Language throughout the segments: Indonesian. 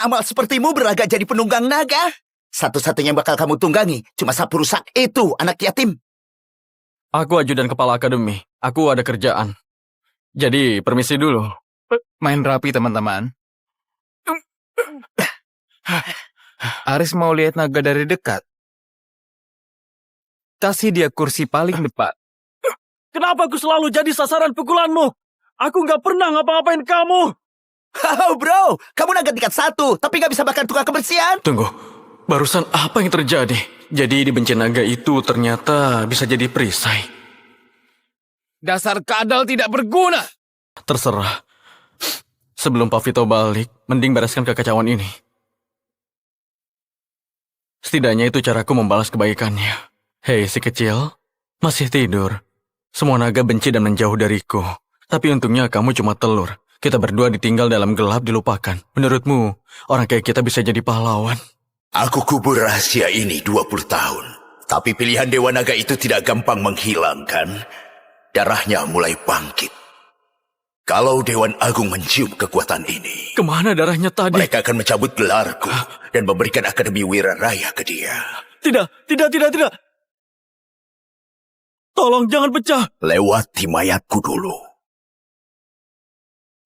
Amal sepertimu berlagak jadi penunggang naga. Satu-satunya yang bakal kamu tunggangi cuma sapu rusak itu, anak yatim. Aku ajudan kepala akademi. Aku ada kerjaan. Jadi, permisi dulu. Main rapi, teman-teman. Aris mau lihat naga dari dekat. Kasih dia kursi paling depan. Kenapa aku selalu jadi sasaran pukulanmu? Aku nggak pernah ngapa-ngapain kamu. Oh bro, kamu naga tingkat 1, tapi nggak bisa bahkan tukang kebersihan. Tunggu, barusan apa yang terjadi? Jadi dibenci naga itu ternyata bisa jadi perisai. Dasar kadal tidak berguna. Terserah. Sebelum Pak Vito balik, mending bereskan kekacauan ini. Setidaknya itu caraku membalas kebaikannya. Hei si kecil, masih tidur. Semua naga benci dan menjauh dariku. Tapi untungnya kamu cuma telur. Kita berdua ditinggal dalam gelap dilupakan. Menurutmu, orang kayak kita bisa jadi pahlawan? Aku kubur rahasia ini 20 tahun. Tapi pilihan Dewa Naga itu tidak gampang menghilangkan. Darahnya mulai bangkit. Kalau Dewan Agung mencium kekuatan ini, Kemana darahnya tadi? mereka akan mencabut gelarku dan memberikan Akademi Wira Raya ke dia. Tidak. Tolong jangan pecah. Lewati mayatku dulu.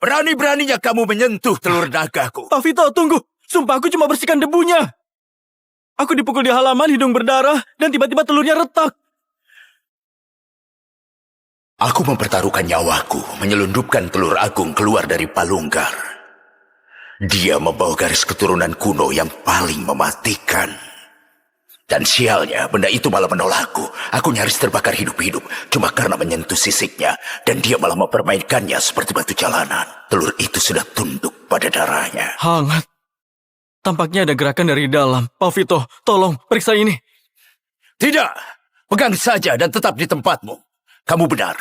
Berani-beraninya kamu menyentuh telur nagaku. Pak Vito, tunggu. Sumpah aku cuma bersihkan debunya. Aku dipukul di halaman, hidung berdarah, dan tiba-tiba telurnya retak. Aku mempertaruhkan nyawaku menyelundupkan telur agung keluar dari palunggar. Dia membawa garis keturunan kuno yang paling mematikan. Dan sialnya, benda itu malah menolakku. Aku nyaris terbakar hidup-hidup cuma karena menyentuh sisiknya. Dan dia malah mempermainkannya seperti batu jalanan. Telur itu sudah tunduk pada darahnya. Hangat. Tampaknya ada gerakan dari dalam. Pak Vito, tolong periksa ini. Tidak, pegang saja dan tetap di tempatmu. Kamu benar,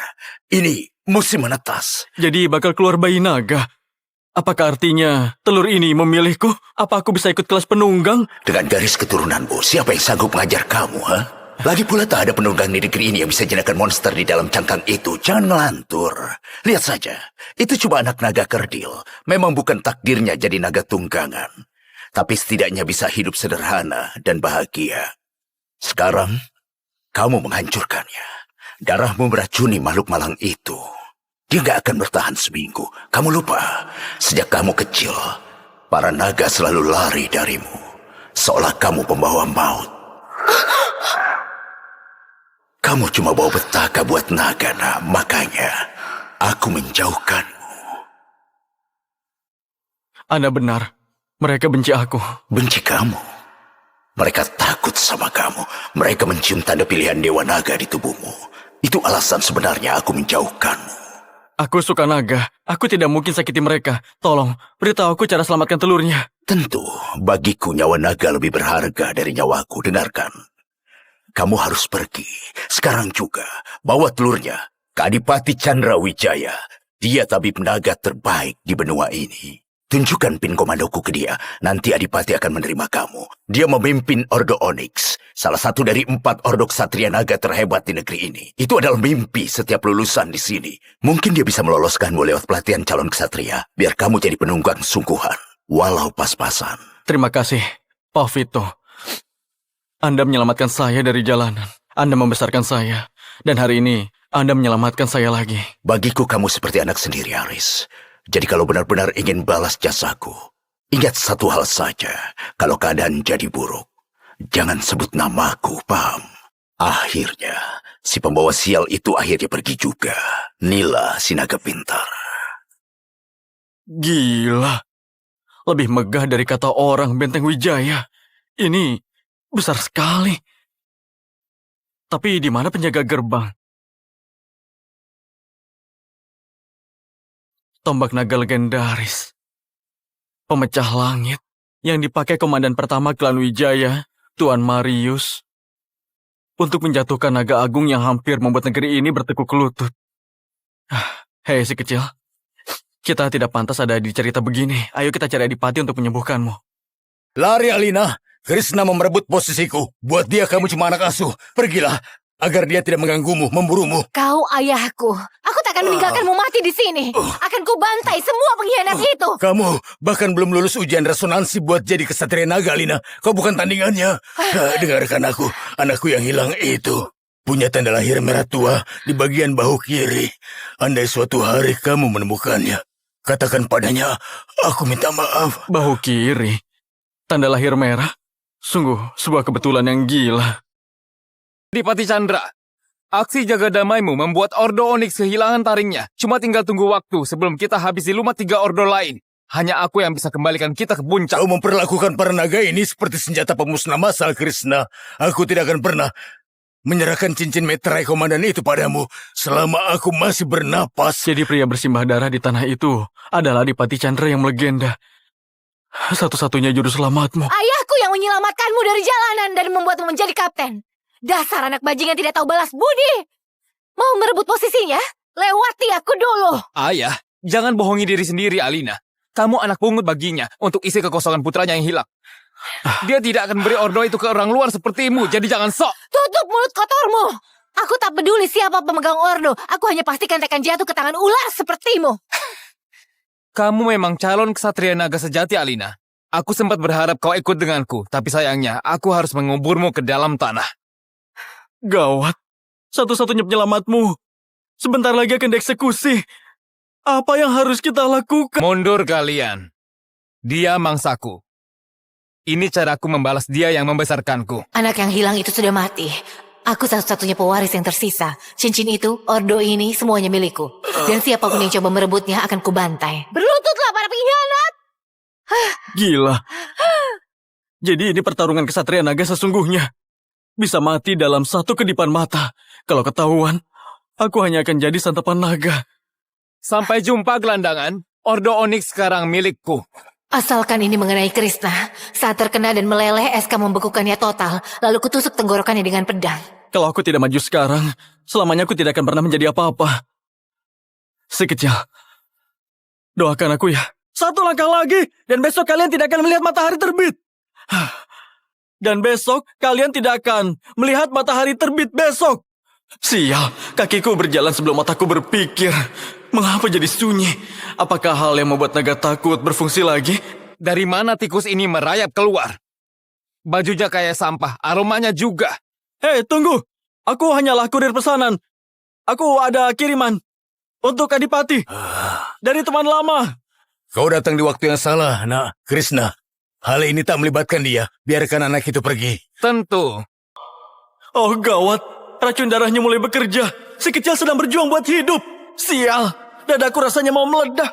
ini musim menetas. Jadi bakal keluar bayi naga. Apakah artinya telur ini memilihku? Apa aku bisa ikut kelas penunggang? Dengan garis keturunanmu, siapa yang sanggup mengajar kamu, ha? Lagi pula tak ada penunggang di negeri ini yang bisa jenakkan monster di dalam cangkang itu. Jangan melantur. Lihat saja, itu cuma anak naga kerdil. Memang bukan takdirnya jadi naga tunggangan. Tapi setidaknya bisa hidup sederhana dan bahagia. Sekarang, kamu menghancurkannya. Darahmu meracuni makhluk malang itu. Dia gak akan bertahan seminggu. Kamu lupa, sejak kamu kecil, para naga selalu lari darimu. Seolah kamu pembawa maut. Kamu cuma bawa petaka buat naga, nak. Makanya, aku menjauhkanmu. Anda benar. Mereka benci aku. Benci kamu? Mereka takut sama kamu. Mereka mencium tanda pilihan Dewa Naga di tubuhmu. Itu alasan sebenarnya aku menjauhkanmu. Aku suka naga. Aku tidak mungkin sakiti mereka. Tolong, beritahu aku cara selamatkan telurnya. Tentu, bagiku nyawa naga lebih berharga dari nyawaku. Dengarkan. Kamu harus pergi. Sekarang juga. Bawa telurnya ke Adipati Chandra Wijaya. Dia tabib naga terbaik di benua ini. Tunjukkan pin komandoku ke dia. Nanti Adipati akan menerima kamu. Dia memimpin Ordo Onyx. Salah satu dari 4 ordo ksatria naga terhebat di negeri ini. Itu adalah mimpi setiap lulusan di sini. Mungkin dia bisa meloloskanmu lewat pelatihan calon ksatria. Biar kamu jadi penunggang sungguhan. Walau pas-pasan. Terima kasih, Pak Vito. Anda menyelamatkan saya dari jalanan. Anda membesarkan saya. Dan hari ini, Anda menyelamatkan saya lagi. Bagiku kamu seperti anak sendiri, Aris. Jadi kalau benar-benar ingin balas jasaku, ingat satu hal saja. Kalau keadaan jadi buruk, jangan sebut namaku, paham? Akhirnya, si pembawa sial itu akhirnya pergi juga. Nila, si naga pintar. Gila. Lebih megah dari kata orang Benteng Wijaya. Ini besar sekali. Tapi di mana penjaga gerbang? Tombak naga legendaris. Pemecah langit yang dipakai komandan pertama klan Wijaya, Tuan Marius, untuk menjatuhkan naga agung yang hampir membuat negeri ini bertekuk lutut. Hei si kecil, kita tidak pantas ada di cerita begini. Ayo kita cari Adipati untuk menyembuhkanmu. Lari Alina, Krishna mau merebut posisiku. Buat dia kamu cuma anak asuh. Pergilah, agar dia tidak mengganggumu, memburumu. Kau ayahku. Aku tak tidak akan meninggalkanmu mati di sini. Akan kubantai semua pengkhianat itu. Kamu bahkan belum lulus ujian resonansi buat jadi kesatria naga, Alina. Kau bukan tandingannya. Dengarkan aku, anakku yang hilang itu punya tanda lahir merah tua di bagian bahu kiri. Andai suatu hari kamu menemukannya, katakan padanya, aku minta maaf. Bahu kiri. Tanda lahir merah. Sungguh sebuah kebetulan yang gila. Adipati Chandra, aksi jaga damaimu membuat Ordo Onyx kehilangan taringnya. Cuma tinggal tunggu waktu sebelum kita habisi lumat 3 ordo lain. Hanya aku yang bisa kembalikan kita ke puncak. Kau memperlakukan para naga ini seperti senjata pemusnah massal, Krishna. Aku tidak akan pernah menyerahkan cincin meterai komandan itu padamu selama aku masih bernapas. Jadi pria bersimbah darah di tanah itu adalah Adipati Chandra yang melegenda. Satu-satunya juru selamatmu. Ayahku yang menyelamatkanmu dari jalanan dan membuatmu menjadi kapten. Dasar anak bajingan tidak tahu balas budi. Mau merebut posisinya? Lewati aku dulu. Ayah, jangan bohongi diri sendiri, Alina. Kamu anak pungut baginya untuk isi kekosongan putranya yang hilang. Dia tidak akan beri ordo itu ke orang luar sepertimu, jadi jangan sok. Tutup mulut kotormu. Aku tak peduli siapa pemegang ordo. Aku hanya pastikan tekan jatuh ke tangan ular sepertimu. Kamu memang calon kesatria naga sejati, Alina. Aku sempat berharap kau ikut denganku, tapi sayangnya aku harus menguburmu ke dalam tanah. Gawat. Satu-satunya penyelamatmu. Sebentar lagi akan dieksekusi. Apa yang harus kita lakukan? Mundur kalian. Dia mangsaku. Ini caraku membalas dia yang membesarkanku. Anak yang hilang itu sudah mati. Aku satu-satunya pewaris yang tersisa. Cincin itu, ordo ini, semuanya milikku. Dan siapapun yang coba merebutnya akan kubantai. Berlututlah para pengkhianat! Gila. Jadi ini pertarungan kesatria naga sesungguhnya. Bisa mati dalam satu kedipan mata. Kalau ketahuan, aku hanya akan jadi santapan naga. Sampai jumpa, gelandangan. Ordo Onyx sekarang milikku. Asalkan ini mengenai Krishna. Saat terkena dan meleleh, SK membekukannya total. Lalu kutusuk tenggorokannya dengan pedang. Kalau aku tidak maju sekarang, selamanya aku tidak akan pernah menjadi apa-apa. Si kecil, doakan aku ya. 1 langkah lagi, dan besok kalian tidak akan melihat matahari terbit. Dan besok kalian tidak akan melihat matahari terbit besok. Sial, kakiku berjalan sebelum otakku berpikir. Mengapa jadi sunyi? Apakah hal yang membuat naga takut berfungsi lagi? Dari mana tikus ini merayap keluar? Bajunya kayak sampah, aromanya juga. Hei, tunggu. Aku hanyalah kurir pesanan. Aku ada kiriman untuk Adipati. Dari teman lama. Kau datang di waktu yang salah, nak. Krishna, hal ini tak melibatkan dia. Biarkan anak itu pergi. Tentu. Oh gawat, racun darahnya mulai bekerja. Si kecil sedang berjuang buat hidup. Sial, dadaku rasanya mau meledak.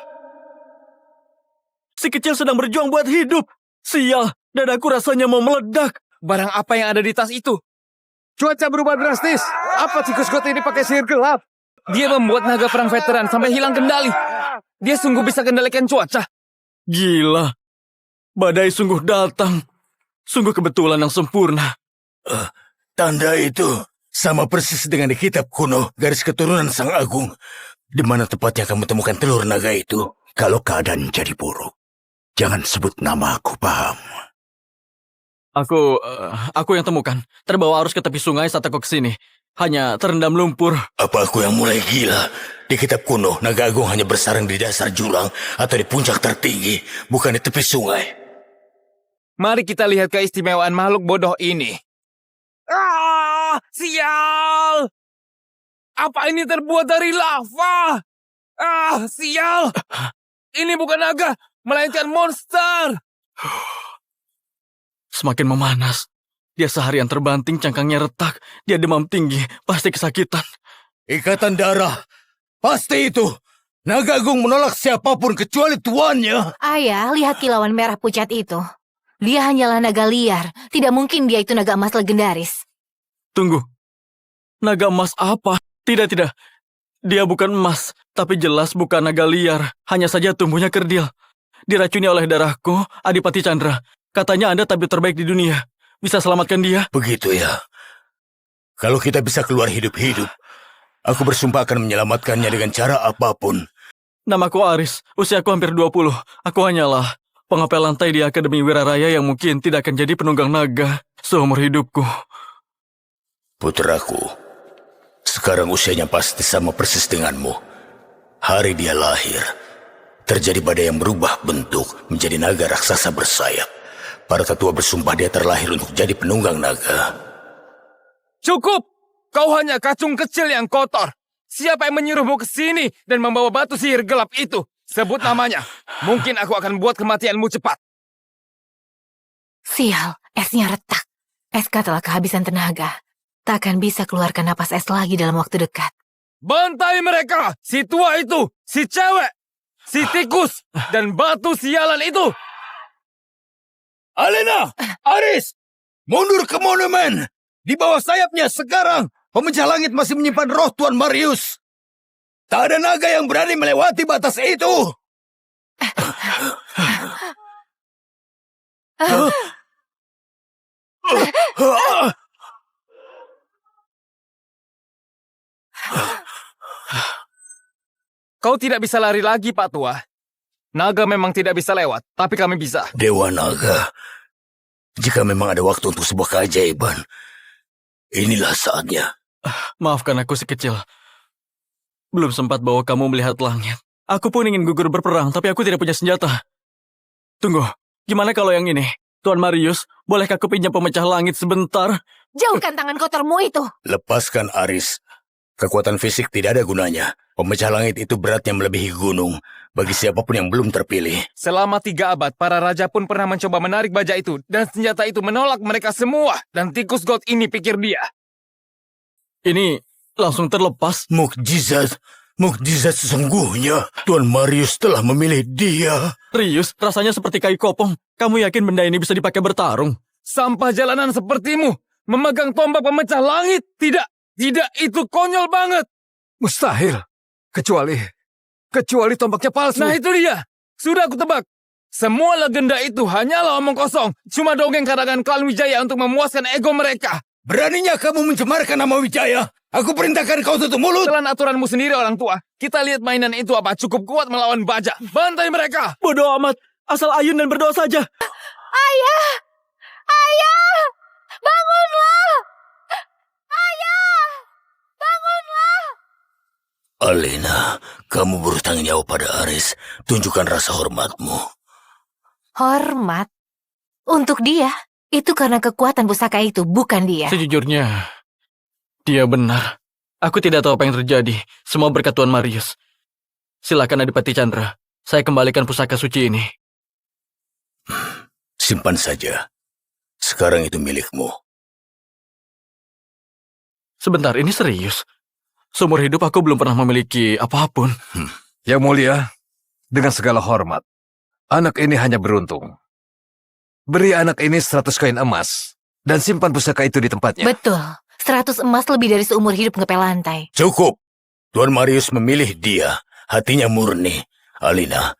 Si kecil sedang berjuang buat hidup. Sial, dadaku rasanya mau meledak. Barang apa yang ada di tas itu? Cuaca berubah drastis. Apa tikus got ini pakai sihir gelap? Dia membuat naga perang veteran sampai hilang kendali. Dia sungguh bisa kendalikan cuaca. Gila, badai sungguh datang. Sungguh kebetulan yang sempurna. Tanda itu sama persis dengan di kitab kuno garis keturunan Sang Agung. Di mana tepatnya kamu temukan telur naga itu? Kalau keadaan jadi buruk, jangan sebut nama aku, paham? Aku yang temukan. Terbawa arus ke tepi sungai saat aku kesini. Hanya terendam lumpur. Apa aku yang mulai gila? Di kitab kuno, naga agung hanya bersarang di dasar jurang atau di puncak tertinggi, bukan di tepi sungai. Mari kita lihat keistimewaan makhluk bodoh ini. Ah, sial! Apa ini terbuat dari lava? Ah, sial! Ini bukan naga, melainkan monster. Semakin memanas. Dia seharian terbanting, cangkangnya retak. Dia demam tinggi, pasti kesakitan. Ikatan darah, pasti itu. Naga agung menolak siapapun kecuali tuannya. Ayah, lihat kilauan merah pucat itu. Dia hanyalah naga liar. Tidak mungkin dia itu naga emas legendaris. Tunggu. Naga emas apa? Tidak. Dia bukan emas, tapi jelas bukan naga liar. Hanya saja tumbuhnya kerdil. Diracuni oleh darahku, Adipati Chandra. Katanya Anda tabib terbaik di dunia. Bisa selamatkan dia? Begitu ya. Kalau kita bisa keluar hidup-hidup, aku bersumpah akan menyelamatkannya dengan cara apapun. Namaku Aris, usiaku hampir 20. Aku hanyalah pengapel lantai di Akademi Wiraraya yang mungkin tidak akan jadi penunggang naga seumur hidupku. Putraku, sekarang usianya pasti sama persis denganmu. Hari dia lahir, terjadi badai yang berubah bentuk menjadi naga raksasa bersayap. Para tetua bersumpah dia terlahir untuk jadi penunggang naga. Cukup! Kau hanya kacung kecil yang kotor. Siapa yang menyuruhmu ke sini dan membawa batu sihir gelap itu? Sebut namanya. Mungkin aku akan buat kematianmu cepat. Sial, esnya retak. SK telah kehabisan tenaga. Tak akan bisa keluarkan napas es lagi dalam waktu dekat. Bantai mereka! Si tua itu! Si cewek! Si tikus! Dan batu sialan itu! Alina! Aris! Mundur ke monumen! Di bawah sayapnya sekarang, pemecah langit masih menyimpan roh Tuan Marius. Tak ada naga yang berani melewati batas itu. Kau tidak bisa lari lagi, Pak Tua. Naga memang tidak bisa lewat, tapi kami bisa. Dewa Naga, jika memang ada waktu untuk sebuah keajaiban, inilah saatnya. Maafkan aku si kecil. Belum sempat bawa kamu melihat langit. Aku pun ingin gugur berperang, tapi aku tidak punya senjata. Tunggu, gimana kalau yang ini? Tuan Marius, bolehkah aku pinjam pemecah langit sebentar? Jauhkan tangan kotormu itu. Lepaskan Aris. Kekuatan fisik tidak ada gunanya. Pemecah langit itu beratnya melebihi gunung. Bagi siapapun yang belum terpilih. Selama 3 abad, para raja pun pernah mencoba menarik baja itu, dan senjata itu menolak mereka semua. Dan tikus god ini pikir dia. Ini langsung terlepas. Mukjizat. Mukjizat sesungguhnya. Tuan Marius telah memilih dia. Rius, rasanya seperti kayu kopong. Kamu yakin benda ini bisa dipakai bertarung? Sampah jalanan sepertimu, memegang tombak pemecah langit. Tidak, itu konyol banget. Mustahil. Kecuali tombaknya palsu. Nah itu dia, sudah aku tebak. Semua legenda itu hanyalah omong kosong. Cuma dongeng karangan klan Wijaya untuk memuaskan ego mereka. Beraninya kamu mencemarkan nama Wijaya. Aku perintahkan kau tutup mulut. Telan aturanmu sendiri orang tua. Kita lihat mainan itu apa cukup kuat melawan baja. Bantai mereka. Bodoh amat, asal ayun dan berdoa saja. Ayah! Ayah! Bangunlah! Ayah! Bangunlah! Alina, kamu bertanggung jawab pada Aris. Tunjukkan rasa hormatmu. Hormat? Untuk dia? Itu karena kekuatan pusaka itu, bukan dia. Sejujurnya, dia benar. Aku tidak tahu apa yang terjadi. Semua berkat Tuan Marius. Silakan Adipati Chandra. Saya kembalikan pusaka suci ini. Simpan saja. Sekarang itu milikmu. Sebentar, ini serius. Seumur hidup aku belum pernah memiliki apapun. Yang mulia, dengan segala hormat, anak ini hanya beruntung. Beri anak ini 100 koin emas dan simpan pusaka itu di tempatnya. Betul. 100 emas lebih dari seumur hidup ngepel lantai. Cukup. Tuan Marius memilih dia. Hatinya murni. Alina,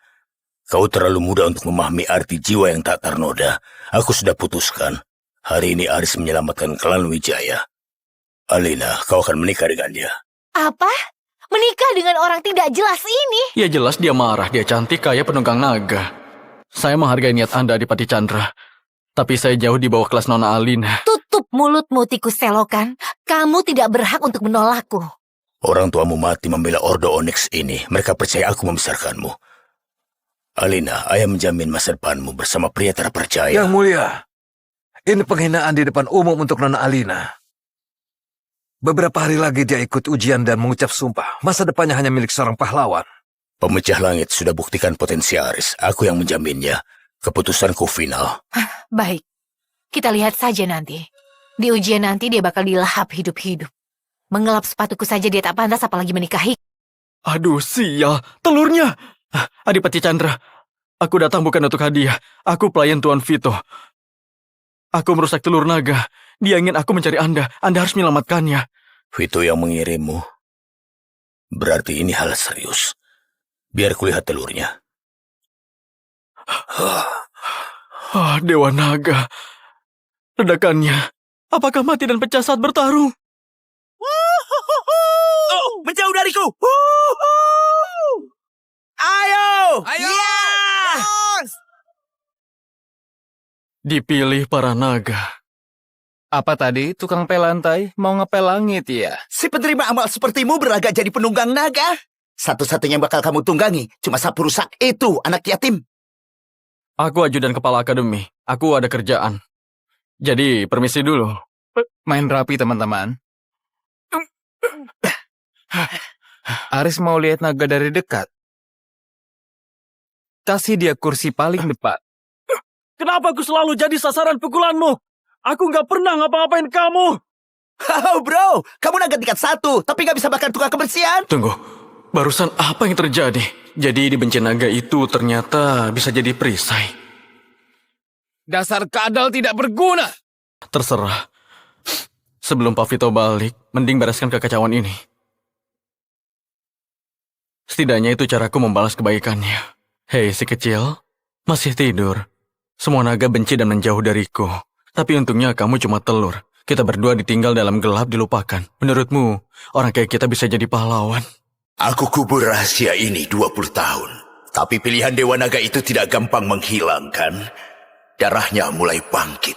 kau terlalu muda untuk memahami arti jiwa yang tak ternoda. Aku sudah putuskan. Hari ini Aris menyelamatkan klan Wijaya. Alina, kau akan menikah dengan dia. Apa? Menikah dengan orang tidak jelas ini? Ya jelas dia marah, dia cantik, kaya, penunggang naga. Saya menghargai niat Anda, Adipati Chandra. Tapi saya jauh di bawah kelas Nona Alina. Tutup mulutmu, tikus selokan. Kamu tidak berhak untuk menolakku. Orang tuamu mati membela Ordo Onyx ini. Mereka percaya aku membesarkanmu. Alina, ayah menjamin masa depanmu bersama pria terpercaya. Yang mulia, ini penghinaan di depan umum untuk Nona Alina. Beberapa hari lagi dia ikut ujian dan mengucap sumpah. Masa depannya hanya milik seorang pahlawan. Pemecah langit sudah buktikan potensi Aris. Aku yang menjaminnya. Keputusanku final. Baik, kita lihat saja nanti. Di ujian nanti dia bakal dilahap hidup-hidup. Mengelap sepatuku saja dia tak pantas apalagi menikahi. Aduh, sial. Telurnya. Adipati Chandra, aku datang bukan untuk hadiah. Aku pelayan Tuan Vito. Aku merusak telur naga. Dia ingin aku mencari Anda. Anda harus menyelamatkannya. Vito yang mengirimmu. Berarti ini hal serius. Biar kulihat telurnya. Dewa Naga. Ledakannya. Apakah mati dan pecah saat bertarung? Menjauh dariku! Ayo! Ya! Dipilih para naga. Apa tadi, tukang pel lantai? Mau ngepel langit ya? Si penerima amal sepertimu berlagak jadi penunggang naga. Satu-satunya yang bakal kamu tunggangi cuma sapu rusak itu, anak yatim. Aku ajudan kepala akademi. Aku ada kerjaan. Jadi, permisi dulu. Main rapi teman-teman. Aris mau lihat naga dari dekat. Kasih dia kursi paling depan. Kenapa aku selalu jadi sasaran pukulanmu? Aku nggak pernah ngapa-ngapain kamu. Oh bro, kamu naga tingkat 1, tapi nggak bisa bakar tukang kebersihan. Tunggu, barusan apa yang terjadi? Jadi dibenci naga itu ternyata bisa jadi perisai. Dasar kadal tidak berguna. Terserah. Sebelum Pak Vito balik, mending bereskan kekacauan ini. Setidaknya itu caraku membalas kebaikannya. Hei si kecil, masih tidur. Semua naga benci dan menjauh dariku. Tapi untungnya kamu cuma telur. Kita berdua ditinggal dalam gelap dilupakan. Menurutmu, orang kayak kita bisa jadi pahlawan? Aku kubur rahasia ini 20 tahun. Tapi pilihan Dewa Naga itu tidak gampang menghilangkan. Darahnya mulai bangkit.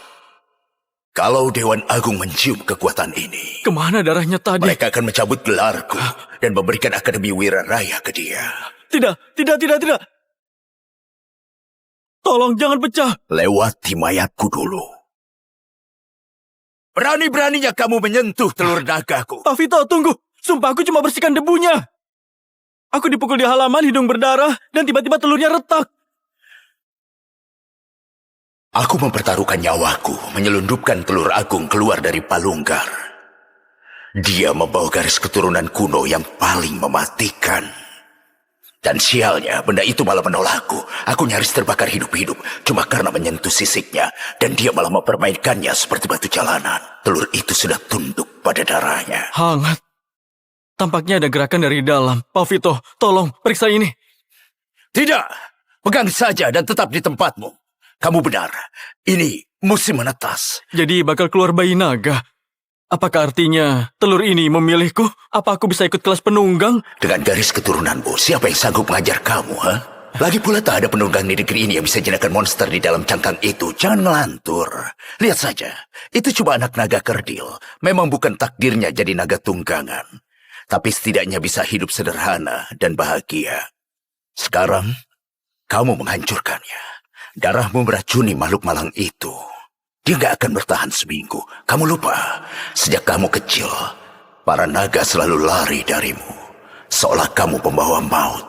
Kalau Dewan Agung mencium kekuatan ini, Kemana darahnya tadi? mereka akan mencabut gelarku dan memberikan Akademi Wira Raya ke dia. Tidak. Tolong jangan pecah. Lewati mayatku dulu. Berani-beraninya kamu menyentuh telur nagaku. Pak Vito, tunggu. Sumpah aku cuma bersihkan debunya. Aku dipukul di halaman, hidung berdarah, dan tiba-tiba telurnya retak. Aku mempertaruhkan nyawaku menyelundupkan telur agung keluar dari palunggar. Dia membawa garis keturunan kuno yang paling mematikan. Dan sialnya, benda itu malah menolakku. Aku nyaris terbakar hidup-hidup cuma karena menyentuh sisiknya. Dan dia malah mempermainkannya seperti batu jalanan. Telur itu sudah tunduk pada darahnya. Hangat. Tampaknya ada gerakan dari dalam. Pak Vito, tolong periksa ini. Tidak, pegang saja dan tetap di tempatmu. Kamu benar, ini musim menetas. Jadi bakal keluar bayi naga. Apakah artinya telur ini memilihku? Apa aku bisa ikut kelas penunggang? Dengan garis keturunanmu, siapa yang sanggup mengajar kamu, ha? Lagi pula tak ada penunggang di negeri ini yang bisa jinakan monster di dalam cangkang itu. Jangan ngelantur. Lihat saja, itu cuma anak naga kerdil. Memang bukan takdirnya jadi naga tunggangan. Tapi setidaknya bisa hidup sederhana dan bahagia. Sekarang, kamu menghancurkannya. Darahmu meracuni makhluk malang itu. Dia gak akan bertahan seminggu. Kamu lupa, sejak kamu kecil, para naga selalu lari darimu. Seolah kamu pembawa maut.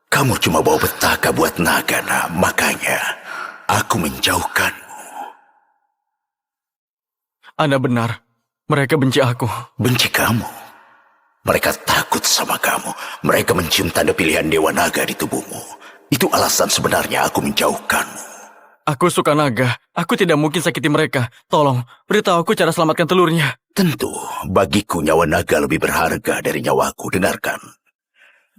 Kamu cuma bawa petaka buat naga, nak. Makanya, aku menjauhkanmu. Anda benar. Mereka benci aku. Benci kamu? Mereka takut sama kamu. Mereka mencium tanda pilihan Dewa Naga di tubuhmu. Itu alasan sebenarnya aku menjauhkanmu. Aku suka naga. Aku tidak mungkin sakiti mereka. Tolong, beritahu aku cara selamatkan telurnya. Tentu, bagiku nyawa naga lebih berharga dari nyawaku. Dengarkan.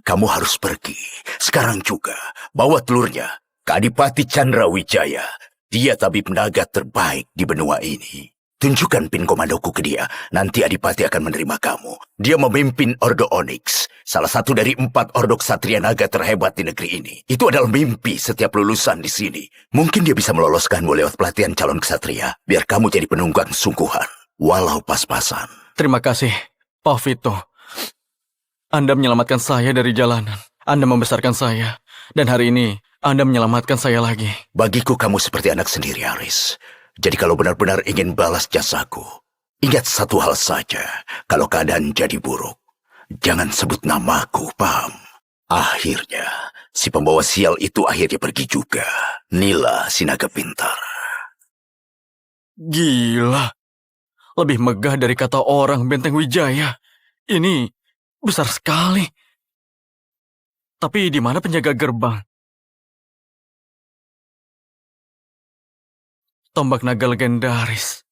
Kamu harus pergi. Sekarang juga. Bawa telurnya ke Adipati Chandra Wijaya. Dia tabib naga terbaik di benua ini. Tunjukkan pin komandoku ke dia. Nanti Adipati akan menerima kamu. Dia memimpin Ordo Onyx. Salah satu dari 4 ordo ksatria naga terhebat di negeri ini. Itu adalah mimpi setiap lulusan di sini. Mungkin dia bisa meloloskanmu lewat pelatihan calon ksatria. Biar kamu jadi penunggang sungguhan. Walau pas-pasan. Terima kasih, Pak Vito. Anda menyelamatkan saya dari jalanan. Anda membesarkan saya. Dan hari ini, Anda menyelamatkan saya lagi. Bagiku kamu seperti anak sendiri, Aris. Jadi kalau benar-benar ingin balas jasaku, ingat satu hal saja. Kalau keadaan jadi buruk, jangan sebut namaku, paham? Akhirnya, si pembawa sial itu akhirnya pergi juga. Nila, si naga pintar. Gila. Lebih megah dari kata orang Benteng Wijaya. Ini besar sekali. Tapi di mana penjaga gerbang? Tombak naga legendaris.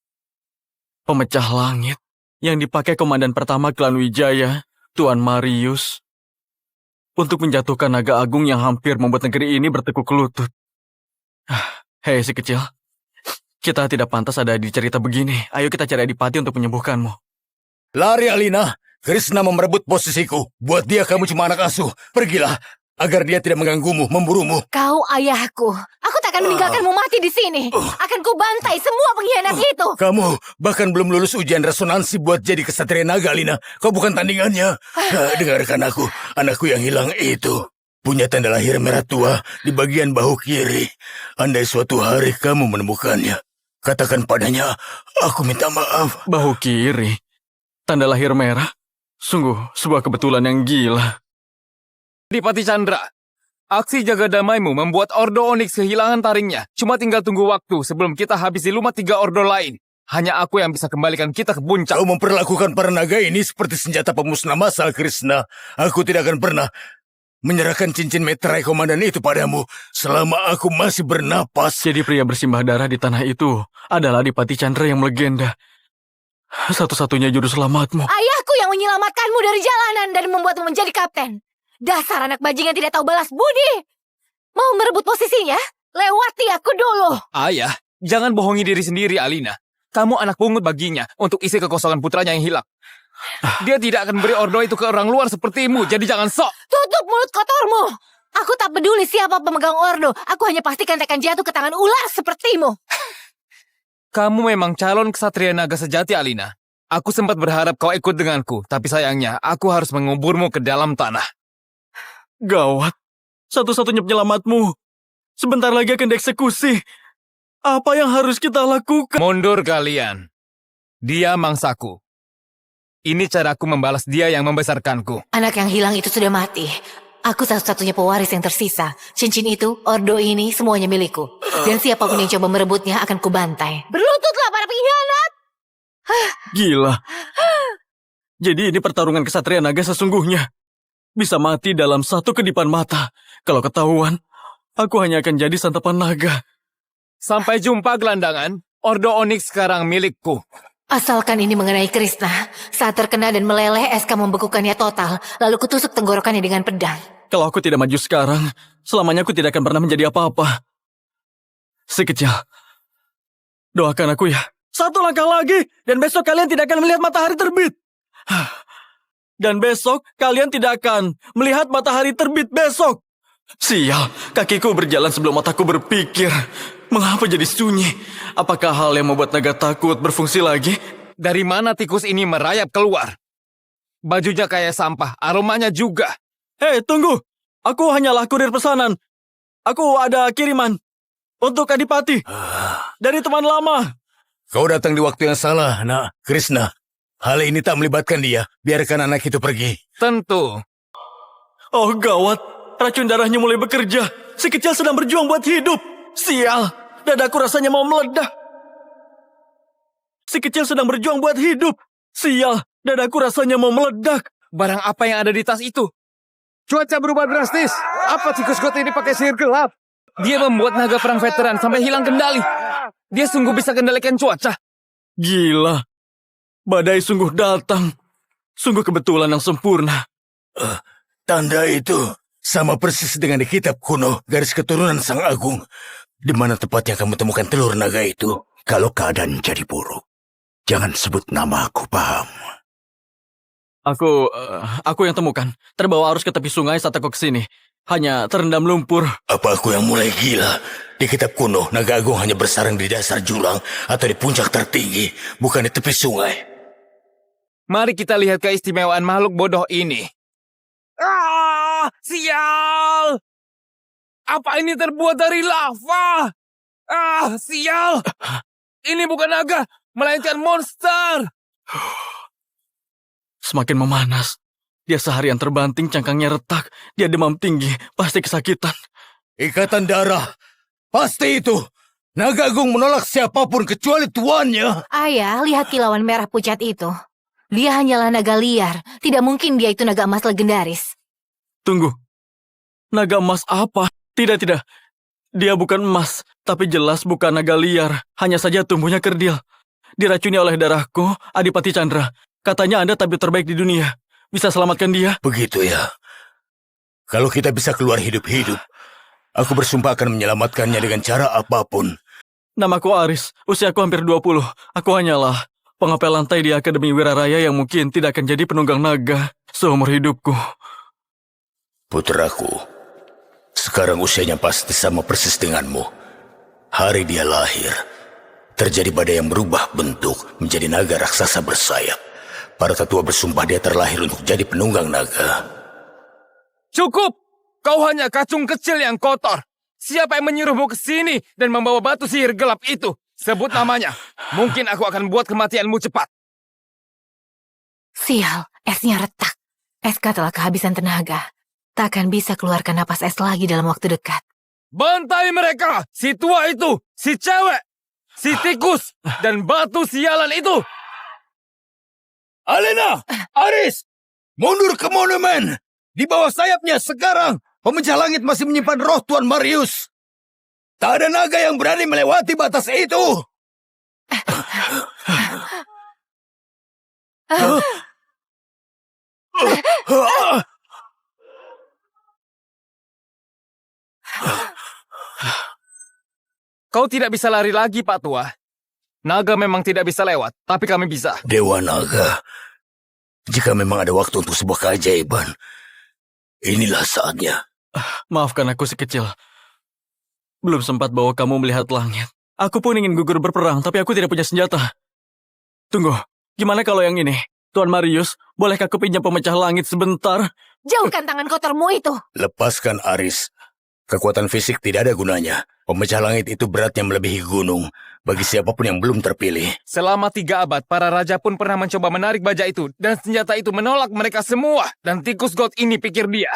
Pemecah langit yang dipakai komandan pertama klan Wijaya, Tuan Marius, untuk menjatuhkan naga agung yang hampir membuat negeri ini bertekuk lutut. Hei si kecil, kita tidak pantas ada di cerita begini. Ayo kita cari Adipati untuk menyembuhkanmu. Lari Alina, Krishna merebut posisiku. Buat dia kamu cuma anak asuh. Pergilah, agar dia tidak mengganggumu, memburumu. Kau ayahku. Aku tak akan meninggalkanmu mati di sini. Akan kubantai semua pengkhianat itu. Kamu bahkan belum lulus ujian resonansi buat jadi kesatria naga, Alina. Kau bukan tandingannya. Dengarkan anakku yang hilang itu punya tanda lahir merah tua di bagian bahu kiri. Andai suatu hari kamu menemukannya, katakan padanya, aku minta maaf. Bahu kiri. Tanda lahir merah. Sungguh sebuah kebetulan yang gila. Adipati Chandra, aksi jaga damaimu membuat Ordo Onyx kehilangan taringnya. Cuma tinggal tunggu waktu sebelum kita habisi lumat 3 ordo lain. Hanya aku yang bisa kembalikan kita ke puncak. Kau memperlakukan para naga ini seperti senjata pemusnah massal, Krishna. Aku tidak akan pernah menyerahkan cincin meterai komandan itu padamu selama aku masih bernapas. Jadi pria bersimbah darah di tanah itu adalah Adipati Chandra yang melegenda. Satu-satunya juru selamatmu. Ayahku yang menyelamatkanmu dari jalanan dan membuatmu menjadi kapten. Dasar anak bajingan tidak tahu balas budi. Mau merebut posisinya? Lewati aku dulu. Ayah, jangan bohongi diri sendiri, Alina. Kamu anak pungut baginya untuk isi kekosongan putranya yang hilang. Dia tidak akan beri ordo itu ke orang luar sepertimu, jadi jangan sok. Tutup mulut kotormu. Aku tak peduli siapa pemegang ordo. Aku hanya pastikan akan jatuh ke tangan ular sepertimu. Kamu memang calon ksatria naga sejati, Alina. Aku sempat berharap kau ikut denganku, tapi sayangnya aku harus menguburmu ke dalam tanah. Gawat. Satu-satunya penyelamatmu. Sebentar lagi akan dieksekusi. Apa yang harus kita lakukan? Mundur kalian. Dia mangsaku. Ini caraku membalas dia yang membesarkanku. Anak yang hilang itu sudah mati. Aku satu-satunya pewaris yang tersisa. Cincin itu, ordo ini, semuanya milikku. Dan siapapun yang coba merebutnya akan kubantai. Berlututlah para pengkhianat! Gila. Jadi ini pertarungan kesatria naga sesungguhnya. Bisa mati dalam satu kedipan mata. Kalau ketahuan, aku hanya akan jadi santapan naga. Sampai jumpa, gelandangan. Ordo Onyx sekarang milikku. Asalkan ini mengenai Krishna. Saat terkena dan meleleh, SK membekukannya total. Lalu kutusuk tenggorokannya dengan pedang. Kalau aku tidak maju sekarang, selamanya aku tidak akan pernah menjadi apa-apa. Si kecil, doakan aku ya. Satu langkah lagi, dan besok kalian tidak akan melihat matahari terbit. Dan besok kalian tidak akan melihat matahari terbit besok. Sial, kakiku berjalan sebelum otakku berpikir. Mengapa jadi sunyi? Apakah hal yang membuat naga takut berfungsi lagi? Dari mana tikus ini merayap keluar? Bajunya kayak sampah, aromanya juga. Hei, tunggu. Aku hanyalah kurir pesanan. Aku ada kiriman untuk Adipati dari teman lama. Kau datang di waktu yang salah, nak. Krishna. Hal ini tak melibatkan dia. Biarkan anak itu pergi. Tentu. Oh gawat, racun darahnya mulai bekerja. Si kecil sedang berjuang buat hidup. Sial, dadaku rasanya mau meledak. Si kecil sedang berjuang buat hidup. Sial, dadaku rasanya mau meledak. Barang apa yang ada di tas itu? Cuaca berubah drastis. Apa tikus got ini pakai sihir gelap? Dia membuat naga perang veteran sampai hilang kendali. Dia sungguh bisa kendalikan cuaca. Gila, badai sungguh datang. Sungguh kebetulan yang sempurna. Tanda itu sama persis dengan di kitab kuno garis keturunan Sang Agung. Di mana tepatnya kamu temukan telur naga itu? Kalau keadaan jadi buruk, jangan sebut nama aku, paham? Aku yang temukan. Terbawa arus ke tepi sungai saat aku kesini. Hanya terendam lumpur. Apa aku yang mulai gila? Di kitab kuno, naga agung hanya bersarang di dasar jurang atau di puncak tertinggi, bukan di tepi sungai. Mari kita lihat keistimewaan makhluk bodoh ini. Ah, sial! Apa ini terbuat dari lava? Ah, sial! Ini bukan naga, melainkan monster. Semakin memanas. Dia seharian terbanting, cangkangnya retak. Dia demam tinggi, pasti kesakitan. Ikatan darah, pasti itu. Naga agung menolak siapapun kecuali tuannya. Ayah, lihat kilauan merah pucat itu. Dia hanyalah naga liar. Tidak mungkin dia itu naga emas legendaris. Tunggu. Naga emas apa? Tidak. Dia bukan emas, tapi jelas bukan naga liar. Hanya saja tumbuhnya kerdil. Diracuni oleh darahku, Adipati Chandra. Katanya Anda tabib terbaik di dunia. Bisa selamatkan dia? Begitu ya. Kalau kita bisa keluar hidup-hidup, aku bersumpah akan menyelamatkannya dengan cara apapun. Namaku Aris, usiaku hampir 20. Aku hanyalah pengapel lantai di Akademi Wiraraya yang mungkin tidak akan jadi penunggang naga seumur hidupku. Putraku, sekarang usianya pasti sama persis denganmu. Hari dia lahir, terjadi badai yang berubah bentuk menjadi naga raksasa bersayap. Para tetua bersumpah dia terlahir untuk jadi penunggang naga. Cukup! Kau hanya kacung kecil yang kotor. Siapa yang menyuruhmu ke sini dan membawa batu sihir gelap itu? Sebut namanya. Mungkin aku akan buat kematianmu cepat. Sial, esnya retak. SK telah kehabisan tenaga. Takkan bisa keluarkan napas es lagi dalam waktu dekat. Bantai mereka! Si tua itu! Si cewek! Si tikus! Dan batu sialan itu! Alina! Aris! Mundur ke monumen! Di bawah sayapnya sekarang, pemecah langit masih menyimpan roh Tuan Marius. Tak ada naga yang berani melewati batas itu. Kau tidak bisa lari lagi, Pak Tua. Naga memang tidak bisa lewat, tapi kami bisa. Dewa Naga, jika memang ada waktu untuk sebuah keajaiban, inilah saatnya. Maafkan aku si kecil. Belum sempat bawa kamu melihat langit. Aku pun ingin gugur berperang, tapi aku tidak punya senjata. Tunggu, gimana kalau yang ini? Tuan Marius, bolehkah aku pinjam pemecah langit sebentar? Jauhkan tangan kotormu itu. Lepaskan Aris. Kekuatan fisik tidak ada gunanya. Pemecah langit itu beratnya melebihi gunung. Bagi siapapun yang belum terpilih. Selama 3 abad, para raja pun pernah mencoba menarik baja itu, dan senjata itu menolak mereka semua. Dan tikus god ini pikir dia.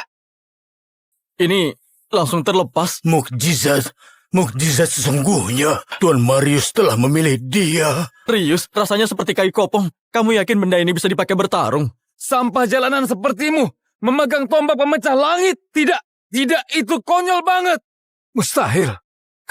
Ini langsung terlepas. Mukjizat. Mukjizat sesungguhnya. Tuan Marius telah memilih dia. Rius, rasanya seperti kayu kopong. Kamu yakin benda ini bisa dipakai bertarung? Sampah jalanan sepertimu, memegang tombak pemecah langit. Tidak, itu konyol banget. Mustahil.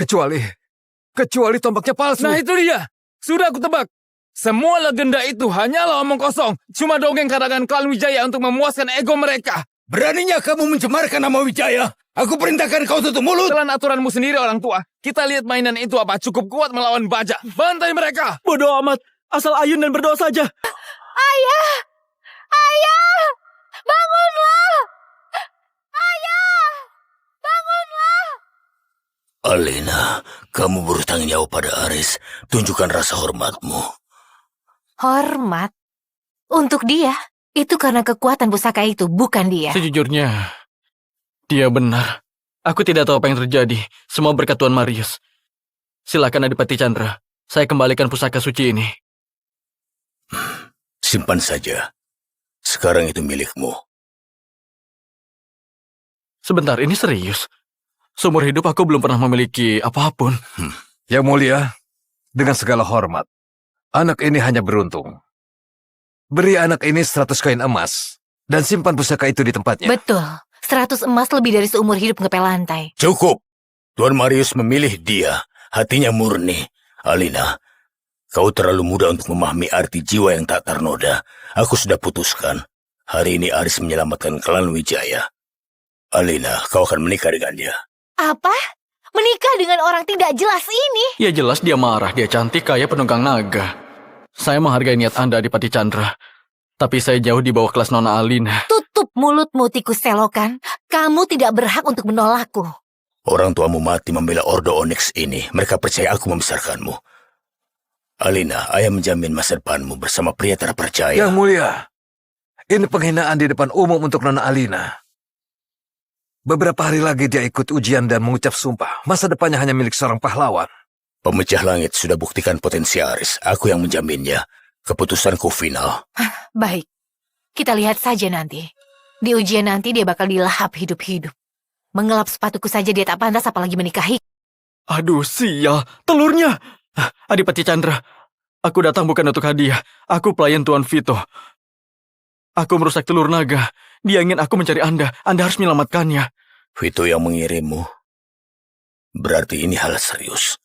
Kecuali tombaknya palsu. Nah itu dia, sudah aku tebak. Semua legenda itu hanyalah omong kosong. Cuma dongeng karangan klan Wijaya untuk memuaskan ego mereka. Beraninya kamu mencemarkan nama Wijaya? Aku perintahkan kau tutup mulut. Telan aturanmu sendiri orang tua. Kita lihat mainan itu apa cukup kuat melawan baja. Bantai mereka. Bodoh amat. Asal ayun dan berdoa saja. Ayah! Ayah! Bangunlah! Ayah! Bangunlah! Alina, kamu bertanggung jawab pada Aris. Tunjukkan rasa hormatmu. Hormat? Untuk dia? Itu karena kekuatan pusaka itu, bukan dia. Sejujurnya, dia benar. Aku tidak tahu apa yang terjadi. Semua berkat Tuan Marius. Silakan Adipati Chandra. Saya kembalikan pusaka suci ini. Simpan saja. Sekarang itu milikmu. Sebentar, ini serius. Seumur hidup aku belum pernah memiliki apapun. Yang mulia, dengan segala hormat, anak ini hanya beruntung. Beri anak ini 100 koin emas, dan simpan pusaka itu di tempatnya. Betul. 100 emas lebih dari seumur hidup ngepel lantai. Cukup. Tuan Marius memilih dia. Hatinya murni. Alina, kau terlalu muda untuk memahami arti jiwa yang tak ternoda. Aku sudah putuskan. Hari ini Aris menyelamatkan klan Wijaya. Alina, kau akan menikah dengan dia. Apa? Menikah dengan orang tidak jelas ini? Ya jelas dia marah, dia cantik kayak penunggang naga. Saya menghargai niat Anda, Adipati Chandra. Tapi saya jauh di bawah kelas Nona Alina. Tutup mulutmu, tikus selokan. Kamu tidak berhak untuk menolakku. Orang tuamu mati membela Ordo Onyx ini. Mereka percaya aku membesarkanmu. Alina, ayah menjamin masa depanmu bersama pria terpercaya. Yang mulia, ini penghinaan di depan umum untuk Nona Alina. Beberapa hari lagi dia ikut ujian dan mengucap sumpah. Masa depannya hanya milik seorang pahlawan. Pemecah langit sudah buktikan potensi Aris. Aku yang menjaminnya. Keputusanku final. Baik, kita lihat saja nanti. Di ujian nanti dia bakal dilahap hidup-hidup. Mengelap sepatuku saja dia tak pantas apalagi menikahi. Aduh, sial. Telurnya. Adipati Chandra, aku datang bukan untuk hadiah. Aku pelayan Tuan Vito. Aku merusak telur naga. Dia ingin aku mencari Anda. Anda harus menyelamatkannya. Vito yang mengirimmu. Berarti ini hal serius.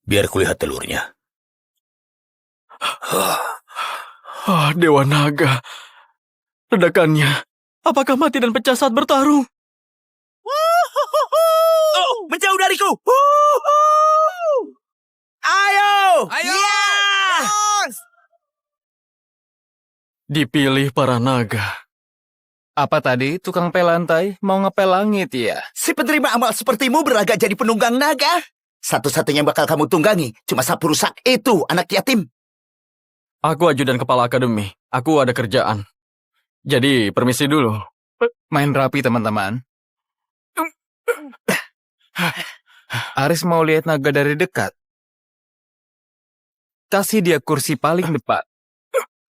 Biar kulihat telurnya. Dewa Naga. Ledakannya. Apakah mati dan pecah saat bertarung? Menjauh dariku! Ayo! Ayo! Dipilih para naga. Apa tadi tukang pel lantai mau ngepel langit ya? Si penerima amal sepertimu berlagak jadi penunggang naga. Satu-satunya yang bakal kamu tunggangi cuma sapu rusak itu, anak yatim. Aku ajudan kepala akademi. Aku ada kerjaan. Jadi, permisi dulu. Main rapi teman-teman. Aris mau lihat naga dari dekat. Kasih dia kursi paling depan.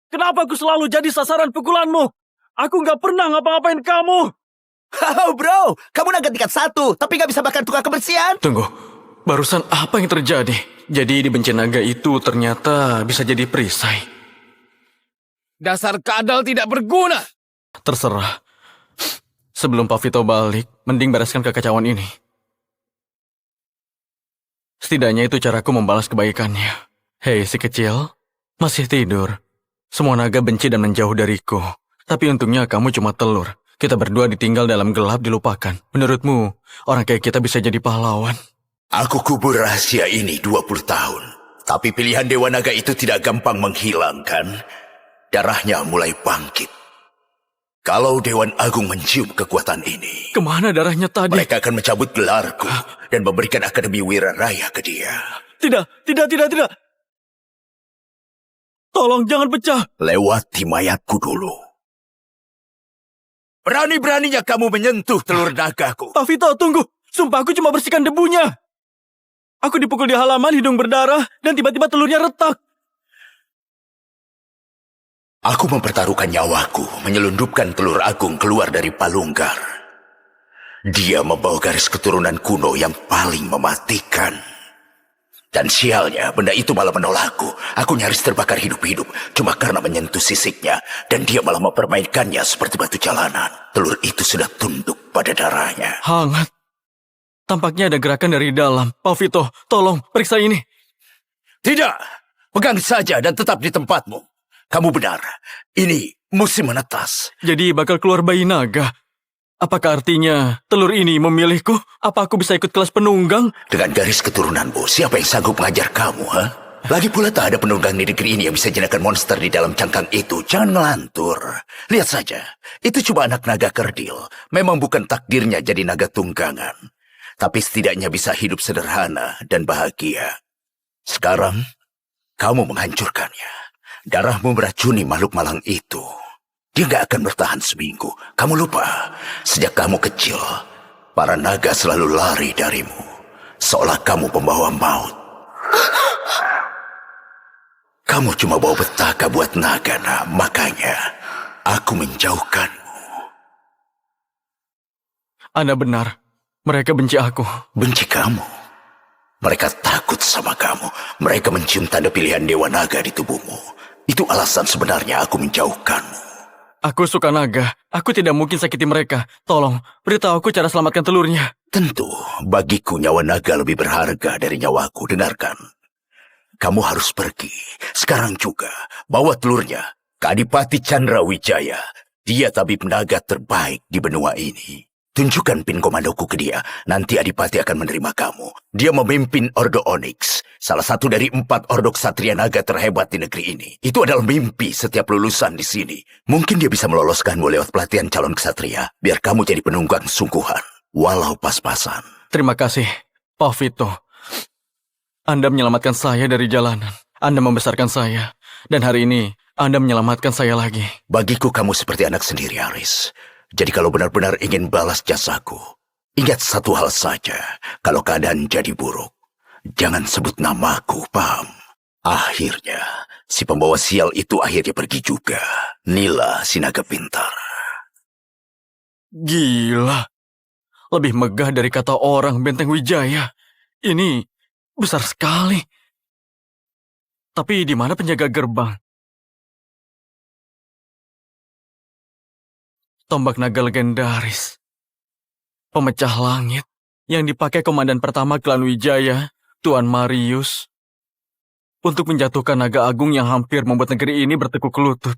Kenapa aku selalu jadi sasaran pukulanmu? Aku nggak pernah ngapa-ngapain kamu. Oh bro, kamu naga tingkat 1, tapi nggak bisa bahkan tukang kebersihan. Tunggu, barusan apa yang terjadi? Jadi dibenci naga itu ternyata bisa jadi perisai. Dasar kadal tidak berguna. Terserah. Sebelum Pak Vito balik, mending bereskan kekacauan ini. Setidaknya itu caraku membalas kebaikannya. Hei si kecil, masih tidur. Semua naga benci dan menjauh dariku. Tapi untungnya kamu cuma telur. Kita berdua ditinggal dalam gelap dilupakan. Menurutmu, orang kayak kita bisa jadi pahlawan? Aku kubur rahasia ini 20 tahun. Tapi pilihan Dewa Naga itu tidak gampang menghilangkan. Darahnya mulai bangkit. Kalau Dewan Agung mencium kekuatan ini, Kemana darahnya tadi? mereka akan mencabut gelarku dan memberikan Akademi Wiraraya ke dia. Tidak. Tolong jangan pecah. Lewati mayatku dulu. Berani-beraninya kamu menyentuh telur nagaku. Pak Vito, tunggu. Sumpah aku cuma bersihkan debunya. Aku dipukul di halaman, hidung berdarah, dan tiba-tiba telurnya retak. Aku mempertaruhkan nyawaku menyelundupkan telur agung keluar dari palunggar. Dia membawa garis keturunan kuno yang paling mematikan. Dan sialnya, benda itu malah menolakku. Aku nyaris terbakar hidup-hidup cuma karena menyentuh sisiknya. Dan dia malah mempermainkannya seperti batu jalanan. Telur itu sudah tunduk pada darahnya. Hangat. Tampaknya ada gerakan dari dalam. Pak Vito, tolong periksa ini. Tidak, pegang saja dan tetap di tempatmu. Kamu benar, ini musim menetas. Jadi bakal keluar bayi naga. Apakah artinya telur ini memilihku? Apa aku bisa ikut kelas penunggang? Dengan garis keturunanmu, siapa yang sanggup mengajar kamu, ha? Lagi pula tak ada penunggang di negeri ini yang bisa jenakkan monster di dalam cangkang itu. Jangan melantur. Lihat saja, itu cuma anak naga kerdil. Memang bukan takdirnya jadi naga tunggangan. Tapi setidaknya bisa hidup sederhana dan bahagia. Sekarang, kamu menghancurkannya. Darahmu meracuni makhluk malang itu. Dia gak akan bertahan seminggu. Kamu lupa, sejak kamu kecil, para naga selalu lari darimu. Seolah kamu pembawa maut. Kamu cuma bawa petaka buat naga, nak. Makanya, aku menjauhkanmu. Anda benar. Mereka benci aku. Benci kamu? Mereka takut sama kamu. Mereka mencium tanda pilihan Dewa Naga di tubuhmu. Itu alasan sebenarnya aku menjauhkanmu. Aku suka naga. Aku tidak mungkin sakiti mereka. Tolong, beritahu aku cara selamatkan telurnya. Tentu, bagiku nyawa naga lebih berharga dari nyawaku. Dengarkan. Kamu harus pergi. Sekarang juga. Bawa telurnya ke Adipati Chandra Wijaya. Dia tabib naga terbaik di benua ini. Tunjukkan pin komandoku ke dia. Nanti Adipati akan menerima kamu. Dia memimpin Ordo Onyx. Salah satu dari 4 ordo ksatria naga terhebat di negeri ini. Itu adalah mimpi setiap lulusan di sini. Mungkin dia bisa meloloskanmu lewat pelatihan calon ksatria. Biar kamu jadi penunggang sungguhan. Walau pas-pasan. Terima kasih, Pak Vito. Anda menyelamatkan saya dari jalanan. Anda membesarkan saya. Dan hari ini, Anda menyelamatkan saya lagi. Bagiku kamu seperti anak sendiri, Aris. Jadi kalau benar-benar ingin balas jasaku, ingat satu hal saja. Kalau keadaan jadi buruk, jangan sebut namaku, paham? Akhirnya, si pembawa sial itu akhirnya pergi juga. Nila, si naga pintar. Gila. Lebih megah dari kata orang Benteng Wijaya. Ini besar sekali. Tapi di mana penjaga gerbang? Tombak naga legendaris. Pemecah langit yang dipakai komandan pertama klan Wijaya, Tuan Marius, untuk menjatuhkan naga agung yang hampir membuat negeri ini bertekuk lutut.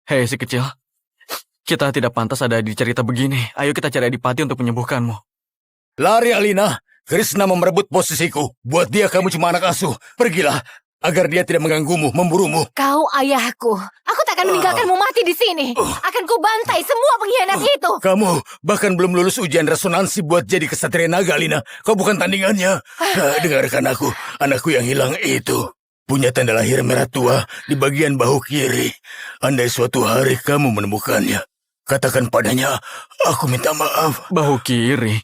Hei si kecil, kita tidak pantas ada di cerita begini. Ayo kita cari Adipati untuk menyembuhkanmu. Lari Alina, Krishna merebut posisiku. Buat dia kamu cuma anak asuh. Pergilah. agar dia tidak mengganggumu, memburumu. Kau ayahku. Aku tak akan meninggalkanmu mati di sini. Akan ku bantai semua pengkhianat itu. Kamu bahkan belum lulus ujian resonansi buat jadi kesatria naga, Alina. Kau bukan tandingannya. Dengarkan aku, anakku yang hilang itu punya tanda lahir merah tua di bagian bahu kiri. Andai suatu hari kamu menemukannya, katakan padanya, aku minta maaf. Bahu kiri.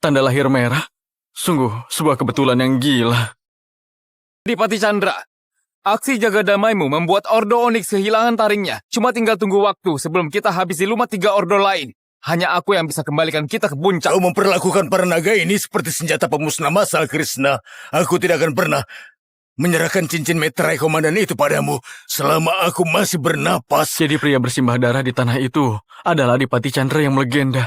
Tanda lahir merah. Sungguh sebuah kebetulan yang gila. Adipati Chandra, aksi jaga damaimu membuat Ordo Onyx kehilangan taringnya. Cuma tinggal tunggu waktu sebelum kita habisi lumat 3 ordo lain. Hanya aku yang bisa kembalikan kita ke puncak. Kau memperlakukan para naga ini seperti senjata pemusnah massal, Krishna. Aku tidak akan pernah menyerahkan cincin meterai komandan itu padamu selama aku masih bernapas. Jadi pria bersimbah darah di tanah itu adalah Adipati Chandra yang melegenda.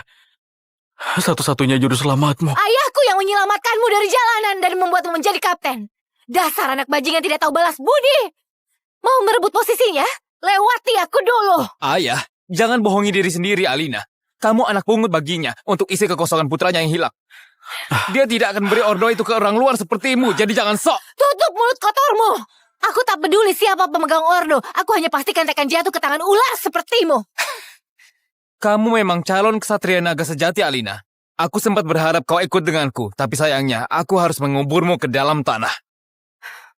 Satu-satunya juru selamatmu. Ayahku yang menyelamatkanmu dari jalanan dan membuatmu menjadi kapten. Dasar anak bajingan tidak tahu balas budi. Mau merebut posisinya? Lewati aku dulu. Ayah, jangan bohongi diri sendiri, Alina. Kamu anak pungut baginya untuk isi kekosongan putranya yang hilang. Dia tidak akan beri ordo itu ke orang luar sepertimu, jadi jangan sok. Tutup mulut kotormu. Aku tak peduli siapa pemegang ordo. Aku hanya pastikan tak akan jatuh ke tangan ular sepertimu. Kamu memang calon kesatria naga sejati, Alina. Aku sempat berharap kau ikut denganku, tapi sayangnya aku harus menguburmu ke dalam tanah.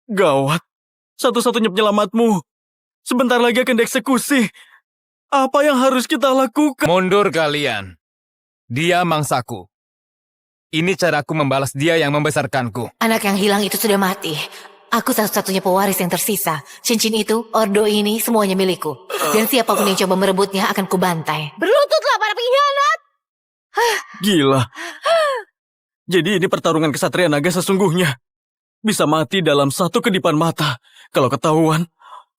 Gawat. Satu-satunya penyelamatmu. Sebentar lagi akan dieksekusi. Apa yang harus kita lakukan? Mundur kalian. Dia mangsaku. Ini caraku membalas dia yang membesarkanku. Anak yang hilang itu sudah mati. Aku satu-satunya pewaris yang tersisa. Cincin itu, ordo ini, semuanya milikku. Dan siapapun yang coba merebutnya akan kubantai. Berlututlah para pengkhianat! Gila. Jadi ini pertarungan kesatria naga sesungguhnya. Bisa mati dalam satu kedipan mata. Kalau ketahuan,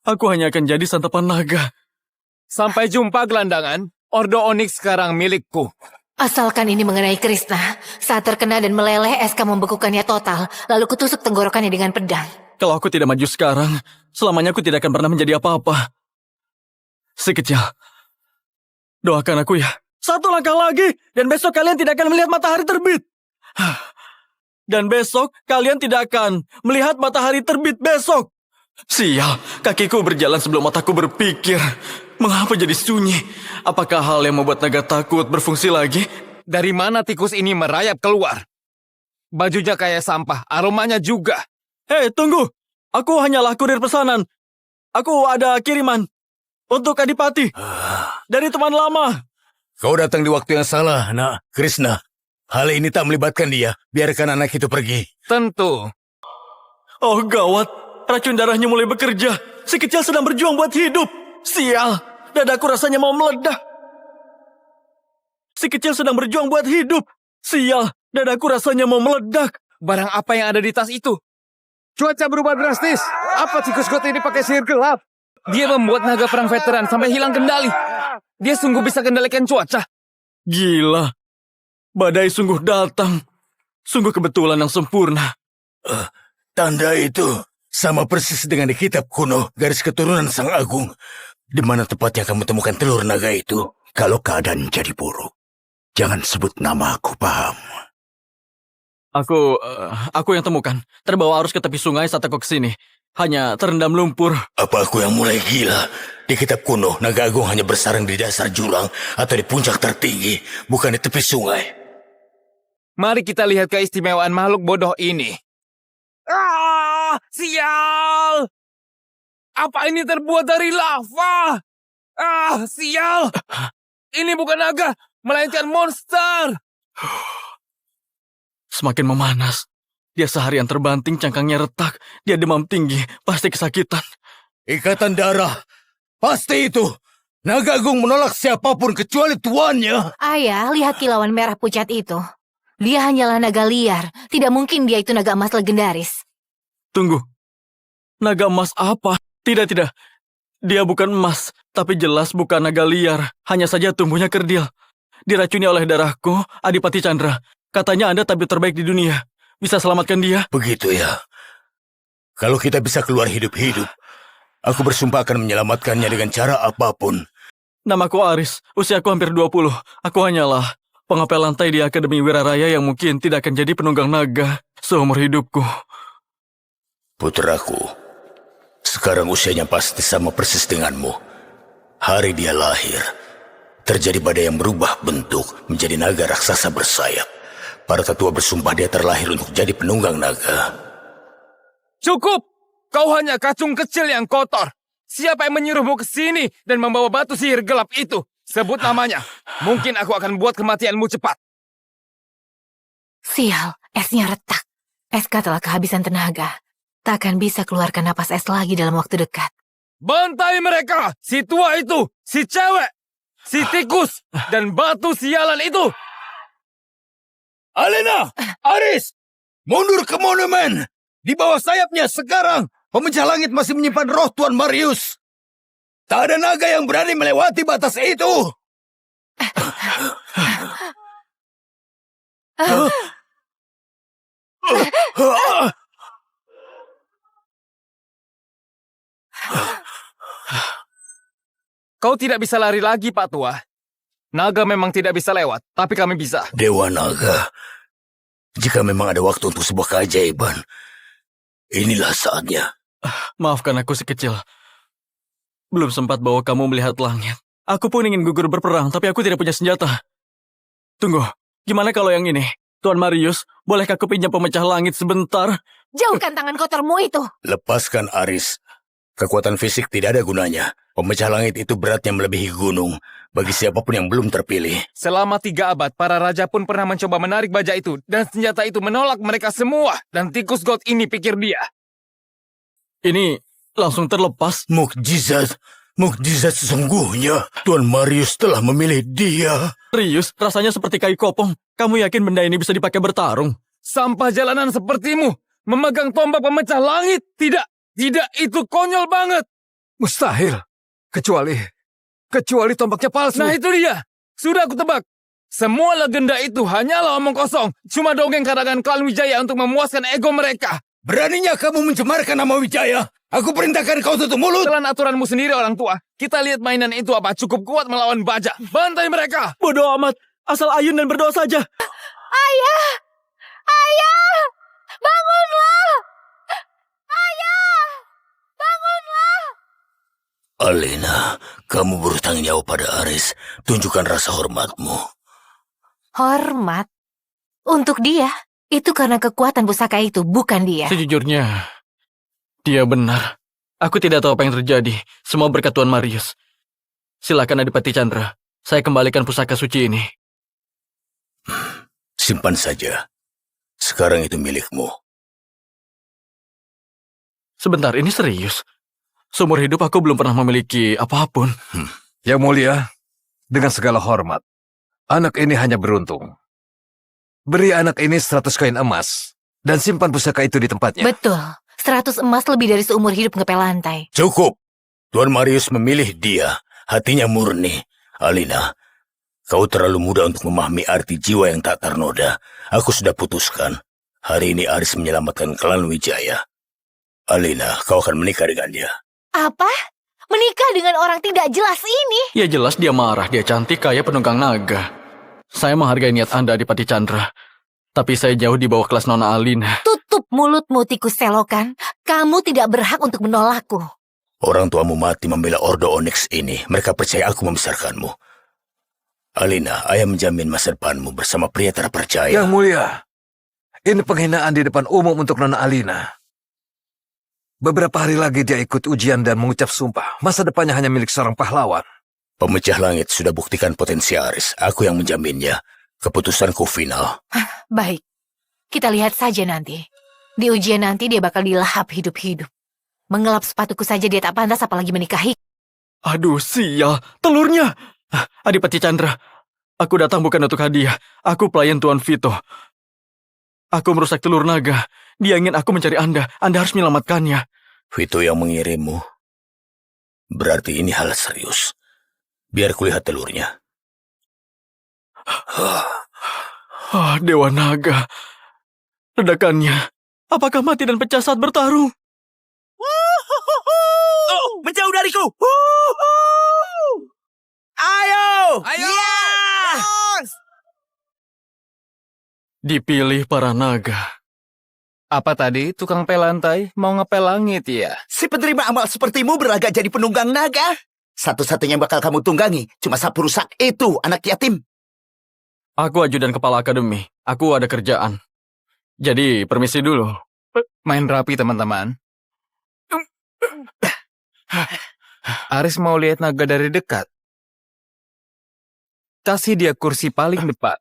aku hanya akan jadi santapan naga. Sampai jumpa, gelandangan. Ordo Onyx sekarang milikku. Asalkan ini mengenai Krishna. Saat terkena dan meleleh, SK membekukannya total. Lalu kutusuk tenggorokannya dengan pedang. Kalau aku tidak maju sekarang, selamanya aku tidak akan pernah menjadi apa-apa. Si kecil, doakan aku ya. Satu langkah lagi, dan besok kalian tidak akan melihat matahari terbit. Dan besok kalian tidak akan melihat matahari terbit besok. Sial, kakiku berjalan sebelum otakku berpikir. Mengapa jadi sunyi? Apakah hal yang membuat naga takut berfungsi lagi? Dari mana tikus ini merayap keluar? Bajunya kayak sampah, aromanya juga. Hei, tunggu. Aku hanyalah kurir pesanan. Aku ada kiriman untuk Adipati. Dari teman lama. Kau datang di waktu yang salah, nak. Krishna, hal ini tak melibatkan dia. Biarkan anak itu pergi. Tentu. Oh gawat, racun darahnya mulai bekerja. Si kecil sedang berjuang buat hidup. Sial, dadaku rasanya mau meledak. Si kecil sedang berjuang buat hidup. Sial, dadaku rasanya mau meledak. Barang apa yang ada di tas itu? Cuaca berubah drastis. Apa tikus got ini pakai sihir gelap? Dia membuat naga perang veteran sampai hilang kendali. Dia sungguh bisa kendalikan cuaca. Gila, badai sungguh datang. Sungguh kebetulan yang sempurna. Tanda itu sama persis dengan di kitab kuno garis keturunan Sang Agung. Di mana tepatnya kamu temukan telur naga itu? Kalau keadaan jadi buruk, jangan sebut nama aku, paham? Aku yang temukan. Terbawa arus ke tepi sungai saat aku kesini. Hanya terendam lumpur. Apa aku yang mulai gila? Di kitab kuno, naga agung hanya bersarang di dasar jurang atau di puncak tertinggi, bukan di tepi sungai. Mari kita lihat keistimewaan makhluk bodoh ini. Ah, sial! Apa ini terbuat dari lava? Ah, sial! Ini bukan naga, melainkan monster. Semakin memanas. Dia seharian terbanting, cangkangnya retak. Dia demam tinggi, pasti kesakitan. Ikatan darah, pasti itu. Naga agung menolak siapapun kecuali tuannya. Ayah, lihat kilauan merah pucat itu. Dia hanyalah naga liar. Tidak mungkin dia itu naga emas legendaris. Tunggu. Naga emas apa? Tidak. Dia bukan emas, tapi jelas bukan naga liar. Hanya saja tumbuhnya kerdil. Diracuni oleh darahku, Adipati Chandra. Katanya Anda tabib terbaik di dunia. Bisa selamatkan dia? Begitu ya. Kalau kita bisa keluar hidup-hidup, aku bersumpah akan menyelamatkannya dengan cara apapun. Namaku Aris, usiaku hampir 20. Aku hanyalah pengapel lantai di Akademi Wiraraya yang mungkin tidak akan jadi penunggang naga seumur hidupku. Putraku, Sekarang usianya pasti sama persis denganmu. Hari dia lahir, terjadi badai yang berubah bentuk menjadi naga raksasa bersayap. Para tetua bersumpah dia terlahir untuk jadi penunggang naga. Cukup! Kau hanya kacung kecil yang kotor. Siapa yang menyuruhmu ke sini dan membawa batu sihir gelap itu? Sebut namanya. Mungkin aku akan buat kematianmu cepat. Sial, esnya retak. SK telah kehabisan tenaga. Tak akan bisa keluarkan napas es lagi dalam waktu dekat. Bantai mereka! Si tua itu! Si cewek! Si tikus! Dan batu sialan itu! Alina! Aris! Mundur ke monumen! Di bawah sayapnya sekarang, pemecah langit masih menyimpan roh Tuan Marius. Tak ada naga yang berani melewati batas itu. Kau tidak bisa lari lagi, Pak Tua. Naga memang tidak bisa lewat, tapi kami bisa. Dewa Naga, jika memang ada waktu untuk sebuah keajaiban, inilah saatnya. Maafkan aku si kecil. Belum sempat bawa kamu melihat langit. Aku pun ingin gugur berperang, tapi aku tidak punya senjata. Tunggu, gimana kalau yang ini? Tuan Marius, bolehkah aku pinjam pemecah langit sebentar? Jauhkan tangan kotormu itu. Lepaskan Aris. Kekuatan fisik tidak ada gunanya. Pemecah langit itu beratnya melebihi gunung. Bagi siapapun yang belum terpilih. Selama 3 abad, para raja pun pernah mencoba menarik baja itu, dan senjata itu menolak mereka semua. Dan tikus god ini pikir dia. Ini langsung terlepas. Mukjizat. Mukjizat sesungguhnya. Tuan Marius telah memilih dia. Rius, rasanya seperti kayu kopong. Kamu yakin benda ini bisa dipakai bertarung? Sampah jalanan sepertimu, memegang tombak pemecah langit. Tidak, itu konyol banget. Mustahil. Kecuali tombaknya palsu. Nah itu dia, sudah aku tebak. Semua legenda itu hanyalah omong kosong. Cuma dongeng karangan klan Wijaya untuk memuaskan ego mereka. Beraninya kamu mencemarkan nama Wijaya. Aku perintahkan kau tutup mulut. Telan aturanmu sendiri orang tua. Kita lihat mainan itu apa cukup kuat melawan baja. Bantai mereka. Bodoh amat, asal ayun dan berdoa saja. Ayah! Ayah! Bangunlah! Ayah! Bangunlah! Alina, kamu bertanggung jawab pada Aris. Tunjukkan rasa hormatmu. Hormat? Untuk dia? Itu karena kekuatan pusaka itu, bukan dia. Sejujurnya, dia benar. Aku tidak tahu apa yang terjadi. Semua berkat Tuan Marius. Silakan Adipati Chandra. Saya kembalikan pusaka suci ini. Simpan saja. Sekarang itu milikmu. Sebentar, ini serius. Seumur hidup aku belum pernah memiliki apapun. Yang mulia, dengan segala hormat, anak ini hanya beruntung. Beri anak ini 100 koin emas dan simpan pusaka itu di tempatnya. Betul. 100 emas lebih dari seumur hidup ngepel lantai. Cukup. Tuan Marius memilih dia. Hatinya murni. Alina, kau terlalu muda untuk memahami arti jiwa yang tak ternoda. Aku sudah putuskan. Hari ini Aris menyelamatkan klan Wijaya. Alina, kau akan menikah dengan dia. Apa? Menikah dengan orang tidak jelas ini? Ya jelas dia marah, dia cantik kayak penunggang naga. Saya menghargai niat Anda, Adipati Chandra. Tapi saya jauh di bawah kelas Nona Alina. Tutup mulutmu, tikus selokan. Kamu tidak berhak untuk menolakku. Orang tuamu mati membela Ordo Onyx ini. Mereka percaya aku membesarkanmu. Alina, ayah menjamin masa depanmu bersama pria terpercaya. Yang mulia, ini penghinaan di depan umum untuk Nona Alina. Beberapa hari lagi dia ikut ujian dan mengucap sumpah. Masa depannya hanya milik seorang pahlawan. Pemecah langit sudah buktikan potensi Aris. Aku yang menjaminnya. Keputusanku final. Baik, kita lihat saja nanti. Di ujian nanti dia bakal dilahap hidup-hidup. Mengelap sepatuku saja dia tak pantas apalagi menikahi. Aduh, sial. Telurnya. Adipati Chandra, aku datang bukan untuk hadiah. Aku pelayan Tuan Vito. Aku merusak telur naga. Dia ingin aku mencari Anda. Anda harus menyelamatkannya. Vito yang mengirimmu. Berarti ini hal serius. Biar kulihat telurnya. Dewa Naga. Ledakannya. Apakah mati dan pecah saat bertarung? Menjauh dariku! Ayo! Ya! Dipilih para naga. Apa tadi tukang pel lantai mau ngepel langit ya? Si penerima amal sepertimu berlagak jadi penunggang naga. Satu-satunya yang bakal kamu tunggangi cuma sapu rusak itu, anak yatim. Aku ajudan kepala akademi. Aku ada kerjaan. Jadi, permisi dulu. Main rapi teman-teman. Aris mau lihat naga dari dekat. Kasih dia kursi paling depan.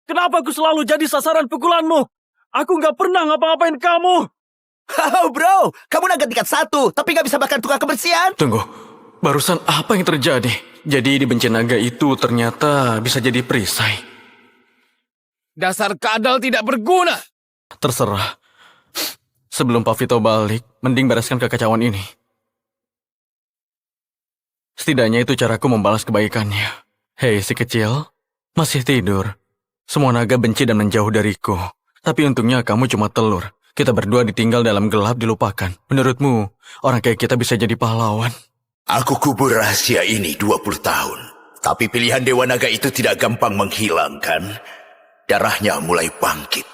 Kenapa aku selalu jadi sasaran pukulanmu? Aku nggak pernah ngapa-ngapain kamu. Oh bro, kamu naga tingkat 1, tapi nggak bisa bakar tukang kebersihan. Tunggu, barusan apa yang terjadi? Jadi dibenci naga itu ternyata bisa jadi perisai. Dasar kadal tidak berguna. Terserah. Sebelum Pak Vito balik, mending bereskan kekacauan ini. Setidaknya itu caraku membalas kebaikannya. Hei si kecil, masih tidur. Semua naga benci dan menjauh dariku. Tapi untungnya kamu cuma telur. Kita berdua ditinggal dalam gelap dilupakan. Menurutmu, orang kayak kita bisa jadi pahlawan? Aku kubur rahasia ini 20 tahun. Tapi pilihan Dewa Naga itu tidak gampang menghilangkan. Darahnya mulai bangkit.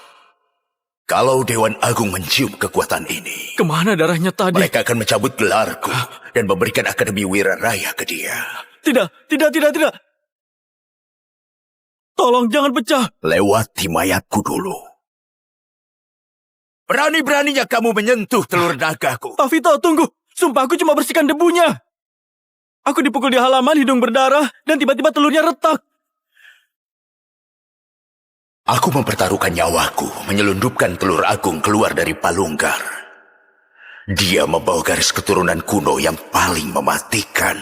Kalau Dewan Agung mencium kekuatan ini, Kemana darahnya tadi? mereka akan mencabut gelarku dan memberikan Akademi Wira Raya ke dia. Tidak. Tolong jangan pecah. Lewati mayatku dulu. Berani-beraninya kamu menyentuh telur nagaku. Pak Vito, tunggu. Sumpah aku cuma bersihkan debunya. Aku dipukul di halaman, hidung berdarah, dan tiba-tiba telurnya retak. Aku mempertaruhkan nyawaku menyelundupkan telur agung keluar dari palunggar. Dia membawa garis keturunan kuno yang paling mematikan.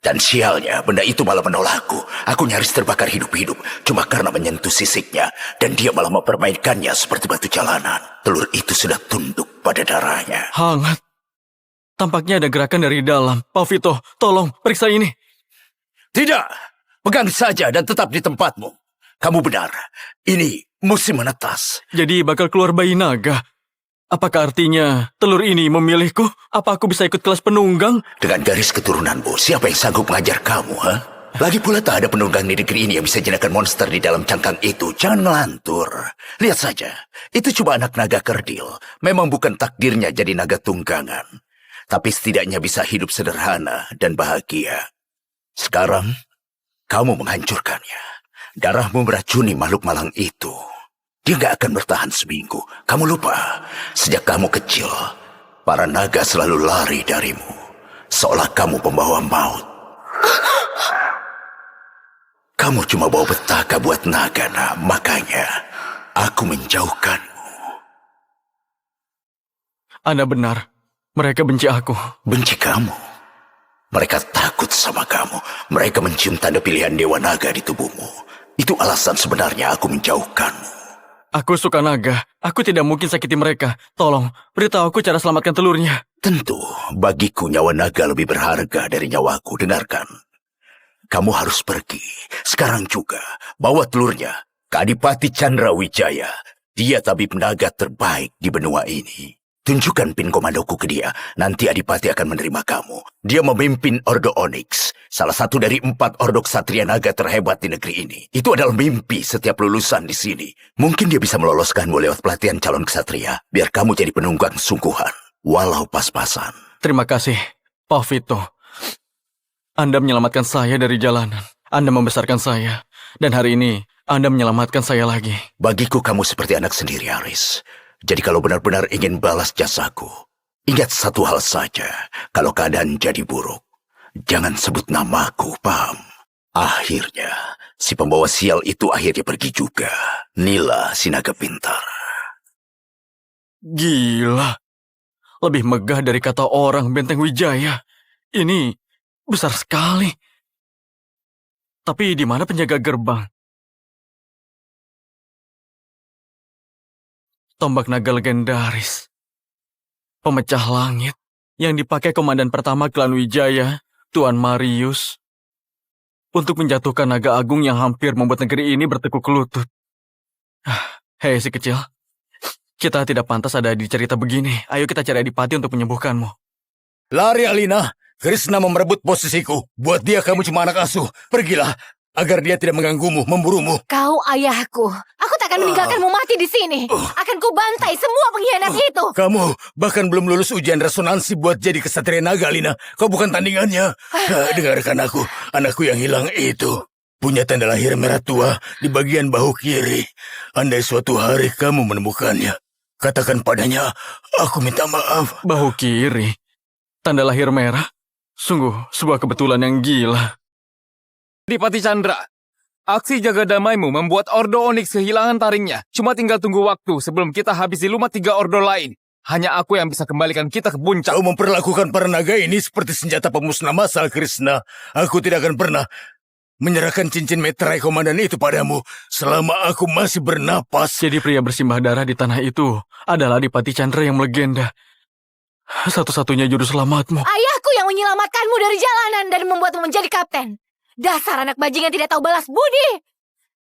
Dan sialnya, benda itu malah menolakku. Aku nyaris terbakar hidup-hidup cuma karena menyentuh sisiknya. Dan dia malah mempermainkannya seperti batu jalanan. Telur itu sudah tunduk pada darahnya. Hangat. Tampaknya ada gerakan dari dalam. Pak Vito, tolong periksa ini. Tidak, pegang saja dan tetap di tempatmu. Kamu benar, ini musim menetas. Jadi bakal keluar bayi naga. Apakah artinya telur ini memilihku? Apa aku bisa ikut kelas penunggang? Dengan garis keturunanmu, siapa yang sanggup mengajar kamu, ha? Lagi pula tak ada penunggang di negeri ini yang bisa jinakan monster di dalam cangkang itu. Jangan melantur. Lihat saja, itu cuma anak naga kerdil. Memang bukan takdirnya jadi naga tunggangan. Tapi setidaknya bisa hidup sederhana dan bahagia. Sekarang, kamu menghancurkannya. Darahmu meracuni makhluk malang itu. Dia gak akan bertahan seminggu. Kamu lupa, sejak kamu kecil, para naga selalu lari darimu. Seolah kamu pembawa maut. Kamu cuma bawa petaka buat naga, nah. Makanya, aku menjauhkanmu. Anda benar. Mereka benci aku. Benci kamu? Mereka takut sama kamu. Mereka mencium tanda pilihan Dewa Naga di tubuhmu. Itu alasan sebenarnya aku menjauhkanmu. Aku suka naga. Aku tidak mungkin sakiti mereka. Tolong, beritahu aku cara selamatkan telurnya. Tentu, bagiku nyawa naga lebih berharga dari nyawaku. Dengarkan. Kamu harus pergi. Sekarang juga. Bawa telurnya ke Adipati Chandra Wijaya. Dia tabib naga terbaik di benua ini. Tunjukkan pin komandoku ke dia. Nanti Adipati akan menerima kamu. Dia memimpin Ordo Onyx. Salah satu dari 4 ordo ksatria naga terhebat di negeri ini. Itu adalah mimpi setiap lulusan di sini. Mungkin dia bisa meloloskanmu lewat pelatihan calon ksatria. Biar kamu jadi penunggang sungguhan. Walau pas-pasan. Terima kasih, Pak Vito. Anda menyelamatkan saya dari jalanan. Anda membesarkan saya. Dan hari ini, Anda menyelamatkan saya lagi. Bagiku kamu seperti anak sendiri, Aris. Jadi kalau benar-benar ingin balas jasaku, ingat satu hal saja. Kalau keadaan jadi buruk, jangan sebut namaku, paham? Akhirnya, si pembawa sial itu akhirnya pergi juga. Nila, si naga pintar. Gila. Lebih megah dari kata orang Benteng Wijaya. Ini besar sekali. Tapi di mana penjaga gerbang? Tombak naga legendaris. Pemecah langit yang dipakai komandan pertama klan Wijaya, Tuan Marius, untuk menjatuhkan naga agung yang hampir membuat negeri ini bertekuk lutut. Hei si kecil, kita tidak pantas ada di cerita begini. Ayo kita cari Adipati untuk menyembuhkanmu. Lari Alina, Krishna merebut posisiku. Buat dia kamu cuma anak asuh. Pergilah, agar dia tidak mengganggumu, memburumu. Kau ayahku. Aku tak akan meninggalkanmu mati di sini. Akan ku bantai semua pengkhianat itu. Kamu bahkan belum lulus ujian resonansi buat jadi kesatria naga, Alina. Kau bukan tandingannya. Dengarkan aku, anakku yang hilang itu punya tanda lahir merah tua di bagian bahu kiri. Andai suatu hari kamu menemukannya, katakan padanya, aku minta maaf. Bahu kiri. Tanda lahir merah. Sungguh sebuah kebetulan yang gila. Adipati Chandra, aksi jaga damaimu membuat Ordo Onyx kehilangan taringnya. Cuma tinggal tunggu waktu sebelum kita habisi lumat 3 ordo lain. Hanya aku yang bisa kembalikan kita ke puncak. Kau memperlakukan para naga ini seperti senjata pemusnah massal, Krishna. Aku tidak akan pernah menyerahkan cincin meterai komandan itu padamu selama aku masih bernapas. Jadi pria bersimbah darah di tanah itu adalah Adipati Chandra yang melegenda. Satu-satunya juru selamatmu. Ayahku yang menyelamatkanmu dari jalanan dan membuatmu menjadi kapten. Dasar anak bajingan tidak tahu balas budi.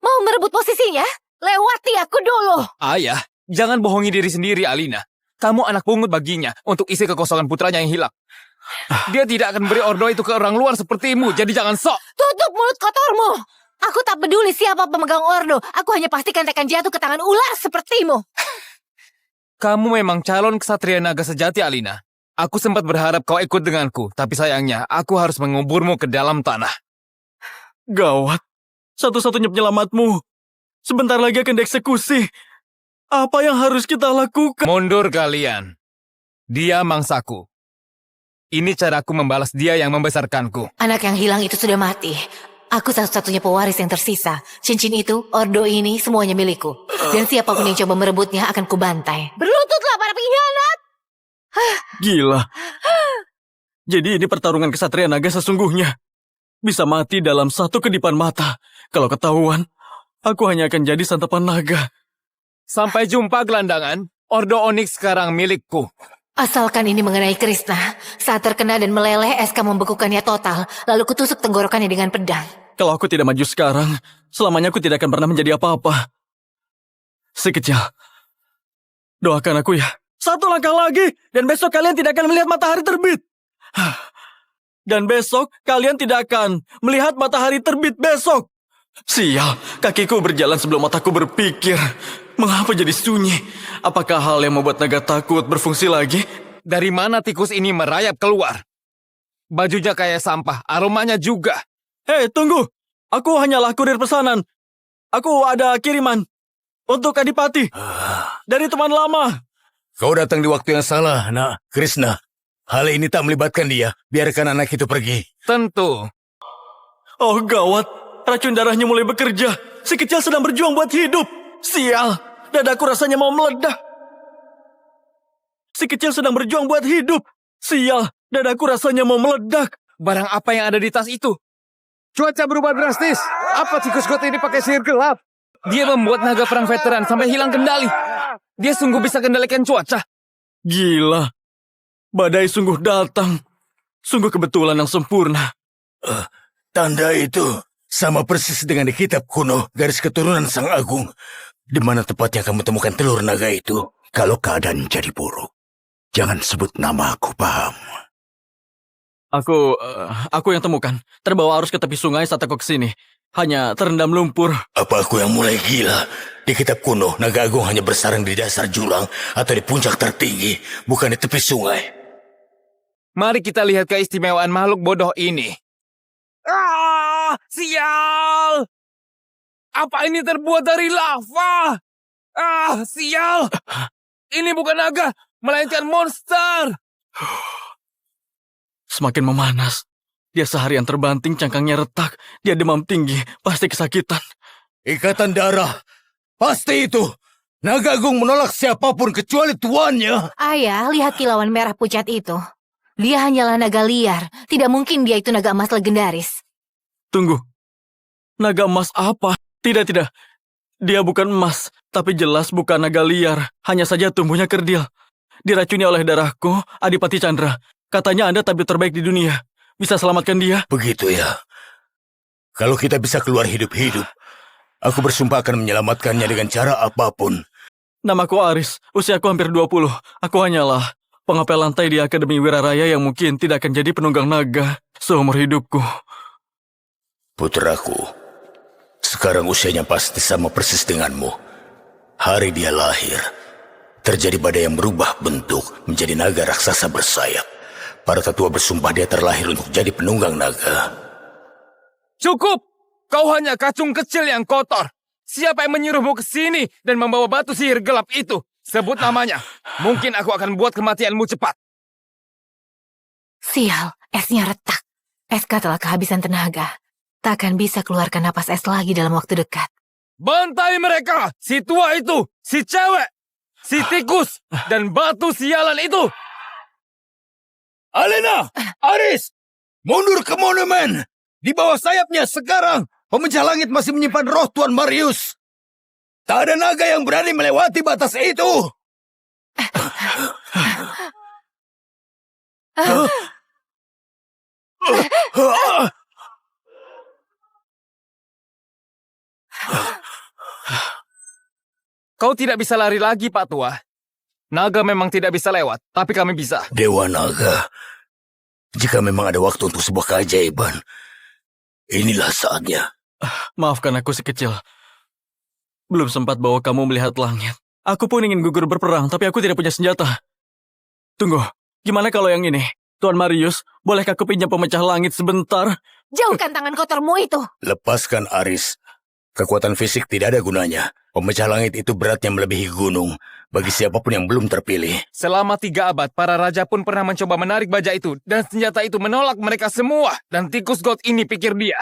Mau merebut posisinya? Lewati aku dulu. Ayah, jangan bohongi diri sendiri, Alina. Kamu anak pungut baginya untuk isi kekosongan putranya yang hilang. Dia tidak akan beri ordo itu ke orang luar sepertimu, jadi jangan sok. Tutup mulut kotormu. Aku tak peduli siapa pemegang ordo. Aku hanya pastikan akan jatuh ke tangan ular sepertimu. Kamu memang calon ksatria naga sejati, Alina. Aku sempat berharap kau ikut denganku, tapi sayangnya aku harus menguburmu ke dalam tanah. Gawat. Satu-satunya penyelamatmu. Sebentar lagi akan dieksekusi. Apa yang harus kita lakukan? Mundur kalian. Dia mangsaku. Ini caraku membalas dia yang membesarkanku. Anak yang hilang itu sudah mati. Aku satu-satunya pewaris yang tersisa. Cincin itu, ordo ini, semuanya milikku. Dan siapapun yang coba merebutnya akan kubantai. Berlututlah para pengkhianat! Gila. Jadi ini pertarungan kesatria naga sesungguhnya. Bisa mati dalam satu kedipan mata. Kalau ketahuan, aku hanya akan jadi santapan naga. Sampai jumpa, gelandangan. Ordo Onyx sekarang milikku. Asalkan ini mengenai Krishna. Saat terkena dan meleleh, SK membekukannya total. Lalu kutusuk tenggorokannya dengan pedang. Kalau aku tidak maju sekarang, selamanya aku tidak akan pernah menjadi apa-apa. Si kecil, doakan aku ya. Satu langkah lagi, dan besok kalian tidak akan melihat matahari terbit. Dan besok kalian tidak akan melihat matahari terbit besok. Sial, kakiku berjalan sebelum otakku berpikir. Mengapa jadi sunyi? Apakah hal yang membuat naga takut berfungsi lagi? Dari mana tikus ini merayap keluar? Bajunya kayak sampah, aromanya juga. Hei, tunggu. Aku hanyalah kurir pesanan. Aku ada kiriman untuk Adipati. Dari teman lama. Kau datang di waktu yang salah, nak. Krishna, hal ini tak melibatkan dia. Biarkan anak itu pergi. Tentu. Oh gawat, racun darahnya mulai bekerja. Si kecil sedang berjuang buat hidup. Sial, dadaku rasanya mau meledak. Si kecil sedang berjuang buat hidup. Sial, dadaku rasanya mau meledak. Barang apa yang ada di tas itu? Cuaca berubah drastis. Apa tikus got ini pakai sihir gelap? Dia membuat naga perang veteran sampai hilang kendali. Dia sungguh bisa kendalikan cuaca. Gila, badai sungguh datang. Sungguh kebetulan yang sempurna. Tanda itu sama persis dengan di kitab kuno, garis keturunan Sang Agung. Di mana tepatnya kamu temukan telur naga itu? Kalau keadaan jadi buruk, jangan sebut nama aku, paham? Aku yang temukan. Terbawa arus ke tepi sungai saat aku kesini. Hanya terendam lumpur. Apa aku yang mulai gila? Di kitab kuno, naga agung hanya bersarang di dasar jurang atau di puncak tertinggi, bukan di tepi sungai. Mari kita lihat keistimewaan makhluk bodoh ini. Ah, sial! Apa ini terbuat dari lava? Ah, sial! Ini bukan naga, melainkan monster. Semakin memanas. Dia seharian terbanting, cangkangnya retak. Dia demam tinggi, pasti kesakitan. Ikatan darah, pasti itu. Naga agung menolak siapapun kecuali tuannya. Ayah, lihat kilauan merah pucat itu. Dia hanyalah naga liar. Tidak mungkin dia itu naga emas legendaris. Tunggu. Naga emas apa? Tidak. Dia bukan emas, tapi jelas bukan naga liar. Hanya saja tumbuhnya kerdil. Diracuni oleh darahku, Adipati Chandra. Katanya Anda tabib terbaik di dunia. Bisa selamatkan dia? Begitu ya. Kalau kita bisa keluar hidup-hidup, aku bersumpah akan menyelamatkannya dengan cara apapun. Namaku Aris, usiaku hampir 20. Aku hanyalah pengapel lantai di Akademi Wiraraya yang mungkin tidak akan jadi penunggang naga seumur hidupku. Putraku, Sekarang usianya pasti sama persis denganmu. Hari dia lahir, terjadi badai yang berubah bentuk menjadi naga raksasa bersayap. Para tetua bersumpah dia terlahir untuk jadi penunggang naga. Cukup! Kau hanya kacung kecil yang kotor. Siapa yang menyuruhmu ke sini dan membawa batu sihir gelap itu? Sebut namanya. Mungkin aku akan buat kematianmu cepat. Sial, esnya retak. SK telah kehabisan tenaga. Takkan bisa keluarkan napas es lagi dalam waktu dekat. Bantai mereka! Si tua itu! Si cewek! Si tikus! Dan batu sialan itu! Alina! Aris! Mundur ke monumen! Di bawah sayapnya sekarang, pemecah langit masih menyimpan roh Tuan Marius. Tak ada naga yang berani melewati batas itu. Kau tidak bisa lari lagi, Pak Tua. Naga memang tidak bisa lewat, tapi kami bisa. Dewa Naga, jika memang ada waktu untuk sebuah keajaiban, inilah saatnya. Maafkan aku si kecil. Belum sempat bawa kamu melihat langit. Aku pun ingin gugur berperang, tapi aku tidak punya senjata. Tunggu, gimana kalau yang ini? Tuan Marius, bolehkah aku pinjam pemecah langit sebentar? Jauhkan tangan kotormu itu. Lepaskan Aris. Kekuatan fisik tidak ada gunanya. Pemecah langit itu beratnya melebihi gunung. Bagi siapapun yang belum terpilih. Selama 3 abad, para raja pun pernah mencoba menarik baja itu, dan senjata itu menolak mereka semua. Dan tikus god ini pikir dia.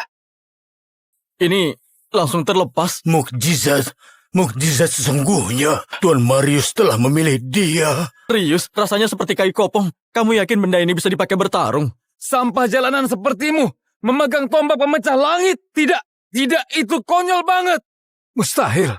Ini langsung terlepas. Mukjizat. Mukjizat sesungguhnya. Tuan Marius telah memilih dia. Rius, rasanya seperti kayu kopong. Kamu yakin benda ini bisa dipakai bertarung? Sampah jalanan sepertimu, memegang tombak pemecah langit. Tidak, itu konyol banget. Mustahil.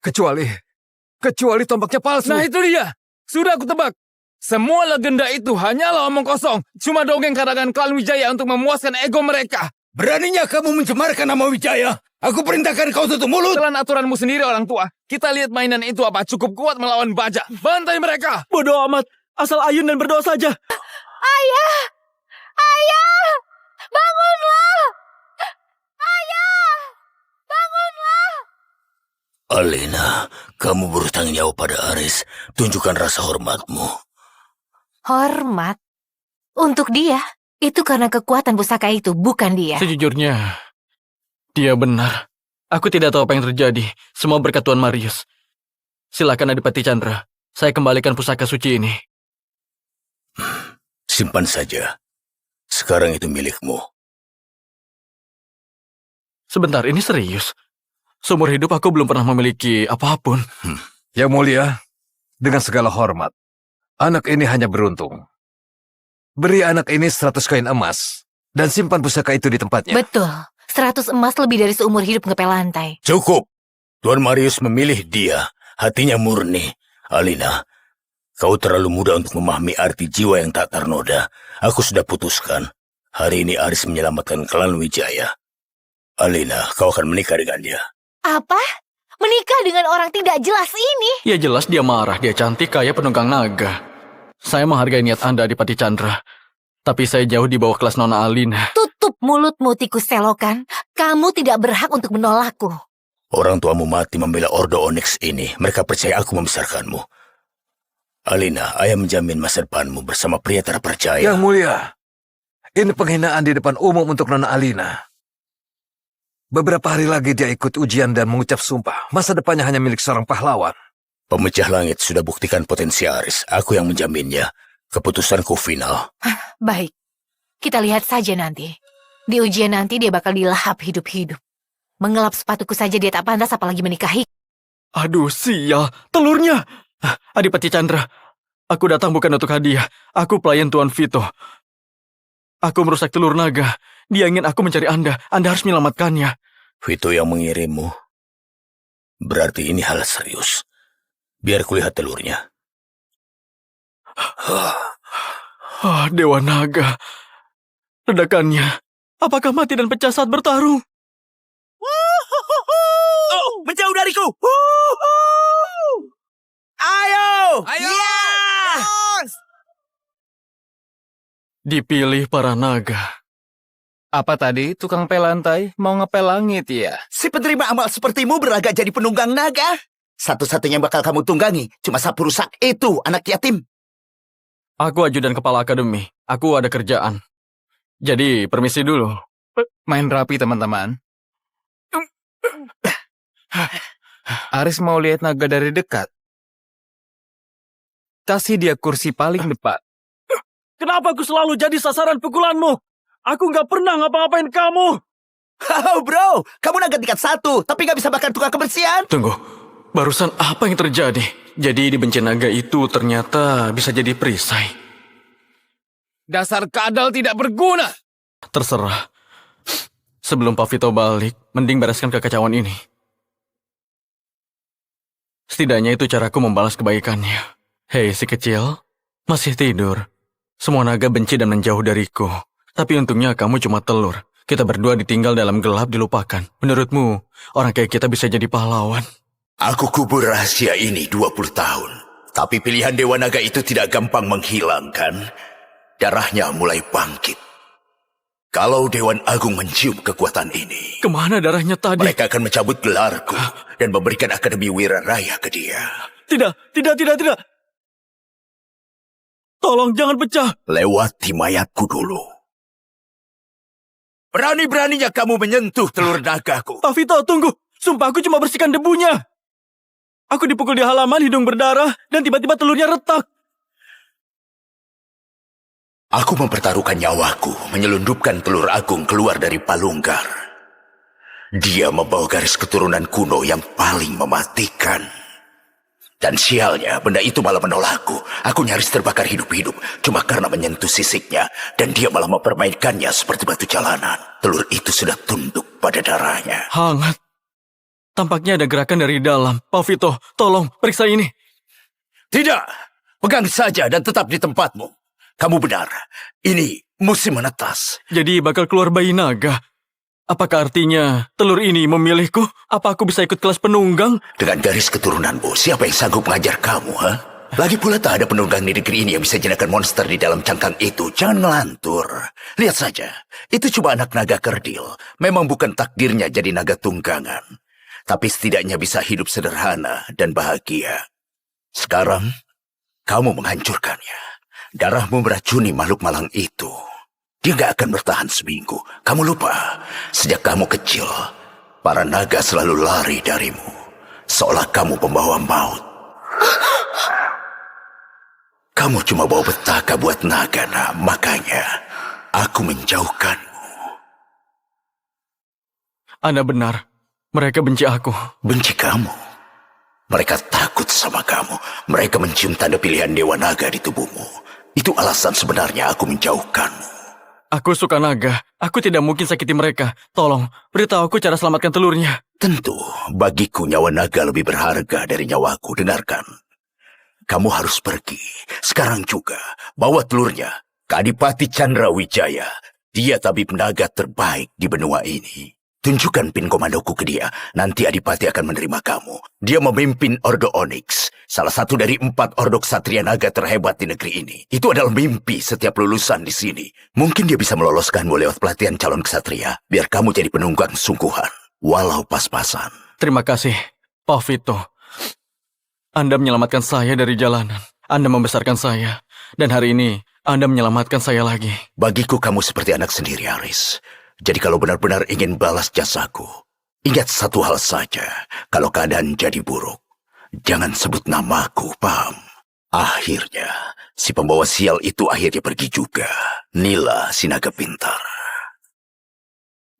Kecuali tombaknya palsu. Nah itu dia, sudah aku tebak. Semua legenda itu hanyalah omong kosong. Cuma dongeng karangan klan Wijaya untuk memuaskan ego mereka. Beraninya kamu mencemarkan nama Wijaya? Aku perintahkan kau tutup mulut. Telan aturanmu sendiri orang tua. Kita lihat mainan itu apa cukup kuat melawan baja. Bantai mereka. Bodoh amat. Asal ayun dan berdoa saja. Ayah! Ayah! Bangunlah! Ayah! Bangunlah! Alina, kamu bertanggung jawab pada Aris. Tunjukkan rasa hormatmu. Hormat? Untuk dia? Itu karena kekuatan pusaka itu, bukan dia. Sejujurnya, dia benar. Aku tidak tahu apa yang terjadi. Semua berkat Tuan Marius. Silakan Adipati Chandra. Saya kembalikan pusaka suci ini. Simpan saja. Sekarang itu milikmu. Sebentar, ini serius. Seumur hidup aku belum pernah memiliki apapun. Yang mulia, dengan segala hormat, anak ini hanya beruntung. Beri anak ini 100 koin emas, dan simpan pusaka itu di tempatnya. Betul. 100 emas lebih dari seumur hidup ngepel lantai. Cukup. Tuan Marius memilih dia. Hatinya murni. Alina, kau terlalu muda untuk memahami arti jiwa yang tak ternoda. Aku sudah putuskan. Hari ini Aris menyelamatkan klan Wijaya. Alina, kau akan menikah dengan dia. Apa? Menikah dengan orang tidak jelas ini? Ya jelas dia marah, dia cantik kayak penunggang naga. Saya menghargai niat Anda, Adipati Chandra. Tapi saya jauh di bawah kelas Nona Alina. Tutup mulutmu, tikus selokan. Kamu tidak berhak untuk menolakku. Orang tuamu mati membela Ordo Onyx ini. Mereka percaya aku membesarkanmu. Alina, ayah menjamin masa depanmu bersama pria terpercaya. Yang mulia, ini penghinaan di depan umum untuk Nona Alina. Beberapa hari lagi dia ikut ujian dan mengucap sumpah. Masa depannya hanya milik seorang pahlawan. Pemecah langit sudah buktikan potensi Aris. Aku yang menjaminnya. Keputusanku final. Baik, kita lihat saja nanti. Di ujian nanti dia bakal dilahap hidup-hidup. Mengelap sepatuku saja dia tak pantas apalagi menikahi. Aduh, sial. Telurnya. Adipati Chandra, aku datang bukan untuk hadiah. Aku pelayan Tuan Vito. Aku merusak telur naga. Dia ingin aku mencari Anda. Anda harus menyelamatkannya. Vito yang mengirimmu. Berarti ini hal serius. Biar kulihat telurnya. Dewa Naga. Ledakannya. Apakah mati dan pecah saat bertarung? Menjauh dariku! Ayo! Ayo! Dipilih para naga. Apa tadi tukang pel lantai mau ngepel langit ya? Si penerima amal sepertimu berlagak jadi penunggang naga. Satu-satunya yang bakal kamu tunggangi cuma sapu rusak itu, anak yatim. Aku ajudan kepala akademi. Aku ada kerjaan. Jadi, permisi dulu. Main rapi teman-teman. Aris mau lihat naga dari dekat. Kasih dia kursi paling depan. Kenapa aku selalu jadi sasaran pukulanmu? Aku nggak pernah ngapa-ngapain kamu. Oh bro, kamu naga tingkat 1, tapi nggak bisa bahkan tukang kebersihan. Tunggu, barusan apa yang terjadi? Jadi dibenci naga itu ternyata bisa jadi perisai. Dasar kadal tidak berguna. Terserah. Sebelum Pak Vito balik, mending bereskan kekacauan ini. Setidaknya itu caraku membalas kebaikannya. Hei si kecil, masih tidur. Semua naga benci dan menjauh dariku. Tapi untungnya kamu cuma telur. Kita berdua ditinggal dalam gelap dilupakan. Menurutmu, orang kayak kita bisa jadi pahlawan? Aku kubur rahasia ini 20 tahun. Tapi pilihan Dewa Naga itu tidak gampang menghilangkan. Darahnya mulai bangkit. Kalau Dewan Agung mencium kekuatan ini, Kemana darahnya tadi? mereka akan mencabut gelarku dan memberikan Akademi Wira Raya ke dia. Tidak. Tolong jangan pecah. Lewati mayatku dulu. Berani-beraninya kamu menyentuh telur nagaku. Pak Vito, tunggu. Sumpah aku cuma bersihkan debunya. Aku dipukul di halaman, hidung berdarah, dan tiba-tiba telurnya retak. Aku mempertaruhkan nyawaku menyelundupkan telur agung keluar dari palunggar. Dia membawa garis keturunan kuno yang paling mematikan. Dan sialnya, benda itu malah menolakku. Aku nyaris terbakar hidup-hidup cuma karena menyentuh sisiknya. Dan dia malah mempermainkannya seperti batu jalanan. Telur itu sudah tunduk pada darahnya. Hangat. Tampaknya ada gerakan dari dalam. Pak Vito, tolong periksa ini. Tidak, pegang saja dan tetap di tempatmu. Kamu benar, ini musim menetas. Jadi bakal keluar bayi naga. Apakah artinya telur ini memilihku? Apa aku bisa ikut kelas penunggang? Dengan garis keturunanmu, siapa yang sanggup mengajar kamu, ha? Lagi pula tak ada penunggang di negeri ini yang bisa jenakkan monster di dalam cangkang itu. Jangan ngelantur. Lihat saja, itu cuma anak naga kerdil. Memang bukan takdirnya jadi naga tunggangan. Tapi setidaknya bisa hidup sederhana dan bahagia. Sekarang, kamu menghancurkannya. Darahmu meracuni makhluk malang itu. Dia gak akan bertahan seminggu. Kamu lupa, sejak kamu kecil, para naga selalu lari darimu. Seolah kamu pembawa maut. Kamu cuma bawa petaka buat naga, nah. Makanya, aku menjauhkanmu. Anda benar. Mereka benci aku. Benci kamu? Mereka takut sama kamu. Mereka mencium tanda pilihan Dewa Naga di tubuhmu. Itu alasan sebenarnya aku menjauhkanmu. Aku suka naga. Aku tidak mungkin sakiti mereka. Tolong, beritahu aku cara selamatkan telurnya. Tentu, bagiku nyawa naga lebih berharga dari nyawaku. Dengarkan. Kamu harus pergi. Sekarang juga. Bawa telurnya ke Adipati Chandra Wijaya. Dia tabib naga terbaik di benua ini. Tunjukkan pin komandoku ke dia. Nanti Adipati akan menerima kamu. Dia memimpin Ordo Onyx. Salah satu dari 4 ordo ksatria naga terhebat di negeri ini. Itu adalah mimpi setiap lulusan di sini. Mungkin dia bisa meloloskanmu lewat pelatihan calon ksatria. Biar kamu jadi penunggang sungguhan. Walau pas-pasan. Terima kasih, Pak Vito. Anda menyelamatkan saya dari jalanan. Anda membesarkan saya. Dan hari ini, Anda menyelamatkan saya lagi. Bagiku kamu seperti anak sendiri, Aris. Jadi kalau benar-benar ingin balas jasaku, ingat satu hal saja. Kalau keadaan jadi buruk, jangan sebut namaku, paham? Akhirnya, si pembawa sial itu akhirnya pergi juga. Nila, si naga pintar.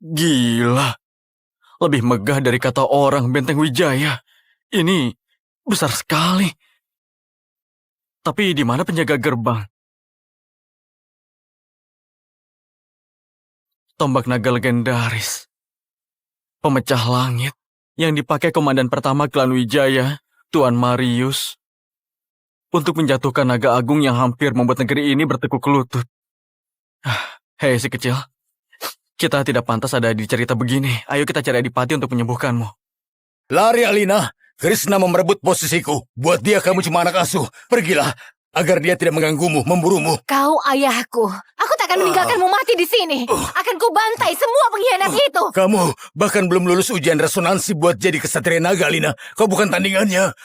Gila. Lebih megah dari kata orang Benteng Wijaya. Ini besar sekali. Tapi di mana penjaga gerbang? Tombak naga legendaris. Pemecah langit yang dipakai komandan pertama klan Wijaya, Tuan Marius, untuk menjatuhkan naga agung yang hampir membuat negeri ini bertekuk lutut. Hei si kecil, kita tidak pantas ada di cerita begini. Ayo kita cari Adipati untuk menyembuhkanmu. Lari Alina, Krishna mau merebut posisiku. Buat dia kamu cuma anak asuh. Pergilah, agar dia tidak mengganggumu, memburumu. Kau ayahku. Aku tak akan meninggalkanmu mati di sini. Akan kubantai semua pengkhianat itu. Kamu bahkan belum lulus ujian resonansi buat jadi kesatria naga, Alina. Kau bukan tandingannya.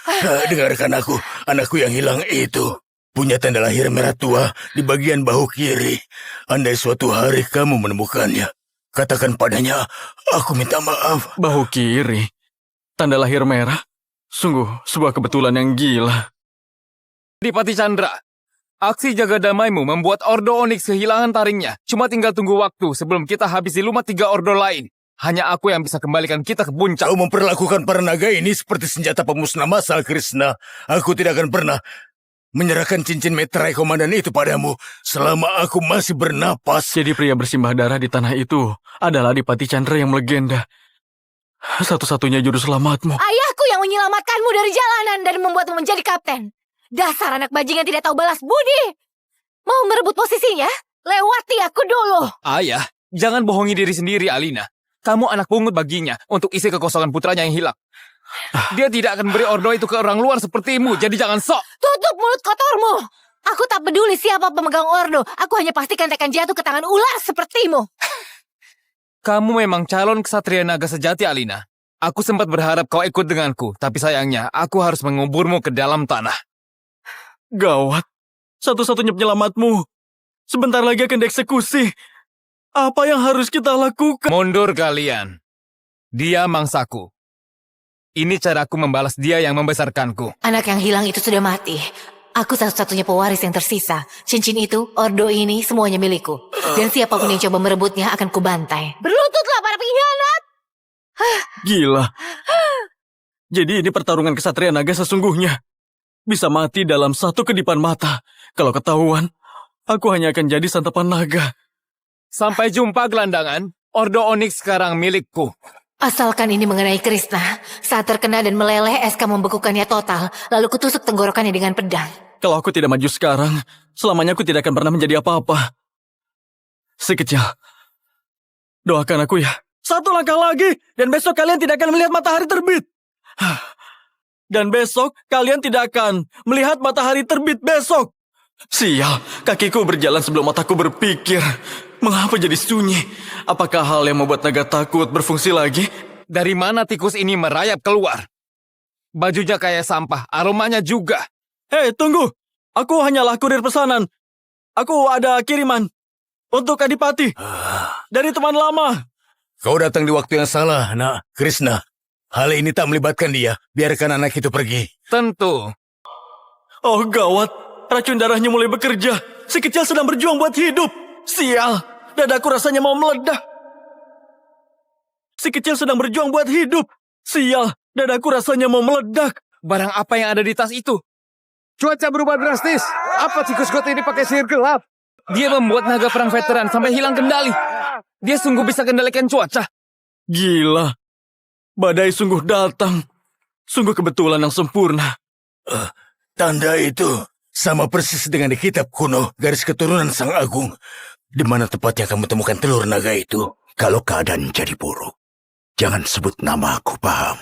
Dengarkan aku, anakku yang hilang itu punya tanda lahir merah tua di bagian bahu kiri. Andai suatu hari kamu menemukannya, katakan padanya, aku minta maaf. Bahu kiri. Tanda lahir merah. Sungguh sebuah kebetulan yang gila. Adipati Chandra, aksi jaga damaimu membuat Ordo Onyx kehilangan taringnya. Cuma tinggal tunggu waktu sebelum kita habisi lumat 3 ordo lain. Hanya aku yang bisa kembalikan kita ke puncak. Kau memperlakukan para naga ini seperti senjata pemusnah massal, Krishna. Aku tidak akan pernah menyerahkan cincin meterai komandan itu padamu selama aku masih bernapas. Jadi pria bersimbah darah di tanah itu adalah Adipati Chandra yang melegenda. Satu-satunya juru selamatmu. Ayahku yang menyelamatkanmu dari jalanan dan membuatmu menjadi kapten. Dasar anak bajingan tidak tahu balas budi. Mau merebut posisinya? Lewati aku dulu. Ayah, jangan bohongi diri sendiri, Alina. Kamu anak pungut baginya untuk isi kekosongan putranya yang hilang. Dia tidak akan beri ordo itu ke orang luar sepertimu, jadi jangan sok. Tutup mulut kotormu. Aku tak peduli siapa pemegang ordo. Aku hanya pastikan tekan jatuh ke tangan ular sepertimu. Kamu memang calon kesatria naga sejati, Alina. Aku sempat berharap kau ikut denganku, tapi sayangnya aku harus menguburmu ke dalam tanah. Gawat. Satu-satunya penyelamatmu. Sebentar lagi akan dieksekusi. Apa yang harus kita lakukan? Mundur kalian. Dia mangsaku. Ini caraku membalas dia yang membesarkanku. Anak yang hilang itu sudah mati. Aku satu-satunya pewaris yang tersisa. Cincin itu, ordo ini, semuanya milikku. Dan siapapun yang coba merebutnya akan kubantai. Berlututlah para pengkhianat! Gila. Jadi ini pertarungan kesatria naga sesungguhnya. Bisa mati dalam satu kedipan mata. Kalau ketahuan, aku hanya akan jadi santapan naga. Sampai jumpa, gelandangan. Ordo Onyx sekarang milikku. Asalkan ini mengenai Krishna, saat terkena dan meleleh, SK membekukannya total, lalu kutusuk tenggorokannya dengan pedang. Kalau aku tidak maju sekarang, selamanya aku tidak akan pernah menjadi apa-apa. Si kecil, doakan aku ya. Satu langkah lagi, dan besok kalian tidak akan melihat matahari terbit. Dan besok kalian tidak akan melihat matahari terbit besok. Sial, kakiku berjalan sebelum otakku berpikir. Mengapa jadi sunyi? Apakah hal yang membuat naga takut berfungsi lagi? Dari mana tikus ini merayap keluar? Bajunya kayak sampah, aromanya juga. Hei, tunggu. Aku hanyalah kurir pesanan. Aku ada kiriman untuk Adipati. Dari teman lama. Kau datang di waktu yang salah, nak. Krishna, hal ini tak melibatkan dia. Biarkan anak itu pergi. Tentu. Oh gawat, racun darahnya mulai bekerja. Si kecil sedang berjuang buat hidup. Sial, dadaku rasanya mau meledak. Si kecil sedang berjuang buat hidup. Sial, dadaku rasanya mau meledak. Barang apa yang ada di tas itu? Cuaca berubah drastis. Apa tikus got ini pakai sihir gelap? Dia membuat naga perang veteran sampai hilang kendali. Dia sungguh bisa kendalikan cuaca. Gila, badai sungguh datang. Sungguh kebetulan yang sempurna. Tanda itu sama persis dengan di kitab kuno, garis keturunan Sang Agung. Di mana tepatnya kamu temukan telur naga itu? Kalau keadaan jadi buruk, jangan sebut nama aku, paham?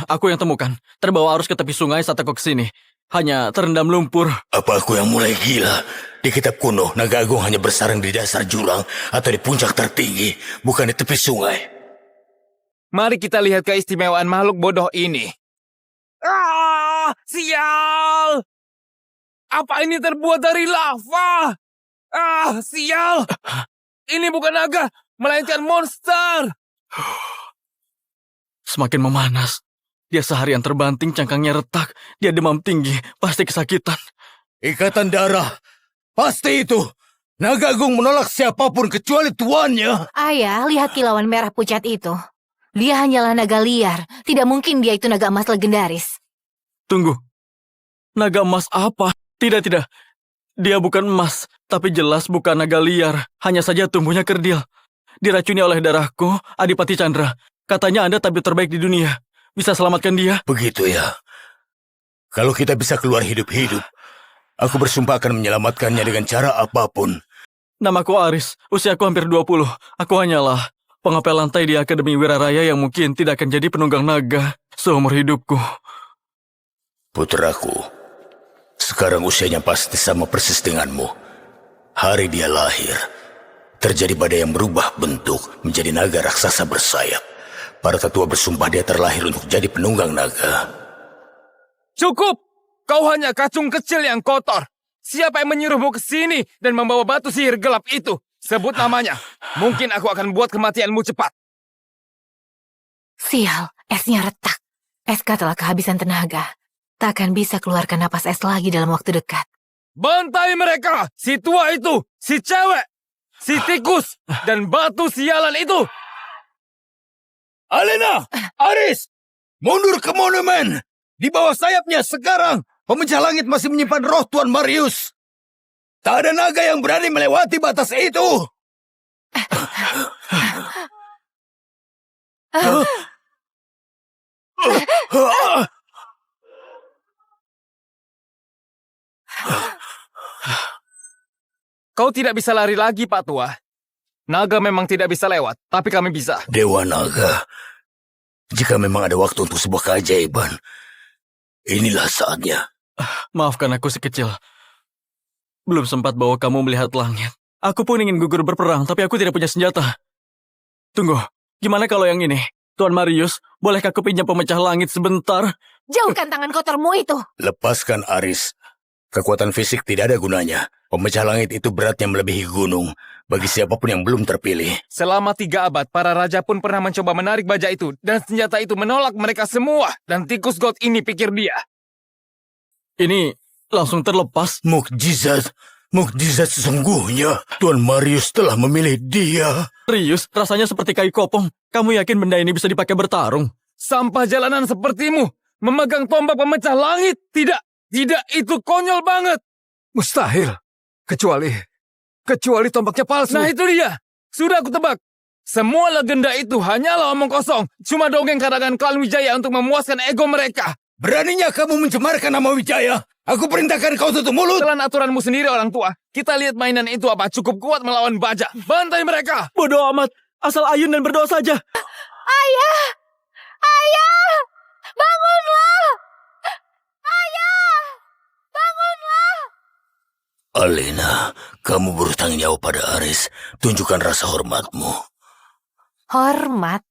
Aku yang temukan. Terbawa arus ke tepi sungai saat aku kesini. Hanya terendam lumpur. Apa aku yang mulai gila? Di kitab kuno, naga agung hanya bersarang di dasar jurang atau di puncak tertinggi, bukan di tepi sungai. Mari kita lihat keistimewaan makhluk bodoh ini. Ah, sial! Apa ini terbuat dari lava? Ah, sial! Ini bukan naga, melainkan monster. Semakin memanas. Dia seharian terbanting, cangkangnya retak. Dia demam tinggi, pasti kesakitan. Ikatan darah, pasti itu. Naga agung menolak siapapun kecuali tuannya. Ayah, lihat kilauan merah pucat itu. Dia hanyalah naga liar. Tidak mungkin dia itu naga emas legendaris. Tunggu. Naga emas apa? Tidak. Dia bukan emas, tapi jelas bukan naga liar. Hanya saja tumbuhnya kerdil. Diracuni oleh darahku, Adipati Chandra. Katanya Anda tabib terbaik di dunia. Bisa selamatkan dia? Begitu ya. Kalau kita bisa keluar hidup-hidup, aku bersumpah akan menyelamatkannya dengan cara apapun. Namaku Aris, usiaku hampir 20. Aku hanyalah pengapel lantai di Akademi Wiraraya yang mungkin tidak akan jadi penunggang naga seumur hidupku. Putraku, sekarang usianya pasti sama persis denganmu. hari dia lahir, terjadi badai yang berubah bentuk menjadi naga raksasa bersayap. Para tetua bersumpah dia terlahir untuk jadi penunggang naga. Cukup! Kau hanya kacung kecil yang kotor. Siapa yang menyuruhmu ke sini dan membawa batu sihir gelap itu? Sebut namanya. Mungkin aku akan buat kematianmu cepat. Sial, esnya retak. SK telah kehabisan tenaga. Tak akan bisa keluarkan napas es lagi dalam waktu dekat. Bantai mereka! Si tua itu! Si cewek! Si tikus! Dan batu sialan itu! Alina! Aris! Mundur ke monumen! Di bawah sayapnya sekarang, pemecah langit masih menyimpan roh Tuan Marius. Tak ada naga yang berani melewati batas itu. Kau tidak bisa lari lagi, Pak Tua. Naga memang tidak bisa lewat, tapi kami bisa. Dewa Naga, jika memang ada waktu untuk sebuah keajaiban, inilah saatnya. Maafkan aku si kecil. Belum sempat bawa kamu melihat langit. Aku pun ingin gugur berperang, tapi aku tidak punya senjata. Tunggu, gimana kalau yang ini? Tuan Marius, bolehkah aku pinjam pemecah langit sebentar? Jauhkan tangan kotormu itu. Lepaskan Aris. Kekuatan fisik tidak ada gunanya. Pemecah langit itu beratnya melebihi gunung. Bagi siapapun yang belum terpilih. Selama 3 abad, para raja pun pernah mencoba menarik baja itu, dan senjata itu menolak mereka semua. Dan tikus god ini pikir dia. Ini langsung terlepas. Mukjizat. Mukjizat sesungguhnya. Tuan Marius telah memilih dia. Rius, rasanya seperti kayu kopong. Kamu yakin benda ini bisa dipakai bertarung? Sampah jalanan sepertimu, memegang tombak pemecah langit. Tidak, itu konyol banget. Mustahil. Kecuali tombaknya palsu. Nah itu dia, sudah aku tebak. Semua legenda itu hanyalah omong kosong. Cuma dongeng karangan klan Wijaya untuk memuaskan ego mereka. Beraninya kamu mencemarkan nama Wijaya. Aku perintahkan kau tutup mulut. Telan aturanmu sendiri orang tua. Kita lihat mainan itu apa cukup kuat melawan baja. Bantai mereka. Bodoh amat, asal ayun dan berdoa saja. Ayah! Ayah! Bangunlah! Ayah! Bangunlah! Alina, kamu bertanggung jawab pada Aris. Tunjukkan rasa hormatmu. Hormat?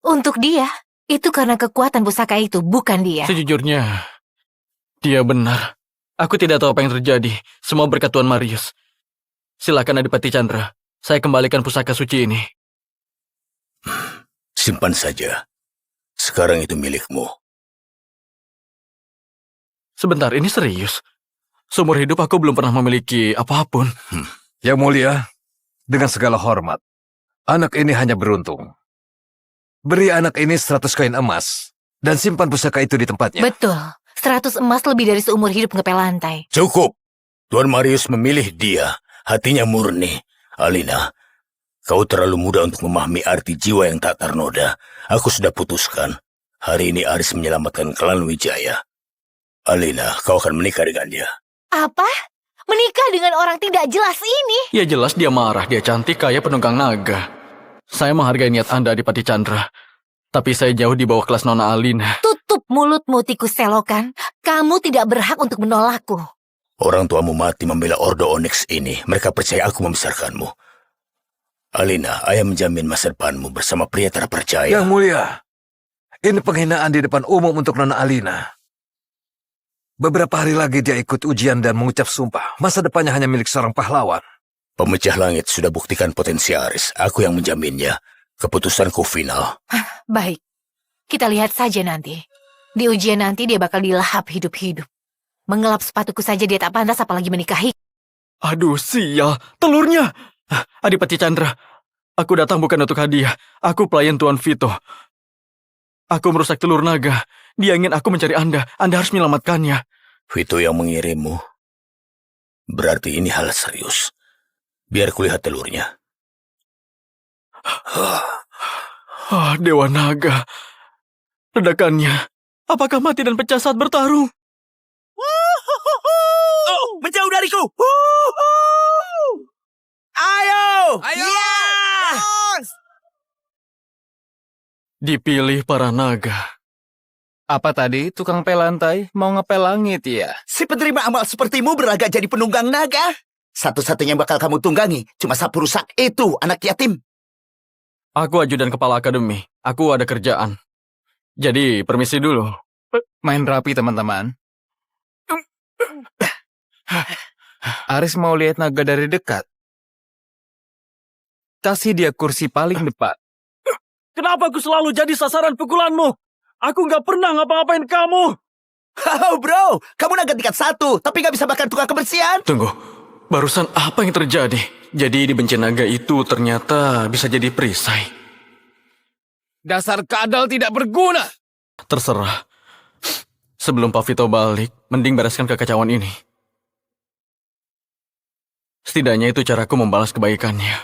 Untuk dia? Itu karena kekuatan pusaka itu, bukan dia. Sejujurnya, dia benar. Aku tidak tahu apa yang terjadi. Semua berkat Tuan Marius. Silakan Adipati Chandra. Saya kembalikan pusaka suci ini. Simpan saja. Sekarang itu milikmu. Sebentar, ini serius. Seumur hidup aku belum pernah memiliki apapun. Yang mulia, dengan segala hormat, anak ini hanya beruntung. Beri anak ini 100 koin emas dan simpan pusaka itu di tempatnya. Betul. 100 emas lebih dari seumur hidup ngepel lantai. Cukup. Tuan Marius memilih dia. Hatinya murni. Alina, kau terlalu muda untuk memahami arti jiwa yang tak ternoda. Aku sudah putuskan. Hari ini Aris menyelamatkan klan Wijaya. Alina, kau akan menikah dengan dia. Apa? Menikah dengan orang tidak jelas ini? Ya jelas dia marah, dia cantik kayak penunggang naga. Saya menghargai niat Anda, Adipati Chandra. Tapi saya jauh di bawah kelas Nona Alina. Tutup mulutmu, tikus selokan. Kamu tidak berhak untuk menolakku. Orang tuamu mati membela Ordo Onyx ini. Mereka percaya aku membesarkanmu. Alina, ayah menjamin masa depanmu bersama pria terpercaya. Yang mulia, ini penghinaan di depan umum untuk Nona Alina. Beberapa hari lagi dia ikut ujian dan mengucap sumpah. Masa depannya hanya milik seorang pahlawan. Pemecah langit sudah buktikan potensi Aris. Aku yang menjaminnya. Keputusanku final. Baik, kita lihat saja nanti. Di ujian nanti dia bakal dilahap hidup-hidup. Mengelap sepatuku saja dia tak pantas apalagi menikahi. Aduh, sial. Telurnya. Adipati Chandra, aku datang bukan untuk hadiah. Aku pelayan Tuan Vito. Aku merusak telur naga. Dia ingin aku mencari Anda. Anda harus menyelamatkannya. Vito yang mengirimmu. Berarti ini hal serius. Biar kulihat telurnya. Dewa Naga. Ledakannya. Apakah mati dan pecah saat bertarung? Menjauh dariku! Ayo! Ya! Dipilih para naga. Apa tadi, tukang pel lantai? Mau ngepel langit ya? Si penerima amal sepertimu berlagak jadi penunggang naga. Satu-satunya yang bakal kamu tunggangi cuma sapu rusak itu, anak yatim. Aku ajudan kepala akademi. Aku ada kerjaan. Jadi, permisi dulu. Main rapi teman-teman. Aris mau lihat naga dari dekat. Kasih dia kursi paling depan. Kenapa aku selalu jadi sasaran pukulanmu? Aku nggak pernah ngapa-ngapain kamu. Oh bro, kamu naga tingkat 1, tapi nggak bisa bakar tukang kebersihan. Tunggu, barusan apa yang terjadi? Jadi dibenci naga itu ternyata bisa jadi perisai. Dasar kadal tidak berguna. Terserah. Sebelum Pak Vito balik, mending bereskan kekacauan ini. Setidaknya itu caraku membalas kebaikannya.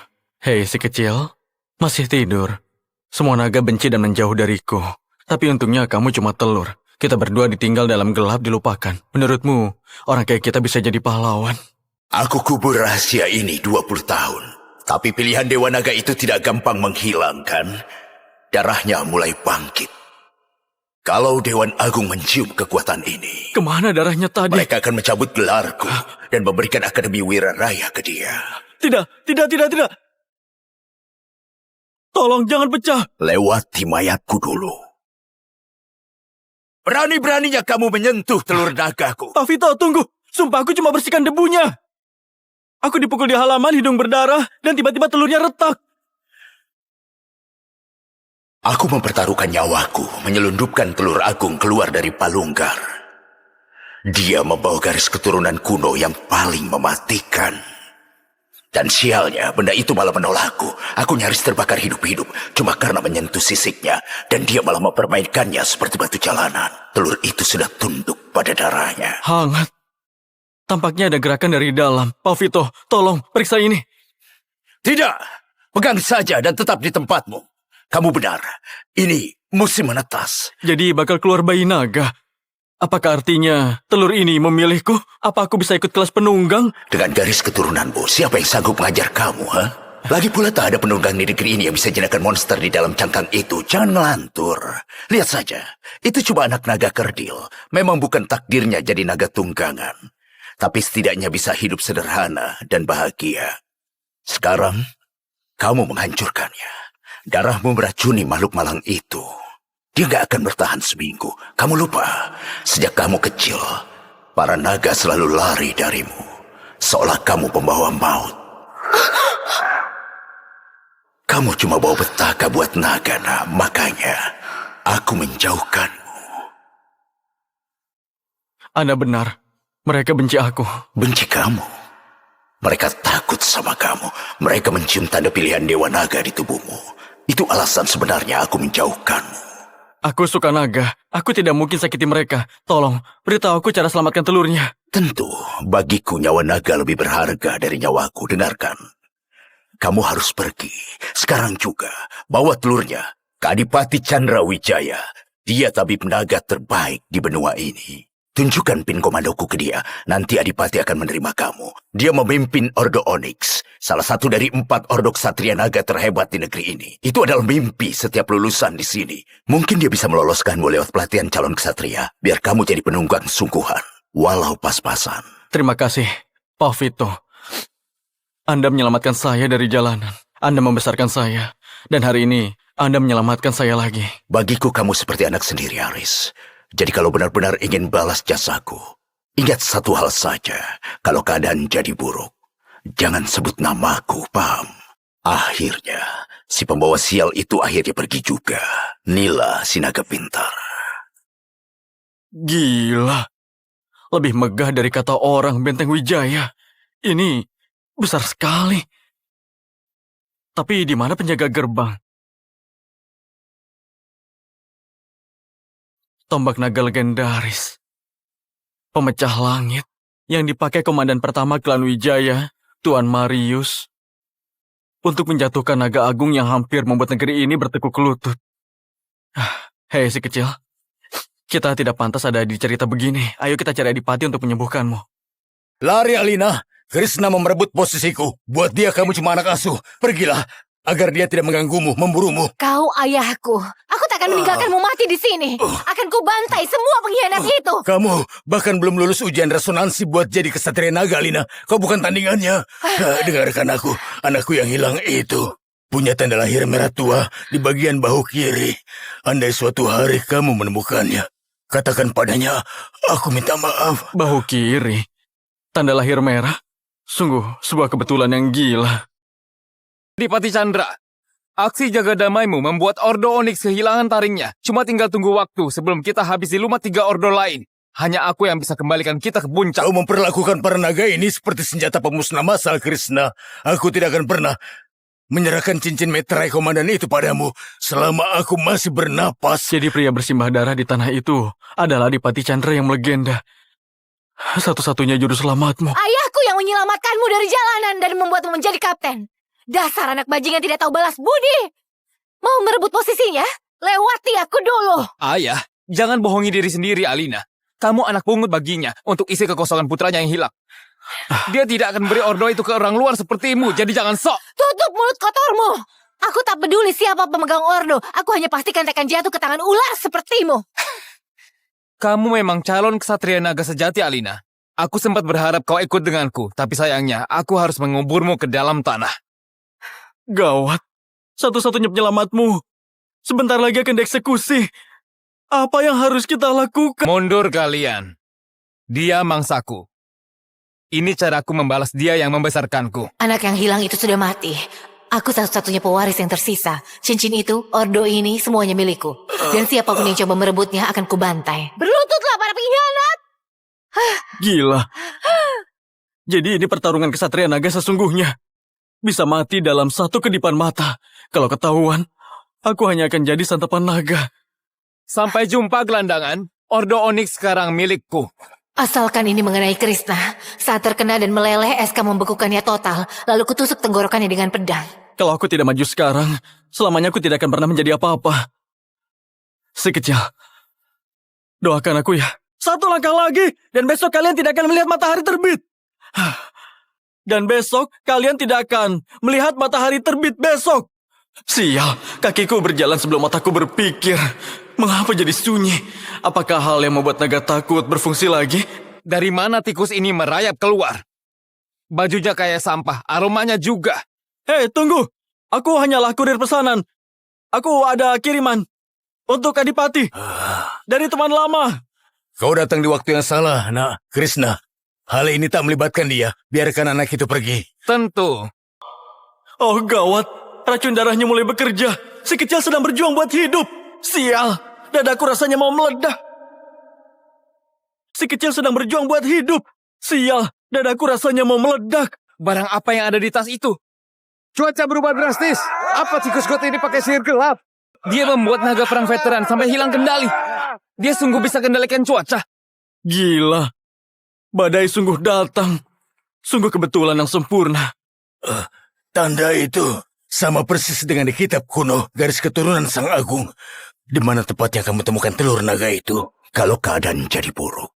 Hei si kecil, masih tidur. Semua naga benci dan menjauh dariku. Tapi untungnya kamu cuma telur. Kita berdua ditinggal dalam gelap dilupakan. Menurutmu, orang kayak kita bisa jadi pahlawan? Aku kubur rahasia ini 20 tahun. Tapi pilihan Dewa Naga itu tidak gampang menghilangkan. Darahnya mulai bangkit. Kalau Dewan Agung mencium kekuatan ini, Kemana darahnya tadi? mereka akan mencabut gelarku dan memberikan Akademi Wira Raya ke dia. Tidak. Tolong jangan pecah. Lewati mayatku dulu. Berani-beraninya kamu menyentuh telur nagaku. Pak Vito, tunggu. Sumpah aku cuma bersihkan debunya. Aku dipukul di halaman, hidung berdarah, dan tiba-tiba telurnya retak. Aku mempertaruhkan nyawaku menyelundupkan telur agung keluar dari palunggar. Dia membawa garis keturunan kuno yang paling mematikan. Dan sialnya, benda itu malah menolakku. Aku nyaris terbakar hidup-hidup cuma karena menyentuh sisiknya. Dan dia malah mempermainkannya seperti batu jalanan. Telur itu sudah tunduk pada darahnya. Hangat. Tampaknya ada gerakan dari dalam. Pak Vito, tolong periksa ini. Tidak, pegang saja dan tetap di tempatmu. Kamu benar, ini musim menetas. Jadi bakal keluar bayi naga. Apakah artinya telur ini memilihku? Apa aku bisa ikut kelas penunggang? Dengan garis keturunanmu, siapa yang sanggup mengajar kamu, ha? Lagi pula tak ada penunggang di negeri ini yang bisa jenakkan monster di dalam cangkang itu. Jangan melantur. Lihat saja, itu cuma anak naga kerdil. Memang bukan takdirnya jadi naga tunggangan. Tapi setidaknya bisa hidup sederhana dan bahagia. Sekarang, kamu menghancurkannya. Darahmu meracuni makhluk malang itu. Dia gak akan bertahan seminggu. Kamu lupa, sejak kamu kecil, para naga selalu lari darimu. Seolah kamu pembawa maut. Kamu cuma bawa petaka buat naga, nak. Makanya, aku menjauhkanmu. Anda benar. Mereka benci aku. Benci kamu? Mereka takut sama kamu. Mereka mencium tanda pilihan Dewa Naga di tubuhmu. Itu alasan sebenarnya aku menjauhkanmu. Aku suka naga. Aku tidak mungkin sakiti mereka. Tolong, beritahu aku cara selamatkan telurnya. Tentu, bagiku nyawa naga lebih berharga dari nyawaku. Dengarkan. Kamu harus pergi. Sekarang juga. Bawa telurnya ke Adipati Chandra Wijaya. Dia tabib naga terbaik di benua ini. Tunjukkan pin komandoku ke dia. Nanti Adipati akan menerima kamu. Dia memimpin Ordo Onyx. Salah satu dari 4 ordo ksatria naga terhebat di negeri ini. Itu adalah mimpi setiap lulusan di sini. Mungkin dia bisa meloloskanmu lewat pelatihan calon ksatria. Biar kamu jadi penunggang sungguhan. Walau pas-pasan. Terima kasih, Pak Vito. Anda menyelamatkan saya dari jalanan. Anda membesarkan saya. Dan hari ini, Anda menyelamatkan saya lagi. Bagiku kamu seperti anak sendiri, Aris. Jadi kalau benar-benar ingin balas jasaku, ingat satu hal saja. Kalau keadaan jadi buruk, jangan sebut namaku, paham? Akhirnya, si pembawa sial itu akhirnya pergi juga. Nila, si naga pintar. Gila. Lebih megah dari kata orang Benteng Wijaya. Ini besar sekali. Tapi di mana penjaga gerbang? Tombak naga legendaris. Pemecah langit yang dipakai komandan pertama klan Wijaya, Tuan Marius, untuk menjatuhkan naga agung yang hampir membuat negeri ini bertekuk lutut. Hei si kecil, kita tidak pantas ada di cerita begini. Ayo kita cari Adipati untuk menyembuhkanmu. Lari Alina, Krishna merebut posisiku. Buat dia kamu cuma anak asuh. Pergilah, agar dia tidak mengganggumu, memburumu. Kau ayahku. Aku tak akan meninggalkanmu mati di sini. Akan ku bantai semua pengkhianat itu. Kamu bahkan belum lulus ujian resonansi buat jadi kesatria naga, Alina. Kau bukan tandingannya. Dengarkan aku, anakku yang hilang itu punya tanda lahir merah tua di bagian bahu kiri. Andai suatu hari kamu menemukannya, katakan padanya, aku minta maaf. Bahu kiri. Tanda lahir merah. Sungguh sebuah kebetulan yang gila. Adipati Chandra, aksi jaga damaimu membuat Ordo Onyx kehilangan taringnya. Cuma tinggal tunggu waktu sebelum kita habisi lumat 3 ordo lain. Hanya aku yang bisa kembalikan kita ke puncak. Kau memperlakukan para naga ini seperti senjata pemusnah massal, Krishna. Aku tidak akan pernah menyerahkan cincin meterai komandan itu padamu selama aku masih bernapas. Jadi pria bersimbah darah di tanah itu adalah Adipati Chandra yang melegenda. Satu-satunya juru selamatmu. Ayahku yang menyelamatkanmu dari jalanan dan membuatmu menjadi kapten. Dasar anak bajingan tidak tahu balas budi. Mau merebut posisinya? Lewati aku dulu. Ayah, jangan bohongi diri sendiri, Alina. Kamu anak pungut baginya untuk isi kekosongan putranya yang hilang. Dia tidak akan beri ordo itu ke orang luar sepertimu, jadi jangan sok. Tutup mulut kotormu. Aku tak peduli siapa pemegang ordo. Aku hanya pastikan tak akan jatuh ke tangan ular sepertimu. Kamu memang calon ksatria naga sejati, Alina. Aku sempat berharap kau ikut denganku, tapi sayangnya aku harus menguburmu ke dalam tanah. Gawat. Satu-satunya penyelamatmu. Sebentar lagi akan dieksekusi. Apa yang harus kita lakukan? Mundur kalian. Dia mangsaku. Ini caraku membalas dia yang membesarkanku. Anak yang hilang itu sudah mati. Aku satu-satunya pewaris yang tersisa. Cincin itu, ordo ini, semuanya milikku. Dan siapapun yang coba merebutnya akan kubantai. Berlututlah para pengkhianat! Gila. Jadi ini pertarungan kesatria naga sesungguhnya. Bisa mati dalam satu kedipan mata. Kalau ketahuan, aku hanya akan jadi santapan naga. Sampai jumpa, gelandangan. Ordo Onyx sekarang milikku. Asalkan ini mengenai Krishna. Saat terkena dan meleleh, SK membekukannya total. Lalu kutusuk tenggorokannya dengan pedang. Kalau aku tidak maju sekarang, selamanya aku tidak akan pernah menjadi apa-apa. Si kecil, doakan aku ya. Satu langkah lagi, dan besok kalian tidak akan melihat matahari terbit. Dan besok kalian tidak akan melihat matahari terbit besok. Sial, kakiku berjalan sebelum otakku berpikir. Mengapa jadi sunyi? Apakah hal yang membuat naga takut berfungsi lagi? Dari mana tikus ini merayap keluar? Bajunya kayak sampah, aromanya juga. Hei, tunggu. Aku hanyalah kurir pesanan. Aku ada kiriman untuk Adipati. Dari teman lama. Kau datang di waktu yang salah, nak. Krishna. Hal ini tak melibatkan dia. Biarkan anak itu pergi. Tentu. Oh gawat, racun darahnya mulai bekerja. Si kecil sedang berjuang buat hidup. Sial, dadaku rasanya mau meledak. Si kecil sedang berjuang buat hidup. Sial, dadaku rasanya mau meledak. Barang apa yang ada di tas itu? Cuaca berubah drastis. Apa tikus got ini pakai sihir gelap? Dia membuat naga perang veteran sampai hilang kendali. Dia sungguh bisa kendalikan cuaca. Gila, badai sungguh datang. Sungguh kebetulan yang sempurna. Tanda itu sama persis dengan di kitab kuno garis keturunan Sang Agung. Di mana tepatnya kamu temukan telur naga itu? Kalau keadaan jadi buruk,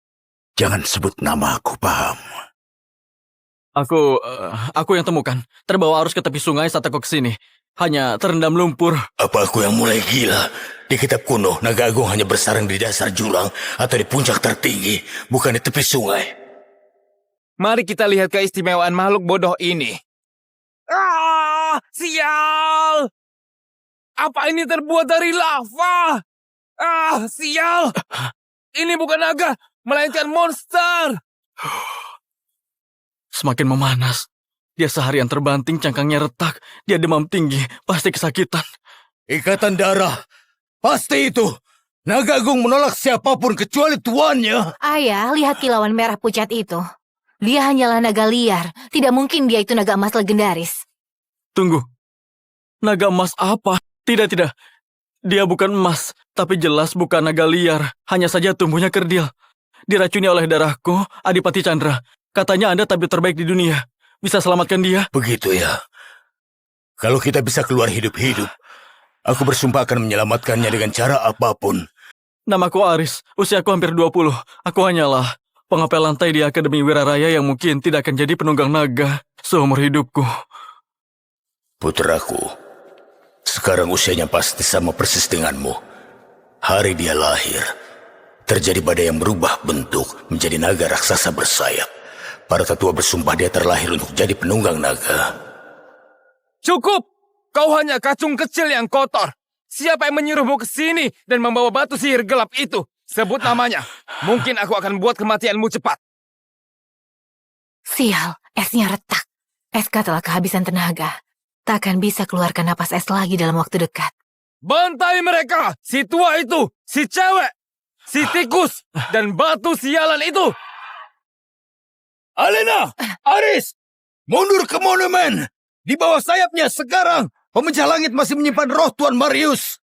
jangan sebut nama aku, paham? Aku yang temukan. Terbawa arus ke tepi sungai saat aku kesini. Hanya terendam lumpur. Apa aku yang mulai gila? Di kitab kuno, naga agung hanya bersarang di dasar jurang atau di puncak tertinggi, bukan di tepi sungai. Mari kita lihat keistimewaan makhluk bodoh ini. Ah, sial! Apa ini terbuat dari lava? Ah, sial! Ini bukan naga, melainkan monster. Semakin memanas. Dia seharian terbanting, cangkangnya retak. Dia demam tinggi, pasti kesakitan. Ikatan darah, pasti itu. Naga agung menolak siapapun kecuali tuannya. Ayah, lihat kilauan merah pucat itu. Dia hanyalah naga liar. Tidak mungkin dia itu naga emas legendaris. Tunggu. Naga emas apa? Tidak. Dia bukan emas, tapi jelas bukan naga liar. Hanya saja tumbuhnya kerdil. Diracuni oleh darahku, Adipati Chandra. Katanya Anda tabib terbaik di dunia. Bisa selamatkan dia? Begitu ya. Kalau kita bisa keluar hidup-hidup, aku bersumpah akan menyelamatkannya dengan cara apapun. Namaku Aris, usiaku hampir 20. Aku hanyalah pengapel lantai di Akademi Wiraraya yang mungkin tidak akan jadi penunggang naga seumur hidupku. Putraku, Sekarang usianya pasti sama persis denganmu. Hari dia lahir, terjadi badai yang berubah bentuk menjadi naga raksasa bersayap. Para tetua bersumpah dia terlahir untuk jadi penunggang naga. Cukup! Kau hanya kacung kecil yang kotor. Siapa yang menyuruhmu ke sini dan membawa batu sihir gelap itu? Sebut namanya. Mungkin aku akan buat kematianmu cepat. Sial, esnya retak. SK telah kehabisan tenaga. Takkan bisa keluarkan napas es lagi dalam waktu dekat. Bantai mereka! Si tua itu! Si cewek! Si tikus! Dan batu sialan itu! Alina! Aris! Mundur ke monumen! Di bawah sayapnya sekarang, pemecah langit masih menyimpan roh Tuan Marius.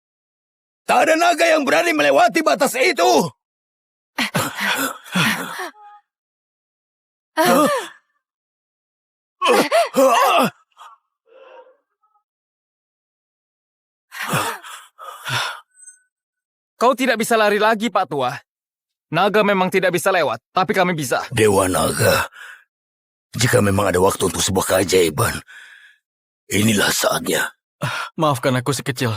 Tak ada naga yang berani melewati batas itu. Kau tidak bisa lari lagi, Pak Tua. Naga memang tidak bisa lewat, tapi kami bisa. Dewa Naga, jika memang ada waktu untuk sebuah keajaiban, inilah saatnya. Maafkan aku si kecil.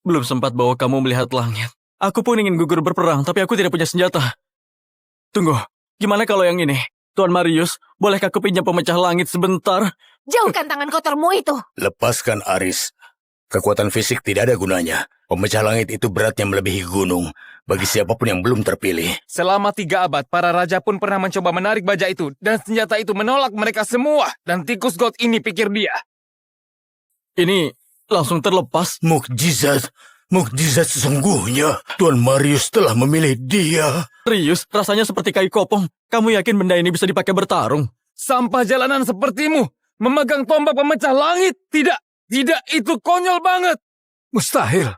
Belum sempat bawa kamu melihat langit. Aku pun ingin gugur berperang, tapi aku tidak punya senjata. Tunggu, gimana kalau yang ini? Tuan Marius, bolehkah aku pinjam pemecah langit sebentar? Jauhkan tangan kotormu itu. Lepaskan Aris. Kekuatan fisik tidak ada gunanya. Pemecah langit itu beratnya melebihi gunung. Bagi siapapun yang belum terpilih. Selama 3 abad, para raja pun pernah mencoba menarik baja itu, dan senjata itu menolak mereka semua. Dan tikus god ini pikir dia. Ini langsung terlepas. Mukjizat. Mukjizat sesungguhnya. Tuan Marius telah memilih dia. Rius, rasanya seperti kayu kopong. Kamu yakin benda ini bisa dipakai bertarung? Sampah jalanan sepertimu, memegang tombak pemecah langit. Tidak, itu konyol banget. Mustahil.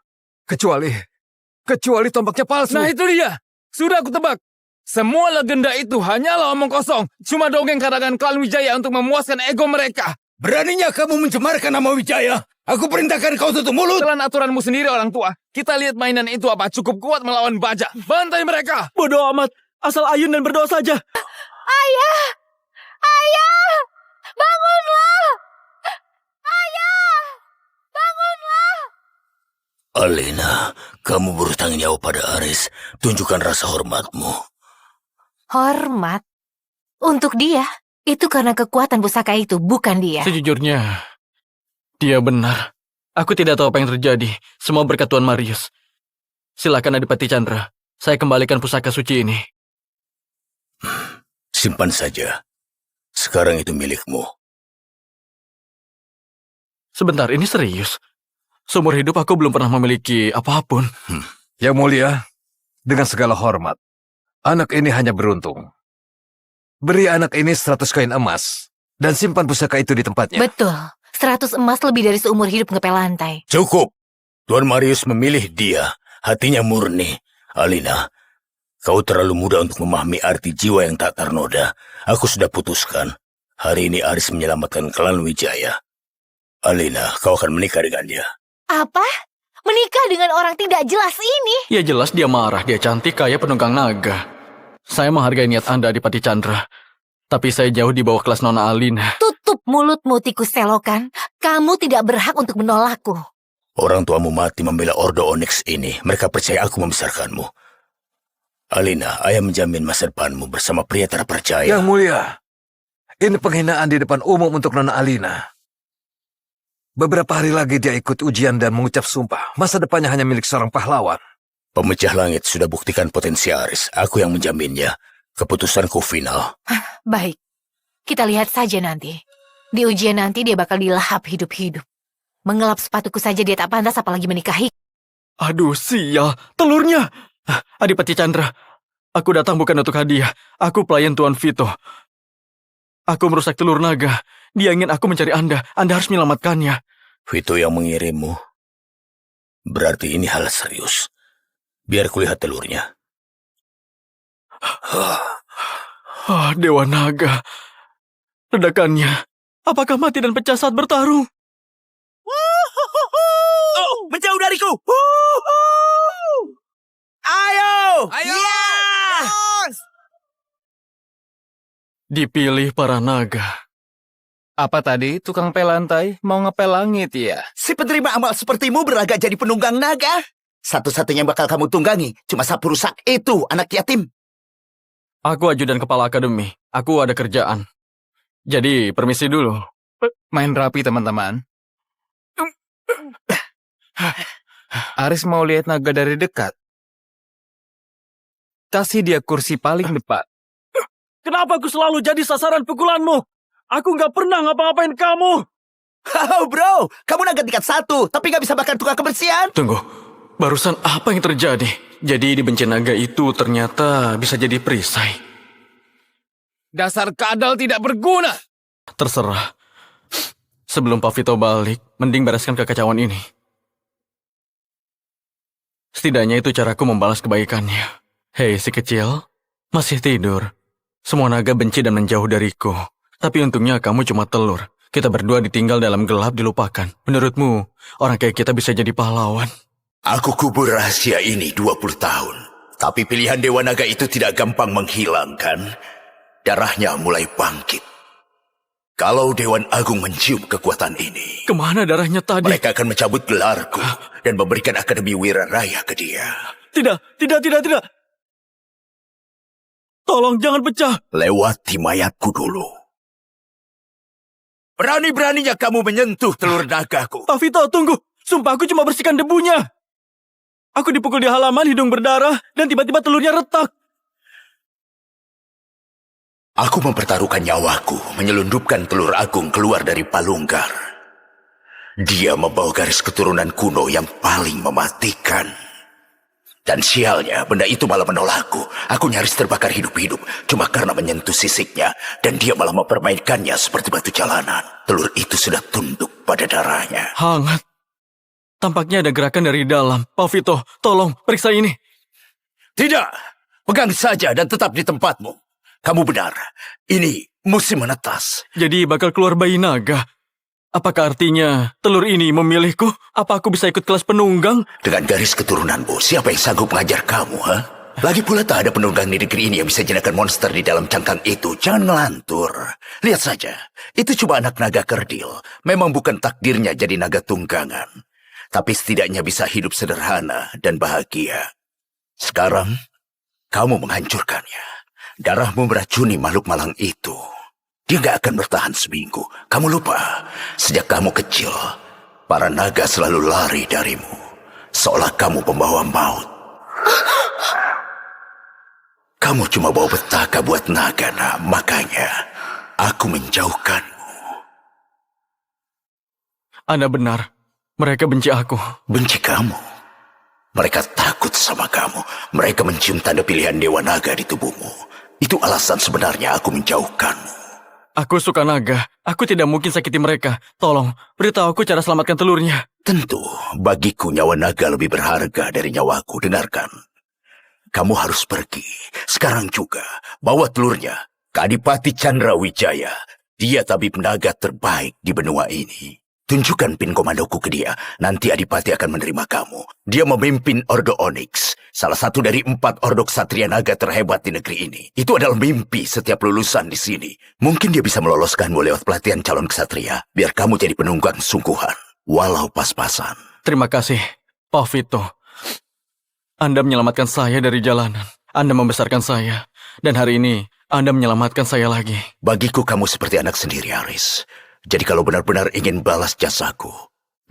Kecuali tombaknya palsu. Nah itu dia, sudah aku tebak. Semua legenda itu hanyalah omong kosong. Cuma dongeng karangan klan Wijaya untuk memuaskan ego mereka. Beraninya kamu mencemarkan nama Wijaya? Aku perintahkan kau tutup mulut. Telan aturanmu sendiri orang tua. Kita lihat mainan itu apa cukup kuat melawan baja. Bantai mereka. Bodoh amat. Asal ayun dan berdoa saja. Ayah! Ayah! Bangunlah! Ayah! Bangunlah! Alina, kamu bertanggung jawab pada Aris. Tunjukkan rasa hormatmu. Hormat? Untuk dia? Itu karena kekuatan pusaka itu, bukan dia. Sejujurnya, dia benar. Aku tidak tahu apa yang terjadi. Semua berkat Tuan Marius. Silakan Adipati Chandra. Saya kembalikan pusaka suci ini. Simpan saja. Sekarang itu milikmu. Sebentar, ini serius. Seumur hidup aku belum pernah memiliki apapun. Yang mulia, dengan segala hormat, anak ini hanya beruntung. Beri anak ini 100 koin emas, dan simpan pusaka itu di tempatnya. Betul. 100 emas lebih dari seumur hidup ngepel lantai. Cukup. Tuan Marius memilih dia. Hatinya murni. Alina, kau terlalu muda untuk memahami arti jiwa yang tak ternoda. Aku sudah putuskan. Hari ini Aris menyelamatkan klan Wijaya. Alina, kau akan menikah dengan dia. Apa? Menikah dengan orang tidak jelas ini? Ya jelas dia marah, dia cantik kayak penunggang naga. Saya menghargai niat Anda, Adipati Chandra. Tapi saya jauh di bawah kelas Nona Alina. Tutup mulutmu, tikus selokan. Kamu tidak berhak untuk menolakku. Orang tuamu mati membela Ordo Onyx ini. Mereka percaya aku membesarkanmu. Alina, ayah menjamin masa depanmu bersama pria terpercaya. Yang mulia, ini penghinaan di depan umum untuk Nona Alina. Beberapa hari lagi dia ikut ujian dan mengucap sumpah. Masa depannya hanya milik seorang pahlawan. Pemecah langit sudah buktikan potensi Aris. Aku yang menjaminnya. Keputusanku final. Baik, kita lihat saja nanti. Di ujian nanti dia bakal dilahap hidup-hidup. Mengelap sepatuku saja dia tak pantas apalagi menikahi. Aduh, sial. Telurnya. Adipati Chandra, aku datang bukan untuk hadiah. Aku pelayan Tuan Vito. Aku merusak telur naga. Dia ingin aku mencari Anda. Anda harus menyelamatkannya. Vito yang mengirimmu. Berarti ini hal serius. Biar kulihat telurnya. Dewa Naga. Ledakannya. Apakah mati dan pecah saat bertarung? Menjauh dariku! Ayo! Ayo! Dipilih para naga. Apa tadi tukang pel lantai mau ngepel langit ya? Si penerima amal sepertimu berlagak jadi penunggang naga. Satu-satunya yang bakal kamu tunggangi cuma sapu rusak itu, anak yatim. Aku ajudan kepala akademi. Aku ada kerjaan. Jadi, permisi dulu. Main rapi teman-teman. Aris mau lihat naga dari dekat. Kasih dia kursi paling depan. Kenapa aku selalu jadi sasaran pukulanmu? Aku nggak pernah ngapa-ngapain kamu. Oh bro, kamu naga tingkat 1, tapi nggak bisa bahkan tukang kebersihan. Tunggu, barusan apa yang terjadi? Jadi dibenci naga itu ternyata bisa jadi perisai. Dasar kadal tidak berguna. Terserah. Sebelum Pak Vito balik, mending bereskan kekacauan ini. Setidaknya itu caraku membalas kebaikannya. Hei si kecil, masih tidur. Semua naga benci dan menjauh dariku. Tapi untungnya kamu cuma telur. Kita berdua ditinggal dalam gelap dilupakan. Menurutmu, orang kayak kita bisa jadi pahlawan? Aku kubur rahasia ini 20 tahun. Tapi pilihan Dewa Naga itu tidak gampang menghilangkan. Darahnya mulai bangkit. Kalau Dewan Agung mencium kekuatan ini, Kemana darahnya tadi? mereka akan mencabut gelarku dan memberikan Akademi Wiraraya ke dia. Tidak. Tolong jangan pecah. Lewati mayatku dulu. Berani-beraninya kamu menyentuh telur nagaku. Pak Vito, tunggu. Sumpah aku cuma bersihkan debunya. Aku dipukul di halaman, hidung berdarah, dan tiba-tiba telurnya retak. Aku mempertaruhkan nyawaku menyelundupkan telur agung keluar dari palunggar. Dia membawa garis keturunan kuno yang paling mematikan. Dan sialnya, benda itu malah menolakku. Aku nyaris terbakar hidup-hidup cuma karena menyentuh sisiknya. Dan dia malah mempermainkannya seperti batu jalanan. Telur itu sudah tunduk pada darahnya. Hangat. Tampaknya ada gerakan dari dalam. Pak Vito, tolong periksa ini. Tidak, pegang saja dan tetap di tempatmu. Kamu benar, ini musim menetas. Jadi bakal keluar bayi naga. Apakah artinya telur ini memilihku? Apa aku bisa ikut kelas penunggang? Dengan garis keturunanmu, siapa yang sanggup mengajar kamu, ha? Lagi pula tak ada penunggang di negeri ini yang bisa jenakkan monster di dalam cangkang itu. Jangan ngelantur. Lihat saja, itu cuma anak naga kerdil. Memang bukan takdirnya jadi naga tunggangan. Tapi setidaknya bisa hidup sederhana dan bahagia. Sekarang, kamu menghancurkannya. Darahmu meracuni makhluk malang itu. Dia gak akan bertahan seminggu. Kamu lupa, sejak kamu kecil, para naga selalu lari darimu. Seolah kamu pembawa maut. Kamu cuma bawa petaka buat naga, nah. Makanya, aku menjauhkanmu. Anda benar. Mereka benci aku. Benci kamu? Mereka takut sama kamu. Mereka mencium tanda pilihan Dewa Naga di tubuhmu. Itu alasan sebenarnya aku menjauhkanmu. Aku suka naga. Aku tidak mungkin sakiti mereka. Tolong, beritahu aku cara selamatkan telurnya. Tentu, bagiku nyawa naga lebih berharga dari nyawaku. Dengarkan. Kamu harus pergi. Sekarang juga. Bawa telurnya ke Adipati Chandra Wijaya. Dia tabib naga terbaik di benua ini. Tunjukkan pin komandoku ke dia. Nanti Adipati akan menerima kamu. Dia memimpin Ordo Onyx. Salah satu dari 4 ordo ksatria naga terhebat di negeri ini. Itu adalah mimpi setiap lulusan di sini. Mungkin dia bisa meloloskanmu lewat pelatihan calon ksatria. Biar kamu jadi penunggang sungguhan. Walau pas-pasan. Terima kasih, Pak Vito. Anda menyelamatkan saya dari jalanan. Anda membesarkan saya. Dan hari ini, Anda menyelamatkan saya lagi. Bagiku kamu seperti anak sendiri, Aris. Jadi kalau benar-benar ingin balas jasaku,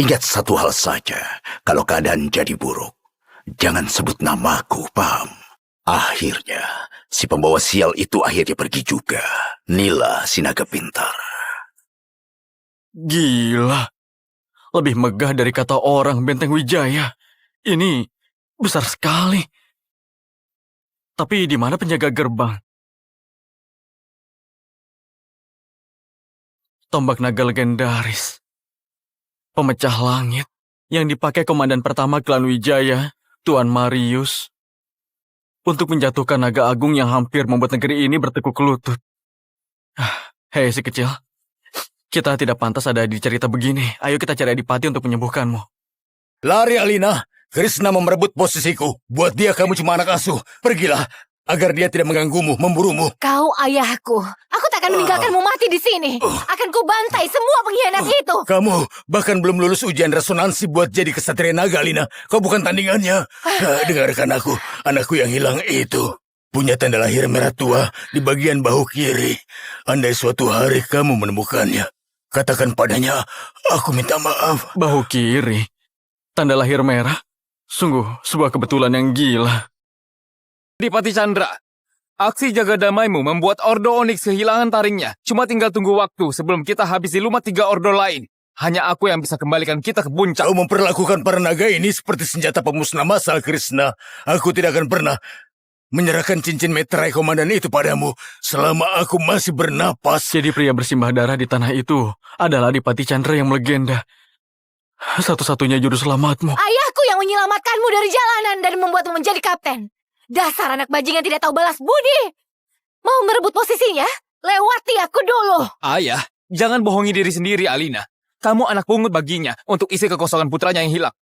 ingat satu hal saja. Kalau keadaan jadi buruk, jangan sebut namaku, paham? Akhirnya, si pembawa sial itu akhirnya pergi juga. Nila, si naga pintar. Gila. Lebih megah dari kata orang Benteng Wijaya. Ini besar sekali. Tapi di mana penjaga gerbang? Tombak naga legendaris. Pemecah langit yang dipakai komandan pertama klan Wijaya, Tuan Marius, untuk menjatuhkan naga agung yang hampir membuat negeri ini bertekuk lutut. Hei si kecil, kita tidak pantas ada di cerita begini. Ayo kita cari Adipati untuk menyembuhkanmu. Lari Alina, Krishna mau merebut posisiku. Buat dia kamu cuma anak asuh. Pergilah, agar dia tidak mengganggumu, memburumu. Kau ayahku. Aku tak tidak akan meninggalkanmu mati di sini. Akan kubantai semua pengkhianat itu. Kamu bahkan belum lulus ujian resonansi buat jadi kesatria naga, Alina. Kau bukan tandingannya. Dengarkan aku. Anakku yang hilang itu punya tanda lahir merah tua di bagian bahu kiri. Andai suatu hari kamu menemukannya, katakan padanya, aku minta maaf. Bahu kiri. Tanda lahir merah. Sungguh sebuah kebetulan yang gila. Adipati Chandra, aksi jaga damaimu membuat Ordo Onyx kehilangan taringnya. Cuma tinggal tunggu waktu sebelum kita habisi lumat 3 ordo lain. Hanya aku yang bisa kembalikan kita ke puncak. Kau memperlakukan para naga ini seperti senjata pemusnah massal, Krishna. Aku tidak akan pernah menyerahkan cincin meterai komandan itu padamu selama aku masih bernapas. Jadi pria bersimbah darah di tanah itu adalah Adipati Chandra yang melegenda. Satu-satunya juru selamatmu. Ayahku yang menyelamatkanmu dari jalanan dan membuatmu menjadi kapten. Dasar anak bajingan tidak tahu balas budi. Mau merebut posisinya? Lewati aku dulu. Ayah, jangan bohongi diri sendiri, Alina. Kamu anak pungut baginya untuk isi kekosongan putranya yang hilang.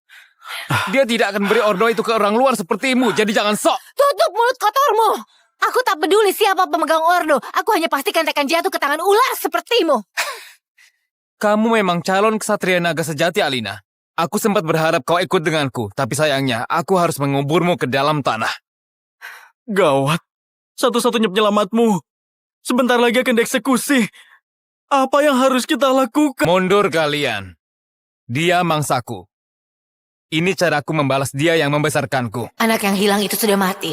Dia tidak akan beri ordo itu ke orang luar sepertimu, jadi jangan sok. Tutup mulut kotormu. Aku tak peduli siapa pemegang ordo. Aku hanya pastikan tekan jatuh ke tangan ular sepertimu. Kamu memang calon kesatria naga sejati, Alina. Aku sempat berharap kau ikut denganku, tapi sayangnya aku harus menguburmu ke dalam tanah. Gawat. Satu-satunya penyelamatmu. Sebentar lagi akan dieksekusi. Apa yang harus kita lakukan? Mundur kalian. Dia mangsaku. Ini caraku membalas dia yang membesarkanku. Anak yang hilang itu sudah mati.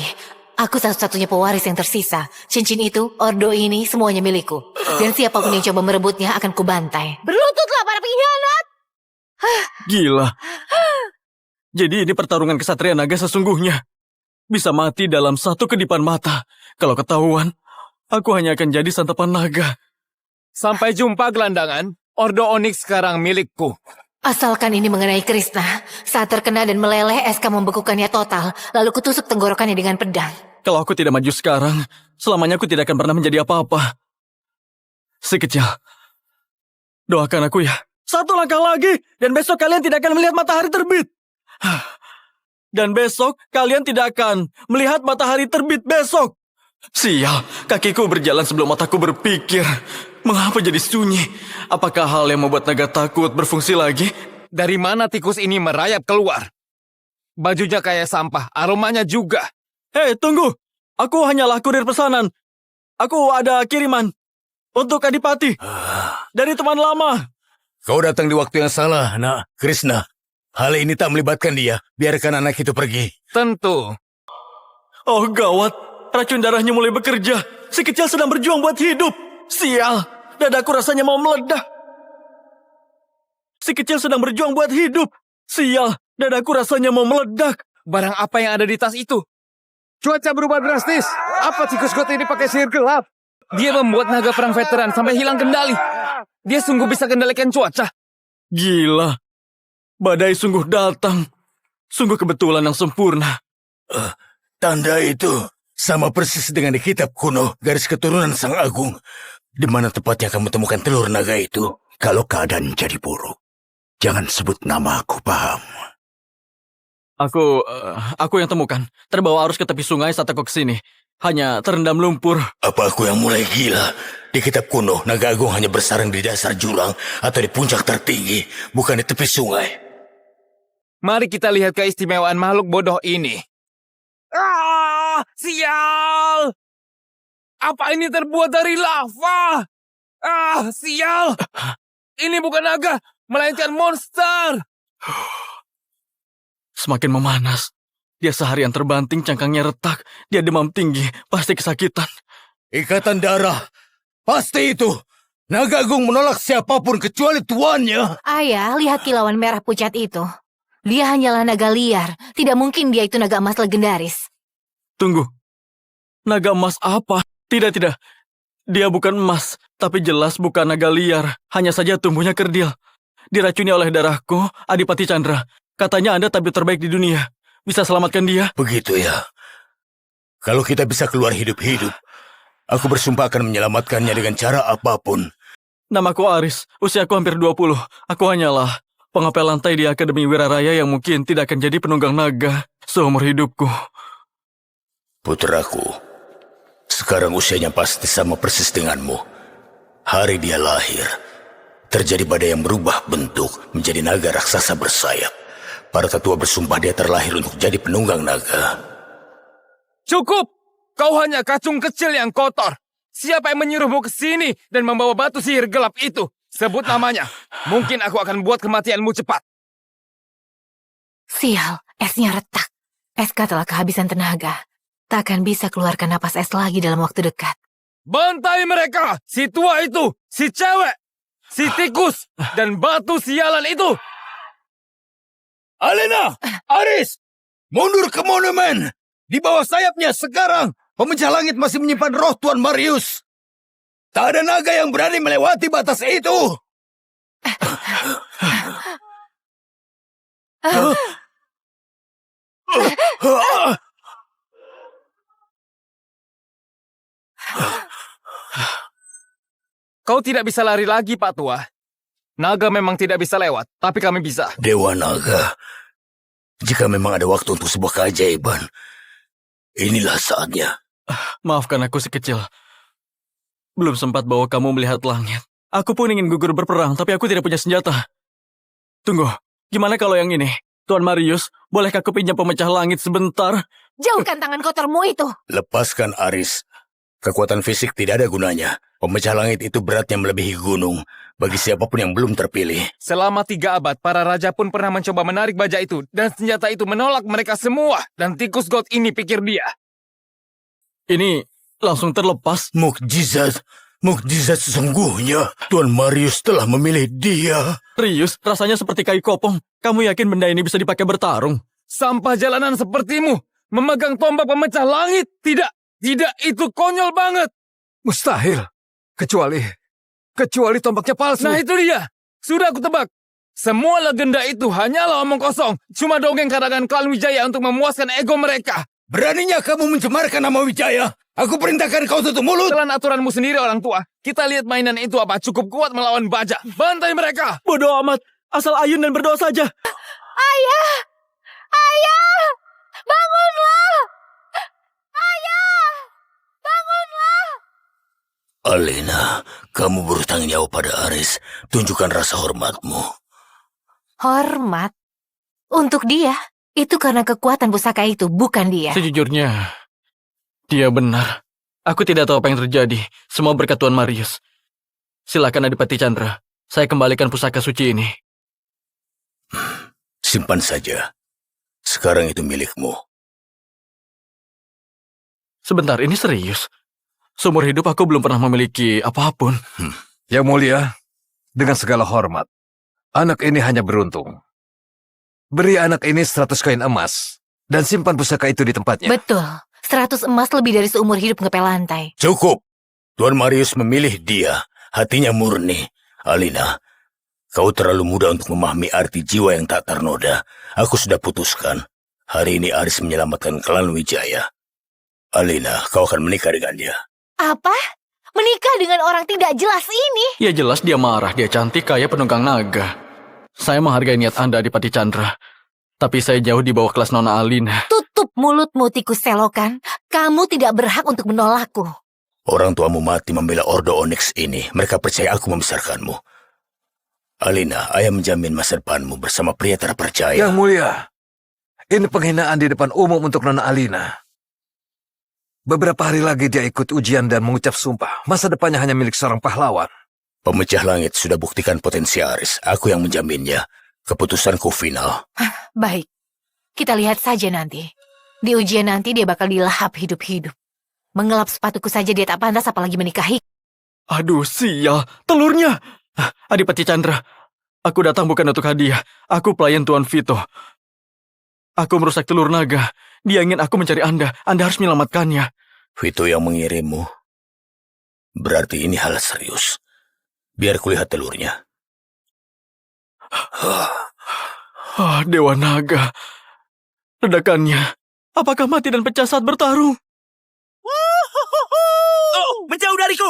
Aku satu-satunya pewaris yang tersisa. Cincin itu, ordo ini, semuanya milikku. Dan siapapun yang coba merebutnya akan kubantai. Berlututlah para pengkhianat! Gila. Jadi ini pertarungan kesatria naga sesungguhnya. Bisa mati dalam satu kedipan mata. Kalau ketahuan, aku hanya akan jadi santapan naga. Sampai jumpa, gelandangan. Ordo Onyx sekarang milikku. Asalkan ini mengenai Krishna. Saat terkena dan meleleh, SK membekukannya total. Lalu kutusuk tenggorokannya dengan pedang. Kalau aku tidak maju sekarang, selamanya aku tidak akan pernah menjadi apa-apa. Si kecil, doakan aku ya. Satu langkah lagi, dan besok kalian tidak akan melihat matahari terbit. Dan besok kalian tidak akan melihat matahari terbit besok. Sial, kakiku berjalan sebelum otakku berpikir. Mengapa jadi sunyi? Apakah hal yang membuat naga takut berfungsi lagi? Dari mana tikus ini merayap keluar? Bajunya kayak sampah, aromanya juga. Hei, tunggu. Aku hanyalah kurir pesanan. Aku ada kiriman untuk Adipati. Dari teman lama. Kau datang di waktu yang salah, nak. Krishna. Hal ini tak melibatkan dia. Biarkan anak itu pergi. Tentu. Oh gawat, racun darahnya mulai bekerja. Si kecil sedang berjuang buat hidup. Sial, dadaku rasanya mau meledak. Si kecil sedang berjuang buat hidup. Sial, dadaku rasanya mau meledak. Barang apa yang ada di tas itu? Cuaca berubah drastis. Apa tikus got ini pakai sihir gelap? Dia membuat naga perang veteran sampai hilang kendali. Dia sungguh bisa kendalikan cuaca. Gila, badai sungguh datang. Sungguh kebetulan yang sempurna. Tanda itu sama persis dengan di kitab kuno garis keturunan Sang Agung. Di mana tepatnya kamu temukan telur naga itu? Kalau keadaan jadi buruk, jangan sebut nama aku, paham? Aku yang temukan. Terbawa arus ke tepi sungai saat aku kesini. Hanya terendam lumpur. Apa aku yang mulai gila? Di kitab kuno, naga agung hanya bersarang di dasar jurang atau di puncak tertinggi, bukan di tepi sungai. Mari kita lihat keistimewaan makhluk bodoh ini. Ah, sial! Apa ini terbuat dari lava? Ah, sial! Ini bukan naga, melainkan monster. Semakin memanas. Dia seharian terbanting, cangkangnya retak. Dia demam tinggi, pasti kesakitan. Ikatan darah, pasti itu. Naga agung menolak siapapun kecuali tuannya. Ayah, lihat kilauan merah pucat itu. Dia hanyalah naga liar. Tidak mungkin dia itu naga emas legendaris. Tunggu. Naga emas apa? Tidak. Dia bukan emas, tapi jelas bukan naga liar. Hanya saja tumbuhnya kerdil. Diracuni oleh darahku, Adipati Chandra. Katanya Anda tabib terbaik di dunia. Bisa selamatkan dia? Begitu ya. Kalau kita bisa keluar hidup-hidup, aku bersumpah akan menyelamatkannya dengan cara apapun. Namaku Aris, usiaku hampir 20. Aku hanyalah pengapel lantai di Akademi Wiraraya yang mungkin tidak akan jadi penunggang naga seumur hidupku. Putraku, sekarang usianya pasti sama persis denganmu. hari dia lahir, terjadi badai yang berubah bentuk menjadi naga raksasa bersayap. Para tetua bersumpah dia terlahir untuk jadi penunggang naga. Cukup! Kau hanya kacung kecil yang kotor. Siapa yang menyuruhmu ke sini dan membawa batu sihir gelap itu? Sebut namanya. Mungkin aku akan buat kematianmu cepat. Sial, esnya retak. SK telah kehabisan tenaga. Tak akan bisa keluarkan napas es lagi dalam waktu dekat. Bantai mereka! Si tua itu! Si cewek! Si tikus! Dan batu sialan itu! Alina! Aris! Mundur ke monumen! Di bawah sayapnya sekarang, pemecah langit masih menyimpan roh Tuan Marius. Tak ada naga yang berani melewati batas itu. Kau tidak bisa lari lagi, Pak Tua. Naga memang tidak bisa lewat, tapi kami bisa. Dewa Naga, jika memang ada waktu untuk sebuah keajaiban, inilah saatnya. Maafkan aku si kecil. Belum sempat bawa kamu melihat langit. Aku pun ingin gugur berperang, tapi aku tidak punya senjata. Tunggu, gimana kalau yang ini? Tuan Marius, bolehkah aku pinjam pemecah langit sebentar? Jauhkan tangan kotormu itu. Lepaskan Aris. Kekuatan fisik tidak ada gunanya. Pemecah langit itu beratnya melebihi gunung. Bagi siapapun yang belum terpilih. Selama 3 abad, para raja pun pernah mencoba menarik baja itu, dan senjata itu menolak mereka semua. Dan tikus god ini pikir dia. Ini langsung terlepas. Mukjizat. Mukjizat sesungguhnya. Tuan Marius telah memilih dia. Rius, rasanya seperti kayu kopong. Kamu yakin benda ini bisa dipakai bertarung? Sampah jalanan sepertimu, memegang tombak pemecah langit. Tidak, itu konyol banget. Mustahil. Kecuali tombaknya palsu. Nah itu dia, sudah aku tebak. Semua legenda itu hanyalah omong kosong. Cuma dongeng karangan klan Wijaya untuk memuaskan ego mereka. Beraninya kamu mencemarkan nama Wijaya. Aku perintahkan kau tutup mulut. Telan aturanmu sendiri orang tua. Kita lihat mainan itu apa cukup kuat melawan baja. Bantai mereka. Bodoh amat, asal ayun dan berdoa saja. Ayah! Ayah! Bangunlah! Ayah! Bangunlah! Alina, kamu bertanggung jawab pada Aris. Tunjukkan rasa hormatmu. Hormat? Untuk dia? Itu karena kekuatan pusaka itu, bukan dia. Sejujurnya, dia benar. Aku tidak tahu apa yang terjadi. Semua berkat Tuan Marius. Silakan Adipati Chandra. Saya kembalikan pusaka suci ini. Simpan saja. Sekarang itu milikmu. Sebentar, ini serius. Seumur hidup aku belum pernah memiliki apapun. Yang mulia, dengan segala hormat, anak ini hanya beruntung. Beri anak ini 100 koin emas, dan simpan pusaka itu di tempatnya. Betul. 100 emas lebih dari seumur hidup ngepel lantai. Cukup. Tuan Marius memilih dia. Hatinya murni. Alina, kau terlalu muda untuk memahami arti jiwa yang tak ternoda. Aku sudah putuskan. Hari ini Aris menyelamatkan klan Wijaya. Alina, kau akan menikah dengan dia. Apa? Menikah dengan orang tidak jelas ini? Ya jelas dia marah, dia cantik, kaya, penunggang naga. Saya menghargai niat Anda, Adipati Chandra. Tapi saya jauh di bawah kelas Nona Alina. Tutup mulutmu, tikus selokan. Kamu tidak berhak untuk menolakku. Orang tuamu mati membela Ordo Onyx ini. Mereka percaya aku membesarkanmu. Alina, ayah menjamin masa depanmu bersama pria terpercaya. Yang mulia, ini penghinaan di depan umum untuk Nona Alina. Beberapa hari lagi dia ikut ujian dan mengucap sumpah. Masa depannya hanya milik seorang pahlawan. Pemecah langit sudah buktikan potensi Aris. Aku yang menjaminnya. Keputusanku final. Baik, kita lihat saja nanti. Di ujian nanti dia bakal dilahap hidup-hidup. Mengelap sepatuku saja dia tak pantas apalagi menikahi. Aduh, sial. Telurnya. Adipati Chandra, aku datang bukan untuk hadiah. Aku pelayan Tuan Vito. Aku merusak telur naga. Dia ingin aku mencari Anda. Anda harus menyelamatkannya. Vito yang mengirimmu. Berarti ini hal serius. Biar kulihat telurnya. Dewa Naga. Ledakannya. Apakah mati dan pecah saat bertarung? Menjauh dariku!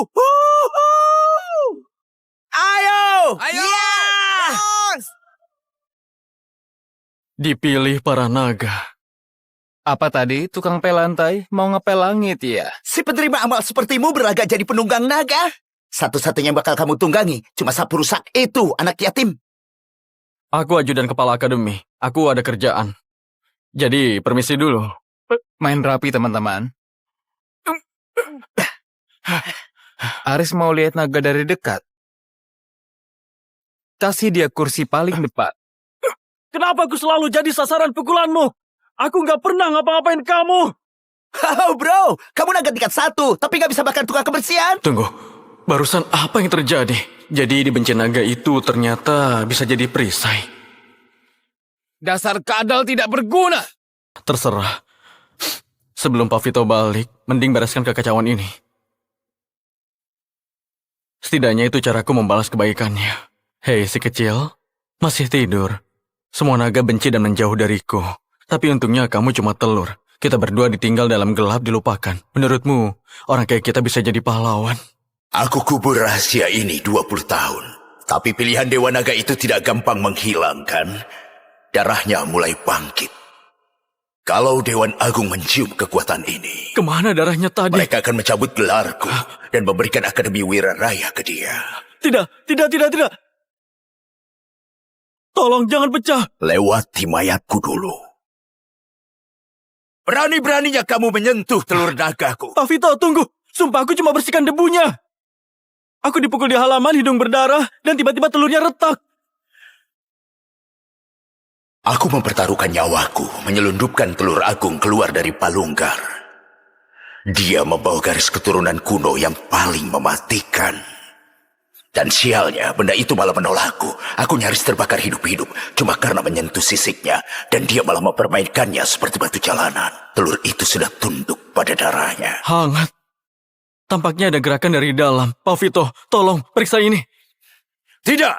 Ayo! Ya! Dipilih para naga. Apa tadi, tukang pel lantai? Mau ngepel langit ya? Si penerima amal sepertimu berlagak jadi penunggang naga. Satu-satunya yang bakal kamu tunggangi cuma sapu rusak itu, anak yatim. Aku ajudan kepala akademi. Aku ada kerjaan. Jadi, permisi dulu. Main rapi teman-teman. Aris mau lihat naga dari dekat. Kasih dia kursi paling depan. Kenapa aku selalu jadi sasaran pukulanmu? Aku nggak pernah ngapa-ngapain kamu. Oh bro, kamu naga tingkat 1, tapi nggak bisa bakar tukang kebersihan. Tunggu, barusan apa yang terjadi? Jadi dibenci naga itu ternyata bisa jadi perisai. Dasar kadal tidak berguna. Terserah. Sebelum Pak Vito balik, mending bereskan kekacauan ini. Setidaknya itu caraku membalas kebaikannya. Hei si kecil, masih tidur. Semua naga benci dan menjauh dariku. Tapi untungnya kamu cuma telur. Kita berdua ditinggal dalam gelap dilupakan. Menurutmu, orang kayak kita bisa jadi pahlawan? Aku kubur rahasia ini 20 tahun. Tapi pilihan Dewa Naga itu tidak gampang menghilangkan. Darahnya mulai bangkit. Kalau Dewan Agung mencium kekuatan ini, Kemana darahnya tadi? mereka akan mencabut gelarku dan memberikan Akademi Wira Raya ke dia. Tidak. Tolong jangan pecah. Lewati mayatku dulu. Berani-beraninya kamu menyentuh telur nagaku. Pak Vito, tunggu. Sumpah aku cuma bersihkan debunya. Aku dipukul di halaman, hidung berdarah, dan tiba-tiba telurnya retak. Aku mempertaruhkan nyawaku menyelundupkan telur agung keluar dari palunggar. Dia membawa garis keturunan kuno yang paling mematikan. Dan sialnya, benda itu malah menolakku. Aku nyaris terbakar hidup-hidup cuma karena menyentuh sisiknya. Dan dia malah mempermainkannya seperti batu jalanan. Telur itu sudah tunduk pada darahnya. Hangat. Tampaknya ada gerakan dari dalam. Pak Vito, tolong periksa ini. Tidak,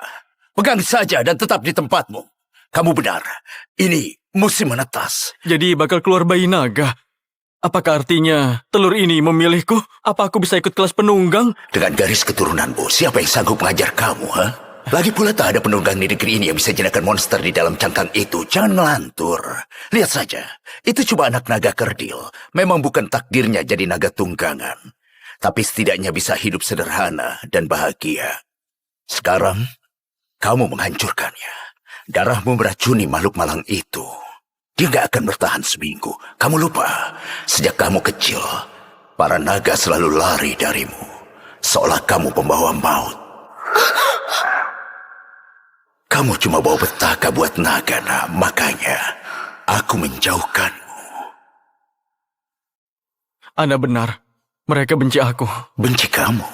pegang saja dan tetap di tempatmu. Kamu benar, ini musim menetas. Jadi bakal keluar bayi naga. Apakah artinya telur ini memilihku? Apa aku bisa ikut kelas penunggang? Dengan garis keturunanmu, siapa yang sanggup mengajar kamu, ha? Lagi pula tak ada penunggang di negeri ini yang bisa jinakan monster di dalam cangkang itu. Jangan melantur. Lihat saja, itu cuma anak naga kerdil. Memang bukan takdirnya jadi naga tunggangan. Tapi setidaknya bisa hidup sederhana dan bahagia. Sekarang, kamu menghancurkannya. Darahmu meracuni makhluk malang itu. Dia gak akan bertahan seminggu. Kamu lupa, sejak kamu kecil, para naga selalu lari darimu. Seolah kamu pembawa maut. Kamu cuma bawa petaka buat naga, nah. Makanya, aku menjauhkanmu. Anda benar. Mereka benci aku. Benci kamu?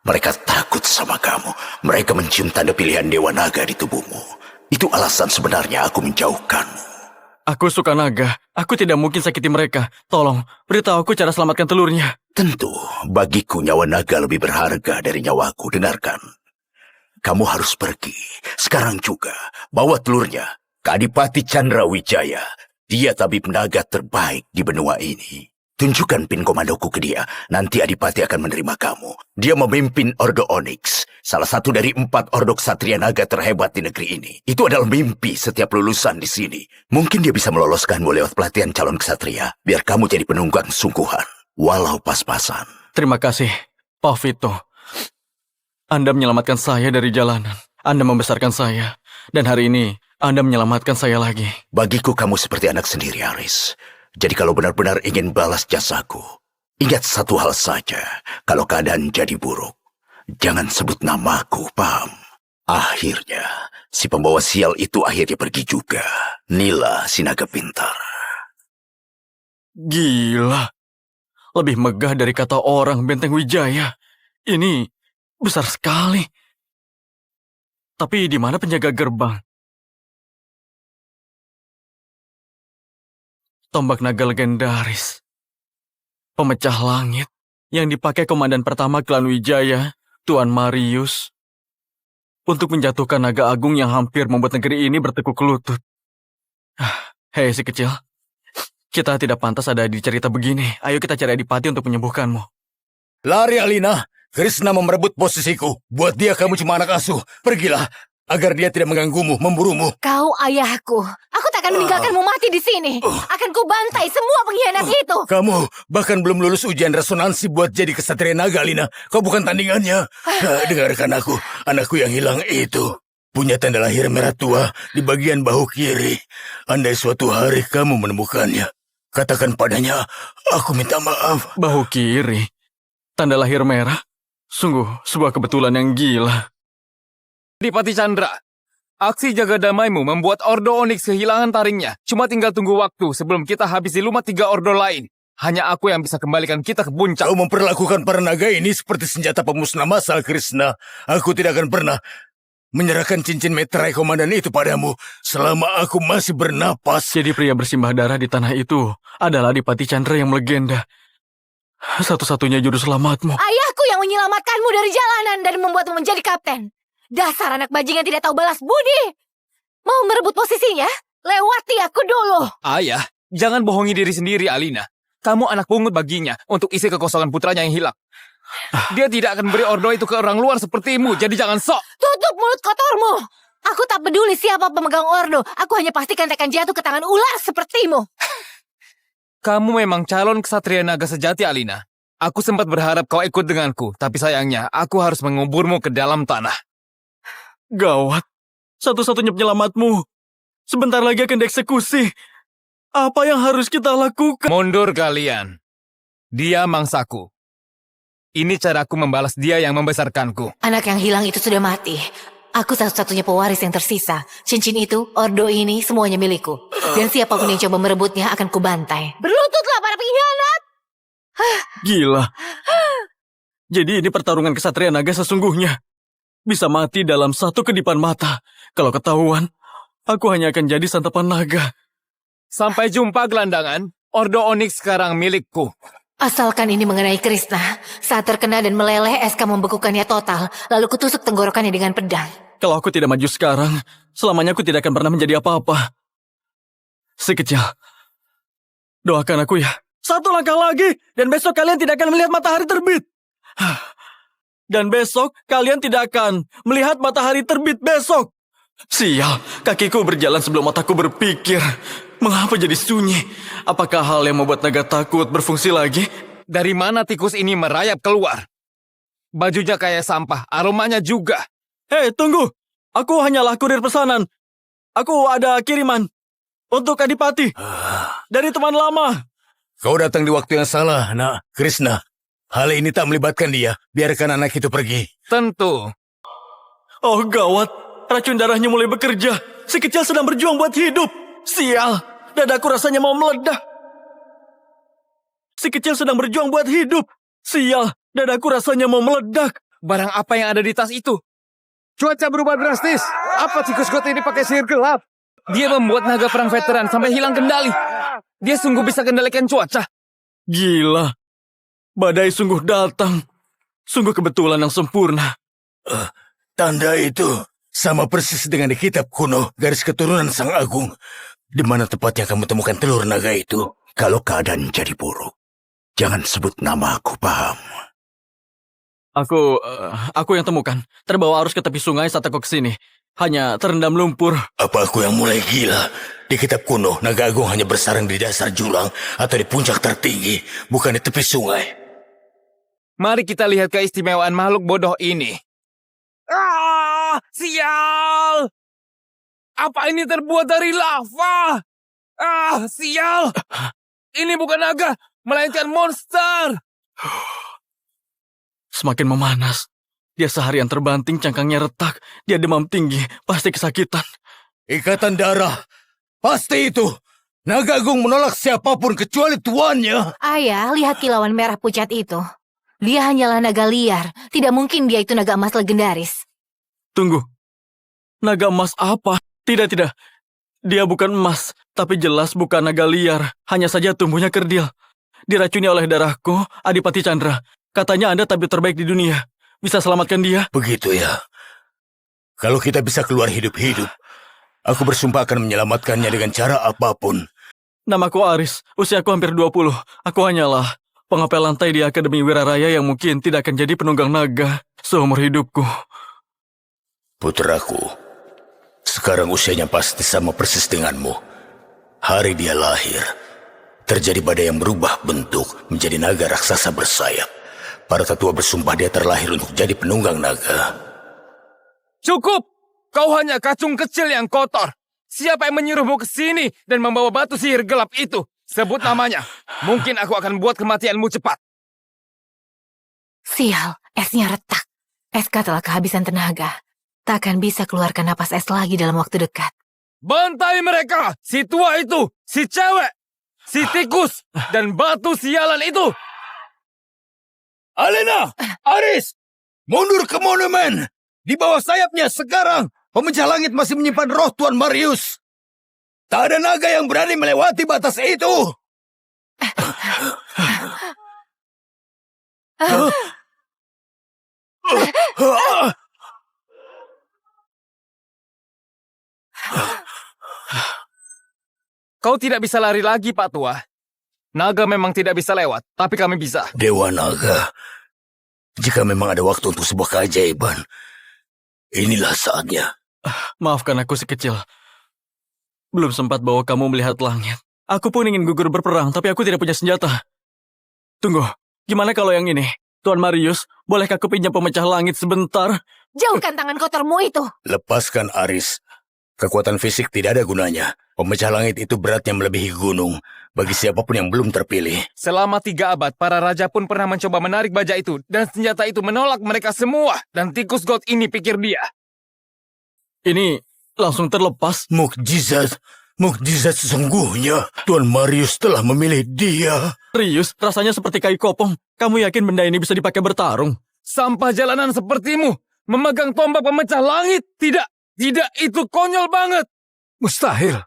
Mereka takut sama kamu. Mereka mencium tanda pilihan Dewa Naga di tubuhmu. Itu alasan sebenarnya aku menjauhkanmu. Aku suka naga. Aku tidak mungkin sakiti mereka. Tolong, beritahu aku cara selamatkan telurnya. Tentu, bagiku nyawa naga lebih berharga dari nyawaku. Dengarkan. Kamu harus pergi. Sekarang juga. Bawa telurnya ke Adipati Chandra Wijaya. Dia tabib naga terbaik di benua ini. Tunjukkan pin komandoku ke dia. Nanti Adipati akan menerima kamu. Dia memimpin Ordo Onyx. Salah satu dari 4 ordo ksatria naga terhebat di negeri ini. Itu adalah mimpi setiap lulusan di sini. Mungkin dia bisa meloloskanmu lewat pelatihan calon ksatria. Biar kamu jadi penunggang sungguhan. Walau pas-pasan. Terima kasih, Pak Vito. Anda menyelamatkan saya dari jalanan. Anda membesarkan saya. Dan hari ini, Anda menyelamatkan saya lagi. Bagiku kamu seperti anak sendiri, Aris. Jadi kalau benar-benar ingin balas jasaku, ingat satu hal saja. Kalau keadaan jadi buruk, jangan sebut namaku, paham? Akhirnya, si pembawa sial itu akhirnya pergi juga. Nila, si naga pintar. Gila. Lebih megah dari kata orang Benteng Wijaya. Ini besar sekali. Tapi di mana penjaga gerbang? Tombak naga legendaris. Pemecah langit yang dipakai komandan pertama klan Wijaya, Tuan Marius, untuk menjatuhkan naga agung yang hampir membuat negeri ini bertekuk lutut. Hei si kecil, kita tidak pantas ada di cerita begini. Ayo kita cari Adipati untuk menyembuhkanmu. Lari Alina, Krishna merebut posisiku. Buat dia kamu cuma anak asuh. Pergilah, agar dia tidak mengganggumu, memburumu. Kau ayahku. Aku akan meninggalkanmu mati di sini. Akan kubantai semua pengkhianat itu. Kamu bahkan belum lulus ujian resonansi buat jadi kesatria naga, Alina. Kau bukan tandingannya. Dengarkan aku. Anakku yang hilang itu punya tanda lahir merah tua di bagian bahu kiri. Andai suatu hari kamu menemukannya, katakan padanya, aku minta maaf. Bahu kiri. Tanda lahir merah. Sungguh sebuah kebetulan yang gila. Adipati Chandra, aksi jaga damaimu membuat Ordo Onyx kehilangan taringnya. Cuma tinggal tunggu waktu sebelum kita habisi lumat 3 ordo lain. Hanya aku yang bisa kembalikan kita ke puncak. Kau memperlakukan para naga ini seperti senjata pemusnah massal, Krishna. Aku tidak akan pernah menyerahkan cincin meterai komandan itu padamu selama aku masih bernapas. Jadi pria bersimbah darah di tanah itu adalah Adipati Chandra yang melegenda. Satu-satunya juru selamatmu. Ayahku yang menyelamatkanmu dari jalanan dan membuatmu menjadi kapten. Dasar anak bajingan tidak tahu balas budi. Mau merebut posisinya? Lewati aku dulu. Ayah, jangan bohongi diri sendiri, Alina. Kamu anak pungut baginya untuk isi kekosongan putranya yang hilang. Dia tidak akan beri ordo itu ke orang luar sepertimu, jadi jangan sok. Tutup mulut kotormu. Aku tak peduli siapa pemegang ordo. Aku hanya pastikan akan jatuh ke tangan ular sepertimu. Kamu memang calon ksatria naga sejati, Alina. Aku sempat berharap kau ikut denganku, tapi sayangnya aku harus menguburmu ke dalam tanah. Gawat. Satu-satunya penyelamatmu. Sebentar lagi akan dieksekusi. Apa yang harus kita lakukan? Mundur kalian. Dia mangsaku. Ini caraku membalas dia yang membesarkanku. Anak yang hilang itu sudah mati. Aku satu-satunya pewaris yang tersisa. Cincin itu, ordo ini, semuanya milikku. Dan siapapun yang coba merebutnya akan kubantai. Berlututlah para pengkhianat! Gila. Jadi ini pertarungan kesatria naga sesungguhnya. Bisa mati dalam satu kedipan mata. Kalau ketahuan, aku hanya akan jadi santapan naga. Sampai jumpa, gelandangan. Ordo Onyx sekarang milikku. Asalkan ini mengenai Krishna. Saat terkena dan meleleh, SK membekukannya total. Lalu kutusuk tenggorokannya dengan pedang. Kalau aku tidak maju sekarang, selamanya aku tidak akan pernah menjadi apa-apa. Si kecil, doakan aku ya. Satu langkah lagi, dan besok kalian tidak akan melihat matahari terbit. Dan besok kalian tidak akan melihat matahari terbit besok. Sial, kakiku berjalan sebelum otakku berpikir. Mengapa jadi sunyi? Apakah hal yang membuat naga takut berfungsi lagi? Dari mana tikus ini merayap keluar? Bajunya kayak sampah, aromanya juga. Hei, tunggu. Aku hanyalah kurir pesanan. Aku ada kiriman untuk Adipati. Dari teman lama. Kau datang di waktu yang salah, nak. Krishna. Hal ini tak melibatkan dia. Biarkan anak itu pergi. Tentu. Oh gawat, racun darahnya mulai bekerja. Si kecil sedang berjuang buat hidup. Sial, dadaku rasanya mau meledak. Si kecil sedang berjuang buat hidup. Sial, dadaku rasanya mau meledak. Barang apa yang ada di tas itu? Cuaca berubah drastis. Apa tikus got ini pakai sihir gelap? Dia membuat naga perang veteran sampai hilang kendali. Dia sungguh bisa kendalikan cuaca. Gila, badai sungguh datang. Sungguh kebetulan yang sempurna. Tanda itu sama persis dengan di kitab kuno garis keturunan Sang Agung. Di mana tepatnya kamu temukan telur naga itu? Kalau keadaan jadi buruk, jangan sebut nama aku, paham? Aku yang temukan. Terbawa arus ke tepi sungai saat aku kesini. Hanya terendam lumpur. Apa aku yang mulai gila? Di kitab kuno, naga agung hanya bersarang di dasar jurang atau di puncak tertinggi, bukan di tepi sungai. Mari kita lihat keistimewaan makhluk bodoh ini. Ah, sial! Apa ini terbuat dari lava? Ah, sial! Ini bukan naga, melainkan monster. Semakin memanas. Dia seharian terbanting, cangkangnya retak. Dia demam tinggi, pasti kesakitan. Ikatan darah, pasti itu. Naga agung menolak siapapun kecuali tuannya. Ayah, lihat kilauan merah pucat itu. Dia hanyalah naga liar. Tidak mungkin dia itu naga emas legendaris. Tunggu. Naga emas apa? Tidak. Dia bukan emas, tapi jelas bukan naga liar. Hanya saja tumbuhnya kerdil. Diracuni oleh darahku, Adipati Chandra. Katanya Anda tabib terbaik di dunia. Bisa selamatkan dia? Begitu ya. Kalau kita bisa keluar hidup-hidup, aku bersumpah akan menyelamatkannya dengan cara apapun. Namaku Aris, usiaku hampir 20. Aku hanyalah pengapel lantai di Akademi Wiraraya yang mungkin tidak akan jadi penunggang naga seumur hidupku. Putraku, sekarang usianya pasti sama persis denganmu. Hari dia lahir, terjadi badai yang berubah bentuk menjadi naga raksasa bersayap. Para tetua bersumpah dia terlahir untuk jadi penunggang naga. Cukup! Kau hanya kacung kecil yang kotor. Siapa yang menyuruhmu ke sini dan membawa batu sihir gelap itu? Sebut namanya. Mungkin aku akan buat kematianmu cepat. Sial, esnya retak. SK telah kehabisan tenaga. Takkan bisa keluarkan napas es lagi dalam waktu dekat. Bantai mereka! Si tua itu! Si cewek! Si tikus! Dan batu sialan itu! Alina! Aris! Mundur ke monumen! Di bawah sayapnya sekarang, pemecah langit masih menyimpan roh Tuan Marius. Tak ada naga yang berani melewati batas itu. Kau tidak bisa lari lagi, Pak Tua. Naga memang tidak bisa lewat, tapi kami bisa. Dewa Naga, jika memang ada waktu untuk sebuah keajaiban, inilah saatnya. Maafkan aku si kecil. Belum sempat bawa kamu melihat langit. Aku pun ingin gugur berperang, tapi aku tidak punya senjata. Tunggu, gimana kalau yang ini? Tuan Marius, bolehkah aku pinjam pemecah langit sebentar? Jauhkan tangan kotormu itu. Lepaskan Aris. Kekuatan fisik tidak ada gunanya. Pemecah langit itu beratnya melebihi gunung. Bagi siapapun yang belum terpilih. Selama 3 abad, para raja pun pernah mencoba menarik baja itu, dan senjata itu menolak mereka semua. Dan tikus god ini pikir dia. Ini langsung terlepas. Mukjizat. Mukjizat sesungguhnya. Tuan Marius telah memilih dia. Rius, rasanya seperti kayu kopong. Kamu yakin benda ini bisa dipakai bertarung? Sampah jalanan sepertimu, memegang tombak pemecah langit. Tidak, itu konyol banget. Mustahil.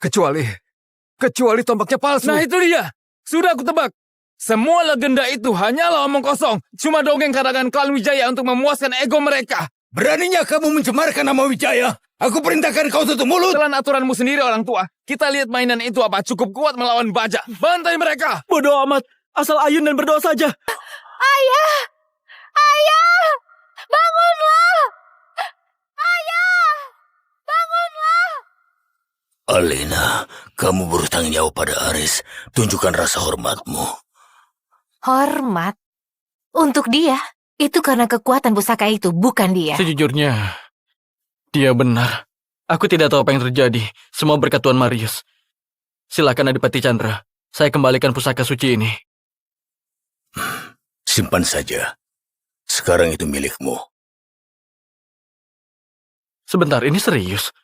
Kecuali tombaknya palsu. Nah itu dia, sudah aku tebak. Semua legenda itu hanyalah omong kosong. Cuma dongeng karangan klan Wijaya untuk memuaskan ego mereka. Beraninya kamu mencemarkan nama Wijaya? Aku perintahkan kau tutup mulut. Telan aturanmu sendiri orang tua. Kita lihat mainan itu apa cukup kuat melawan baja. Bantai mereka. Bodoh amat. Asal ayun dan berdoa saja. Ayah! Ayah! Bangunlah! Ayah! Bangunlah! Alina, kamu bertanggung jawab pada Aris. Tunjukkan rasa hormatmu. Hormat? Untuk dia? Itu karena kekuatan pusaka itu, bukan dia. Sejujurnya, dia benar. Aku tidak tahu apa yang terjadi. Semua berkat Tuan Marius. Silakan Adipati Chandra. Saya kembalikan pusaka suci ini. Simpan saja. Sekarang itu milikmu. Sebentar, ini serius.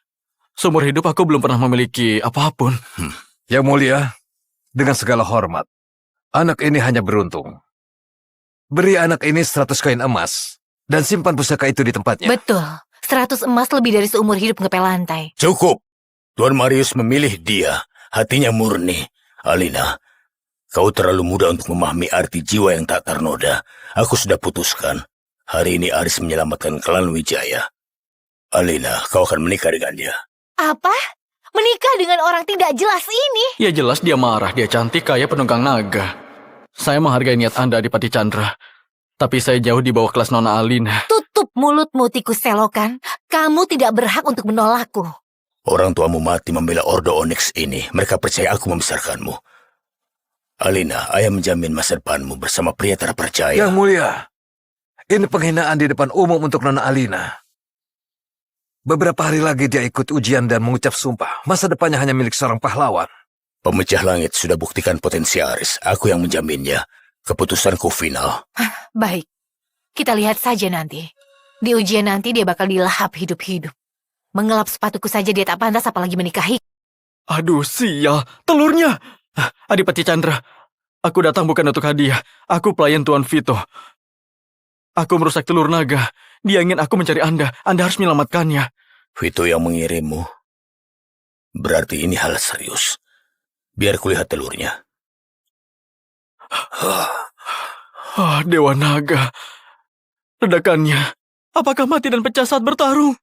Seumur hidup aku belum pernah memiliki apapun. Yang mulia, dengan segala hormat, anak ini hanya beruntung. Beri anak ini 100 koin emas, dan simpan pusaka itu di tempatnya. Betul. 100 emas lebih dari seumur hidup ngepel lantai. Cukup. Tuan Marius memilih dia. Hatinya murni. Alina, kau terlalu muda untuk memahami arti jiwa yang tak ternoda. Aku sudah putuskan. Hari ini Aris menyelamatkan klan Wijaya. Alina, kau akan menikah dengan dia. Apa? Menikah dengan orang tidak jelas ini? Ya jelas dia marah, dia cantik kayak penunggang naga. Saya menghargai niat Anda, Adipati Chandra. Tapi saya jauh di bawah kelas Nona Alina. Tutup mulutmu, tikus selokan. Kamu tidak berhak untuk menolakku. Orang tuamu mati membela Ordo Onyx ini. Mereka percaya aku membesarkanmu. Alina, ayah menjamin masa depanmu bersama pria terpercaya. Yang mulia, ini penghinaan di depan umum untuk Nona Alina. Beberapa hari lagi dia ikut ujian dan mengucap sumpah. Masa depannya hanya milik seorang pahlawan. Pemecah langit sudah buktikan potensi Aris. Aku yang menjaminnya. Keputusanku final. Baik, kita lihat saja nanti. Di ujian nanti dia bakal dilahap hidup-hidup. Mengelap sepatuku saja dia tak pantas apalagi menikahi. Aduh, sial. Telurnya. Adipati Chandra, aku datang bukan untuk hadiah. Aku pelayan Tuan Vito. Aku merusak telur naga. Dia ingin aku mencari Anda. Anda harus menyelamatkannya. Vito yang mengirimmu. Berarti ini hal serius. Biar kulihat telurnya. Dewa naga. Ledakannya. Apakah mati dan pecah saat bertarung?